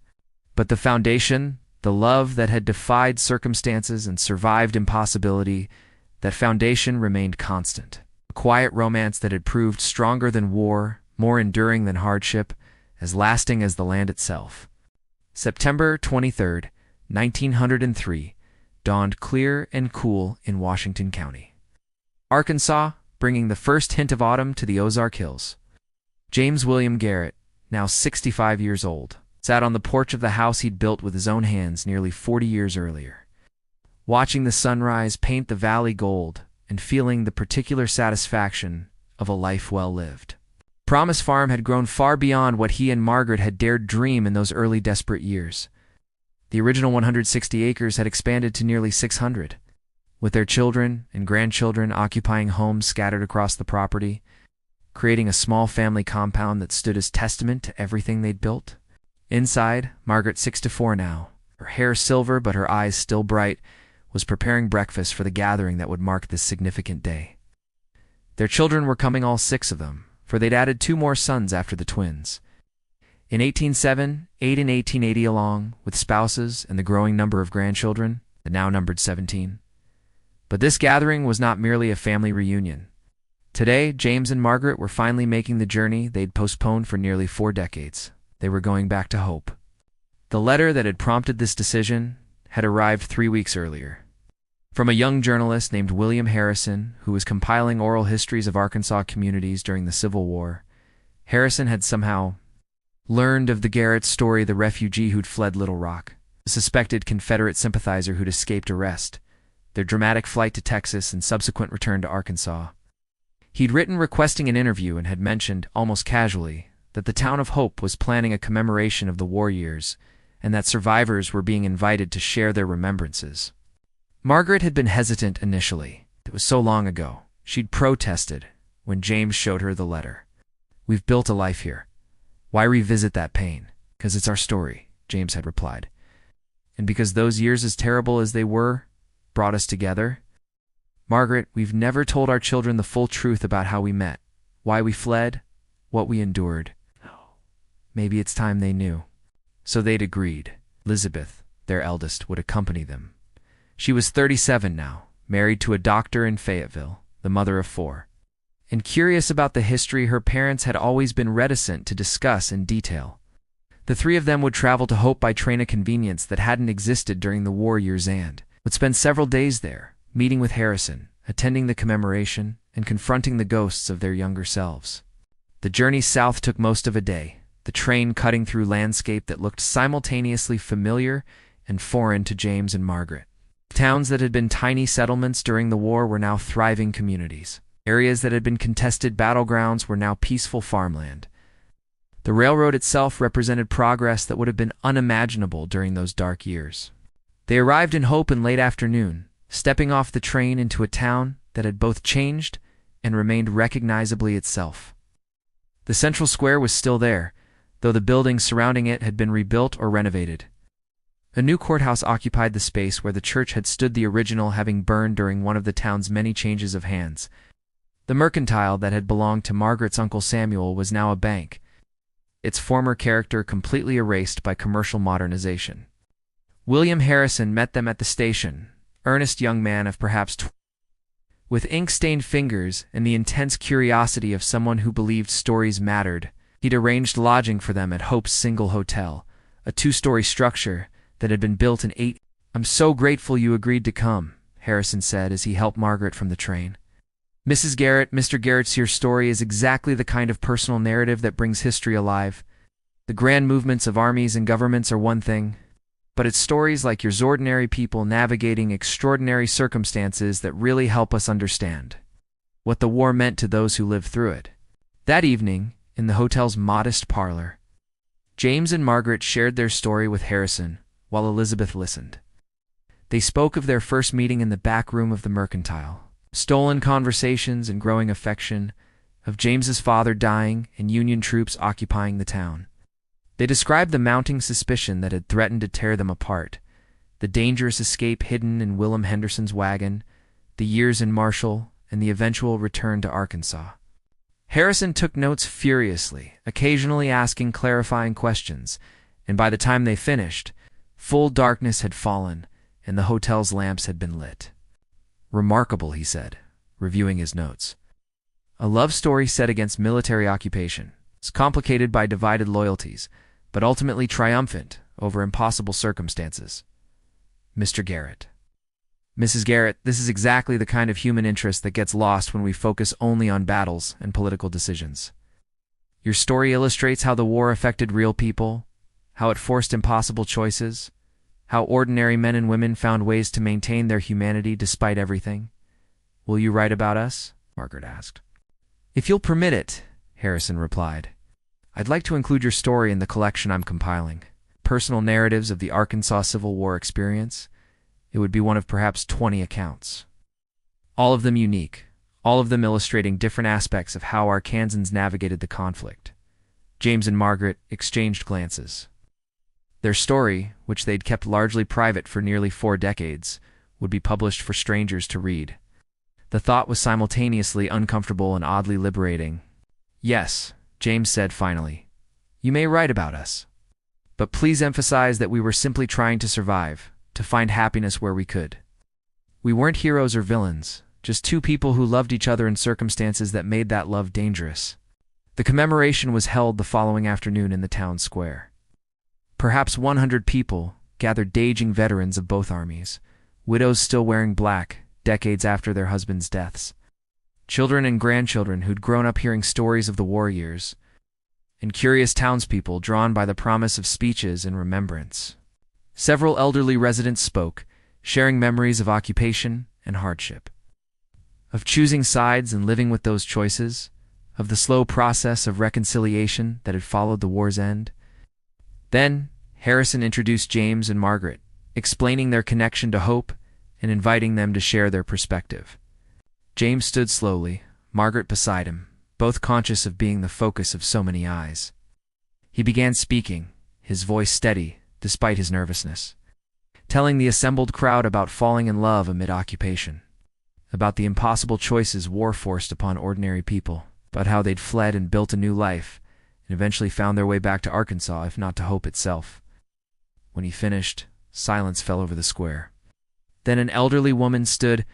A: But the foundation, the love that had defied circumstances and survived impossibility, that foundation remained constant. A quiet romance that had proved stronger than war, more enduring than hardship, as lasting as the land itself. September 23rd, 1903, dawned clear and cool in Washington County, Arkansas, bringing the first hint of autumn to the Ozark Hills. James William Garrett, now 65 years old, sat on the porch of the house he'd built with his own hands nearly 40 years earlier, watching the sunrise paint the valley gold and feeling the particular satisfaction of a life well lived. Promise Farm had grown far beyond what he and Margaret had dared dream in those early desperate years. The original 160 acres had expanded to nearly 600, with their children and grandchildren occupying homes scattered across the property, creating a small family compound that stood as testament to everything they'd built. Inside, Margaret, 64 now, her hair silver but her eyes still bright, was preparing breakfast for the gathering that would mark this significant day. Their children were coming, all 6 of them, for they'd added 2 more sons after the twins. In 1807, 8 in 1880, along with spouses and the growing number of grandchildren that now numbered 17. But this gathering was not merely a family reunion. Today, James and Margaret were finally making the journey they'd postponed for nearly 4 decades. They were going back to hope. The letter that had prompted this decision had arrived 3 weeks earlier. From a young journalist named William Harrison, who was compiling oral histories of Arkansas communities during the Civil War. Harrison had somehow learned of the Garrett's story, the refugee who'd fled Little Rock, a suspected Confederate sympathizer who'd escaped arrest, their dramatic flight to Texas and subsequent return to Arkansas. He'd written requesting an interview and had mentioned, almost casually, that the town of Hope was planning a commemoration of the war years and that survivors were being invited to share their remembrances. Margaret had been hesitant initially. It was so long ago. She'd protested when James showed her the letter. "We've built a life here. Why revisit that pain? 'Cause it's our story," James had replied. "And because those years, as terrible as they were, brought us together. Margaret, we've never told our children the full truth about how we met, why we fled, what we endured. Maybe it's time they knew." So they'd agreed. Elizabeth, their eldest, would accompany them. She was 37 now, married to a doctor in Fayetteville, the mother of 4. And curious about the history her parents had always been reticent to discuss in detail. The 3 of them would travel to Hope by train of convenience that hadn't existed during the war years and would spend several days there, meeting with Harrison, attending the commemoration, and confronting the ghosts of their younger selves. The journey south took most of a day, the train cutting through landscape that looked simultaneously familiar and foreign to James and Margaret. Towns that had been tiny settlements during the war were now thriving communities. Areas that had been contested battlegrounds were now peaceful farmland. The railroad itself represented progress that would have been unimaginable during those dark years. They arrived in Hope in late afternoon, stepping off the train into a town that had both changed and remained recognizably itself. The central square was still there, though the buildings surrounding it had been rebuilt or renovated. A new courthouse occupied the space where the church had stood, the original having burned during one of the town's many changes of hands. The mercantile that had belonged to Margaret's Uncle Samuel was now a bank, its former character completely erased by commercial modernization. William Harrison met them at the station, earnest young man of perhaps 20, with ink-stained fingers and the intense curiosity of someone who believed stories mattered. He'd arranged lodging for them at Hope's single hotel, a 2-story structure that had been built in 8. "I'm so grateful you agreed to come," Harrison said as he helped Margaret from the train. "Mrs. Garrett, Mr. Garrett's your story is exactly the kind of personal narrative that brings history alive. The grand movements of armies and governments are one thing, but it's stories like yours, ordinary people navigating extraordinary circumstances, that really help us understand what the war meant to those who lived through it." That evening, in the hotel's modest parlor, James and Margaret shared their story with Harrison, while Elizabeth listened. They spoke of their first meeting in the back room of the mercantile, stolen conversations and growing affection, of James's father dying and Union troops occupying the town. They described the mounting suspicion that had threatened to tear them apart, the dangerous escape hidden in Willem Henderson's wagon, the years in Marshall, and the eventual return to Arkansas. Harrison took notes furiously, occasionally asking clarifying questions, and by the time they finished, full darkness had fallen, and the hotel's lamps had been lit. "Remarkable," he said, reviewing his notes. "A love story set against military occupation. It's complicated by divided loyalties, but ultimately triumphant over impossible circumstances. Mr. Garrett." "Mrs. Garrett, this is exactly the kind of human interest that gets lost when we focus only on battles and political decisions. Your story illustrates how the war affected real people, how it forced impossible choices, how ordinary men and women found ways to maintain their humanity despite everything. Will you write about us?" Margaret asked. "If you'll permit it," Harrison replied. I'd like to include your story in the collection I'm compiling. Personal narratives of the Arkansas Civil War experience. It would be one of perhaps 20 accounts. All of them unique, all of them illustrating different aspects of how Arkansans navigated the conflict. James and Margaret exchanged glances. Their story, which they'd kept largely private for nearly 4 decades, would be published for strangers to read. The thought was simultaneously uncomfortable and oddly liberating. Yes, James said finally. You may write about us. But please emphasize that we were simply trying to survive, to find happiness where we could. We weren't heroes or villains, just 2 people who loved each other in circumstances that made that love dangerous. The commemoration was held the following afternoon in the town square. Perhaps 100 people gathered, aging veterans of both armies, widows still wearing black decades after their husbands' deaths, children and grandchildren who'd grown up hearing stories of the war years, and curious townspeople drawn by the promise of speeches and remembrance. Several elderly residents spoke, sharing memories of occupation and hardship, of choosing sides and living with those choices, of the slow process of reconciliation that had followed the war's end. Then, Harrison introduced James and Margaret, explaining their connection to hope and inviting them to share their perspective. James stood slowly, Margaret beside him, both conscious of being the focus of so many eyes. He began speaking, his voice steady despite his nervousness, telling the assembled crowd about falling in love amid occupation, about the impossible choices war forced upon ordinary people, about how they'd fled and built a new life, and eventually found their way back to Arkansas, if not to hope itself. When he finished, silence fell over the square. Then an elderly woman stood,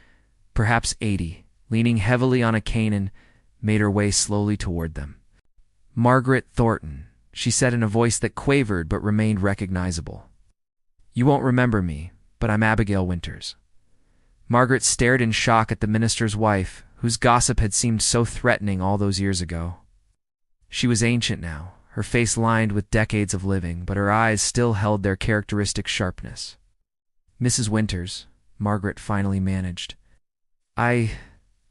A: perhaps 80, leaning heavily on a cane and made her way slowly toward them. Margaret Thornton, she said in a voice that quavered but remained recognizable. You won't remember me, but I'm Abigail Winters. Margaret stared in shock at the minister's wife, whose gossip had seemed so threatening all those years ago. She was ancient now, her face lined with decades of living, but her eyes still held their characteristic sharpness. Mrs. Winters, Margaret finally managed. I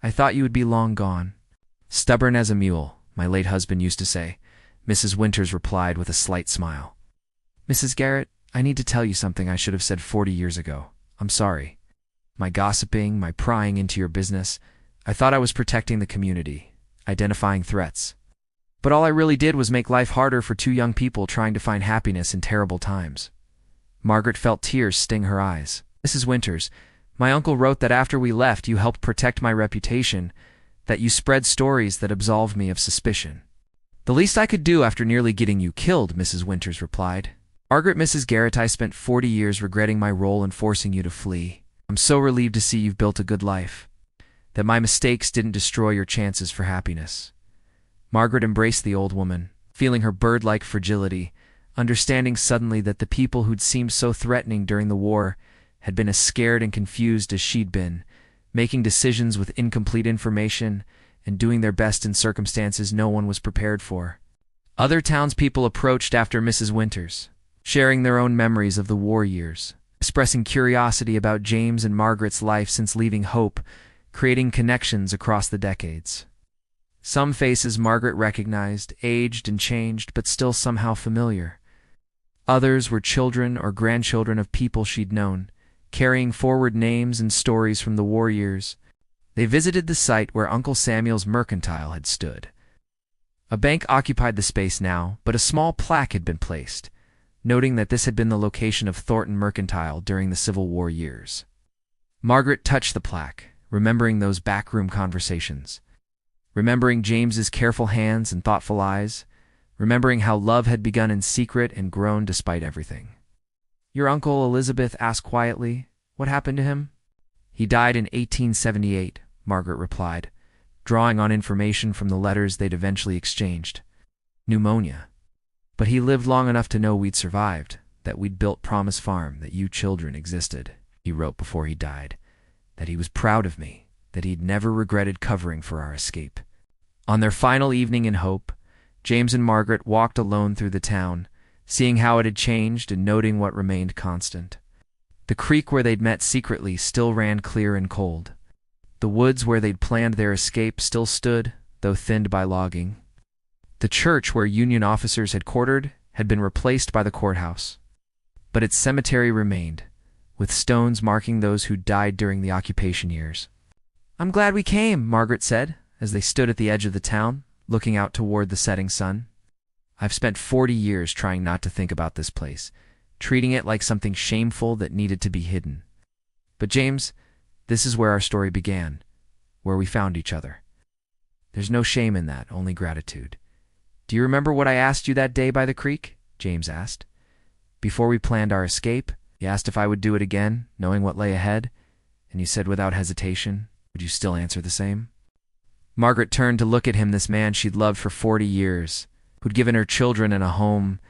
A: thought you would be long gone. Stubborn as a mule, my late husband used to say, Mrs. Winters replied with a slight smile. Mrs. Garrett, I need to tell you something I should have said 40 years ago. I'm sorry. My gossiping, my prying into your business, I thought I was protecting the community, identifying threats. But all I really did was make life harder for 2 young people trying to find happiness in terrible times. Margaret felt tears sting her eyes. Mrs. Winters, my uncle wrote that after we left you helped protect my reputation, that you spread stories that absolved me of suspicion. The least I could do after nearly getting you killed, Mrs. Winters replied. Margaret, Mrs. Garrett, I spent 40 years regretting my role in forcing you to flee. I'm so relieved to see you've built a good life, that my mistakes didn't destroy your chances for happiness. Margaret embraced the old woman, feeling her bird-like fragility, understanding suddenly that the people who'd seemed so threatening during the war had been as scared and confused as she'd been, making decisions with incomplete information and doing their best in circumstances no one was prepared for. Other townspeople approached after Mrs. Winters, sharing their own memories of the war years, expressing curiosity about James and Margaret's life since leaving Hope, creating connections across the decades. Some faces Margaret recognized, aged and changed, but still somehow familiar. Others were children or grandchildren of people she'd known, carrying forward names and stories from the war years. They visited the site where Uncle Samuel's mercantile had stood. A bank occupied the space now, but a small plaque had been placed, noting that this had been the location of Thornton Mercantile during the Civil War years. Margaret touched the plaque, remembering those backroom conversations, remembering James's careful hands and thoughtful eyes, remembering how love had begun in secret and grown despite everything. Your uncle, Elizabeth asked quietly, what happened to him? He died in 1878, Margaret replied, drawing on information from the letters they'd eventually exchanged. Pneumonia. But he lived long enough to know we'd survived, that we'd built Promise Farm, that you children existed. He wrote before he died, that he was proud of me, that he'd never regretted covering for our escape. On their final evening in Hope, James and Margaret walked alone through the town, seeing how it had changed and noting what remained constant. The creek where they'd met secretly still ran clear and cold. The woods where they'd planned their escape still stood, though thinned by logging. The church where Union officers had quartered had been replaced by the courthouse. But its cemetery remained, with stones marking those who died during the occupation years. "I'm glad we came," Margaret said, as they stood at the edge of the town, looking out toward the setting sun. "I've spent 40 years trying not to think about this place, treating it like something shameful that needed to be hidden. But James, this is where our story began, where we found each other. There's no shame in that, only gratitude. Do you remember what I asked you that day by the creek?" James asked. "Before we planned our escape, you asked if I would do it again, knowing what lay ahead, and you said without hesitation, would you still answer the same?" Margaret turned to look at him, this man she'd loved for 40 years, who'd given her children and a home,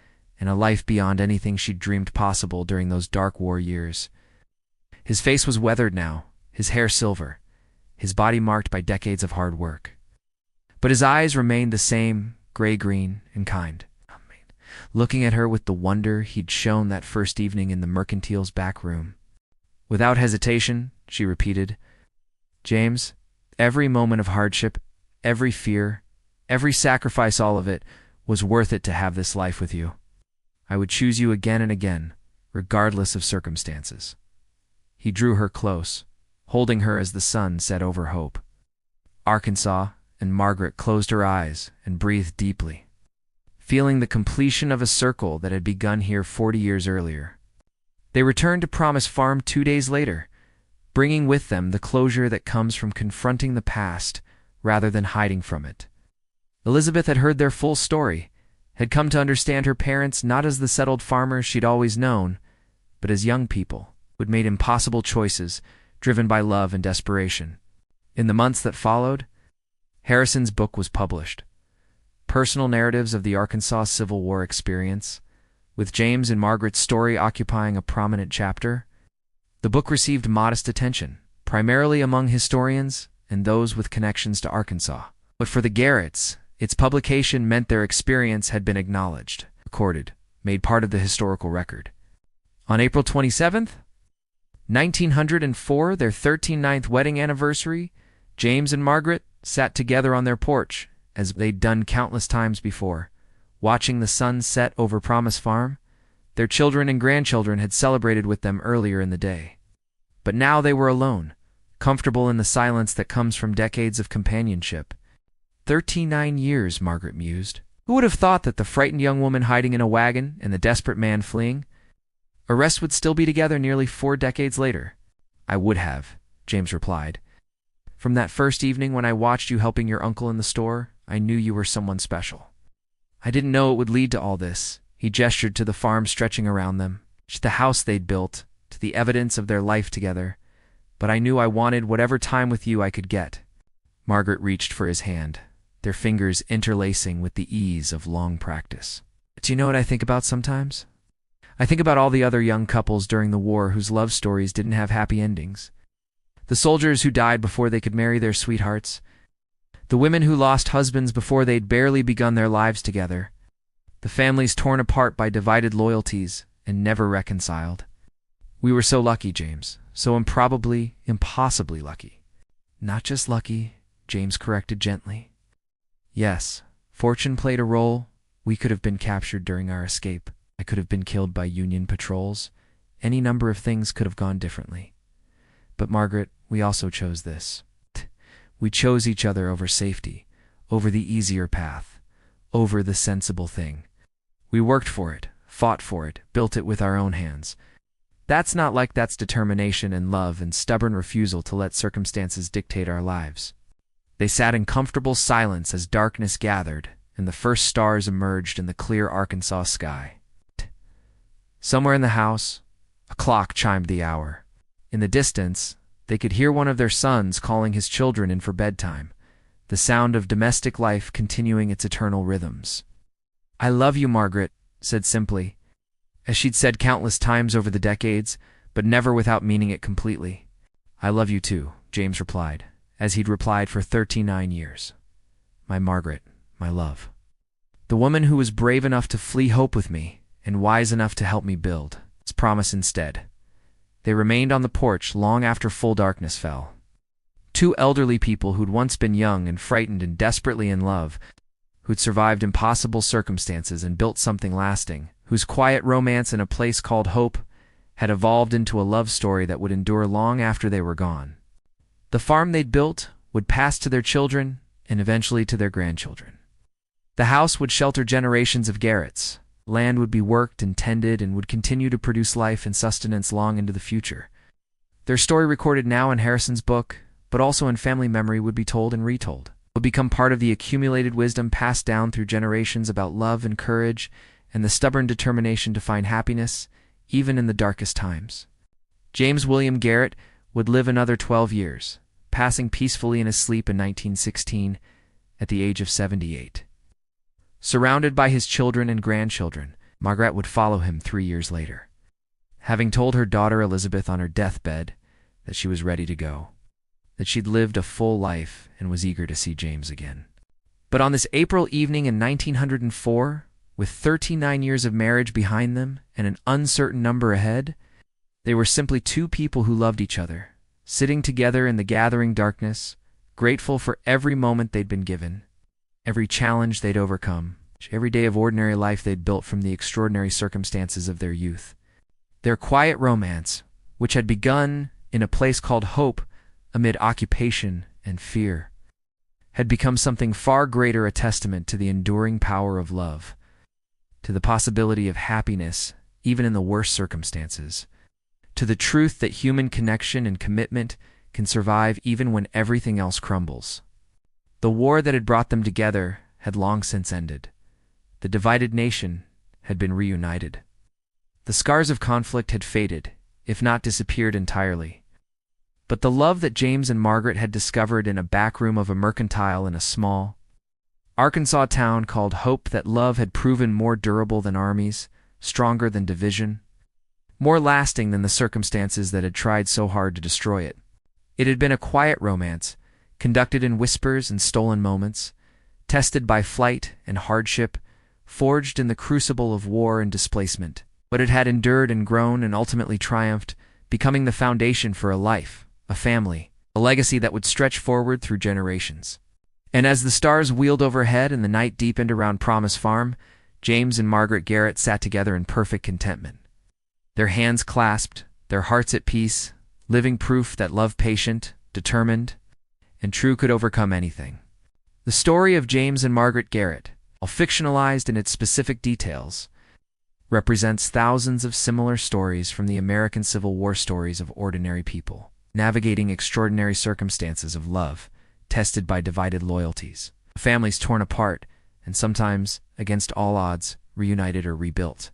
A: and a life beyond anything she'd dreamed possible during those dark war years. His face was weathered now, his hair silver, his body marked by decades of hard work. But his eyes remained the same, gray-green and kind, looking at her with the wonder he'd shown that first evening in the Mercantile's back room. "Without hesitation," she repeated, "James, every moment of hardship, every fear, every sacrifice, all of it, was worth it to have this life with you. I would choose you again and again, regardless of circumstances." He drew her close, holding her as the sun set over hope. Arkansas and Margaret closed her eyes and breathed deeply, feeling the completion of a circle that had begun here 40 years earlier. They returned to Promise Farm 2 days later, bringing with them the closure that comes from confronting the past rather than hiding from it. Elizabeth had heard their full story, had come to understand her parents not as the settled farmers she'd always known, but as young people who'd made impossible choices driven by love and desperation. In the months that followed, Harrison's book was published, Personal Narratives of the Arkansas Civil War Experience, with James and Margaret's story occupying a prominent chapter. The book received modest attention, primarily among historians and those with connections to Arkansas. But for the Garretts, its publication meant their experience had been acknowledged, recorded, made part of the historical record. On April 27th, 1904, their 13th wedding anniversary, James and Margaret sat together on their porch, as they'd done countless times before, watching the sun set over Promise Farm. Their children and grandchildren had celebrated with them earlier in the day. But now they were alone, comfortable in the silence that comes from decades of companionship. 39 years, Margaret mused. Who would have thought that the frightened young woman hiding in a wagon and the desperate man fleeing, arrest would still be together nearly 4 decades later? "I would have," James replied. "From that first evening when I watched you helping your uncle in the store, I knew you were someone special. I didn't know it would lead to all this." He gestured to the farm stretching around them, to the house they'd built, to the evidence of their life together. "But I knew I wanted whatever time with you I could get." Margaret reached for his hand, their fingers interlacing with the ease of long practice. "Do you know what I think about sometimes? I think about all the other young couples during the war whose love stories didn't have happy endings. The soldiers who died before they could marry their sweethearts. The women who lost husbands before they'd barely begun their lives together. The families torn apart by divided loyalties and never reconciled. We were so lucky, James, so improbably, impossibly lucky." "Not just lucky," James corrected gently. "Yes, fortune played a role. We could have been captured during our escape. I could have been killed by Union patrols. Any number of things could have gone differently. But Margaret, we also chose this. We chose each other over safety, over the easier path, over the sensible thing. We worked for it, fought for it, built it with our own hands. That's determination and love and stubborn refusal to let circumstances dictate our lives." They sat in comfortable silence as darkness gathered and the first stars emerged in the clear Arkansas sky. Somewhere in the house, a clock chimed the hour. In the distance, they could hear one of their sons calling his children in for bedtime, the sound of domestic life continuing its eternal rhythms. "I love you," Margaret said simply, as she'd said countless times over the decades, but never without meaning it completely. "I love you too," James replied, as he'd replied for 39 years. "My Margaret, my love. The woman who was brave enough to flee hope with me and wise enough to help me build its promise instead." They remained on the porch long after full darkness fell. 2 elderly people who'd once been young and frightened and desperately in love, who'd survived impossible circumstances and built something lasting, whose quiet romance in a place called Hope had evolved into a love story that would endure long after they were gone. The farm they'd built would pass to their children and eventually to their grandchildren. The house would shelter generations of Garretts. Land would be worked and tended and would continue to produce life and sustenance long into the future. Their story, recorded now in Harrison's book, but also in family memory, would be told and retold, would become part of the accumulated wisdom passed down through generations about love and courage and the stubborn determination to find happiness, even in the darkest times. James William Garrett would live another 12 years, passing peacefully in his sleep in 1916 at the age of 78. Surrounded by his children and grandchildren, Margaret would follow him 3 years later, having told her daughter Elizabeth on her deathbed that she was ready to go, that she'd lived a full life and was eager to see James again. But on this April evening in 1904, with 39 years of marriage behind them and an uncertain number ahead, they were simply two people who loved each other, sitting together in the gathering darkness, grateful for every moment they'd been given, every challenge they'd overcome, every day of ordinary life they'd built from the extraordinary circumstances of their youth. Their quiet romance, which had begun in a place called Hope amid occupation and fear, had become something far greater, a testament to the enduring power of love, to the possibility of happiness even in the worst circumstances, to the truth that human connection and commitment can survive even when everything else crumbles. The war that had brought them together had long since ended. The divided nation had been reunited. The scars of conflict had faded, if not disappeared entirely. But the love that James and Margaret had discovered in a back room of a mercantile in a small Arkansas town called Hope, that love had proven more durable than armies, stronger than division, more lasting than the circumstances that had tried so hard to destroy it. It had been a quiet romance, conducted in whispers and stolen moments, tested by flight and hardship, forged in the crucible of war and displacement. But it had endured and grown and ultimately triumphed, becoming the foundation for a life, a family, a legacy that would stretch forward through generations. And as the stars wheeled overhead and the night deepened around Promise Farm, James and Margaret Garrett sat together in perfect contentment. Their hands clasped, their hearts at peace, living proof that love, patient, determined, and true, could overcome anything. The story of James and Margaret Garrett, while fictionalized in its specific details, represents thousands of similar stories from the American Civil War, stories of ordinary people navigating extraordinary circumstances of love, tested by divided loyalties, families torn apart, and sometimes, against all odds, reunited or rebuilt.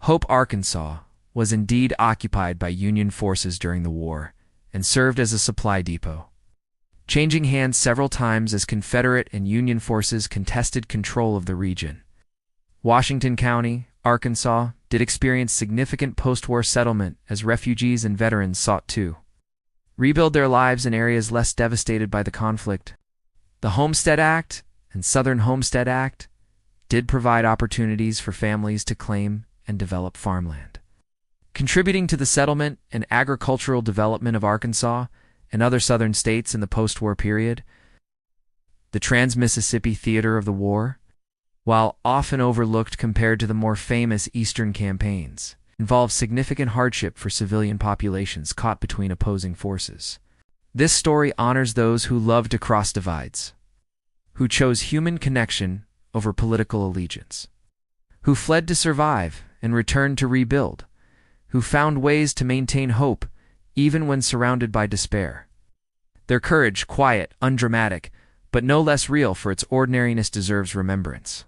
A: Hope, Arkansas, was indeed occupied by Union forces during the war and served as a supply depot, changing hands several times as Confederate and Union forces contested control of the region. Washington County, Arkansas, did experience significant post-war settlement as refugees and veterans sought to rebuild their lives in areas less devastated by the conflict. The Homestead Act and Southern Homestead Act did provide opportunities for families to claim and develop farmland, contributing to the settlement and agricultural development of Arkansas and other southern states in the post-war period. The Trans-Mississippi Theater of the War, while often overlooked compared to the more famous Eastern campaigns, involved significant hardship for civilian populations caught between opposing forces. This story honors those who loved to cross divides, who chose human connection over political allegiance, who fled to survive and returned to rebuild, who found ways to maintain hope even when surrounded by despair. Their courage, quiet, undramatic, but no less real for its ordinariness, deserves remembrance.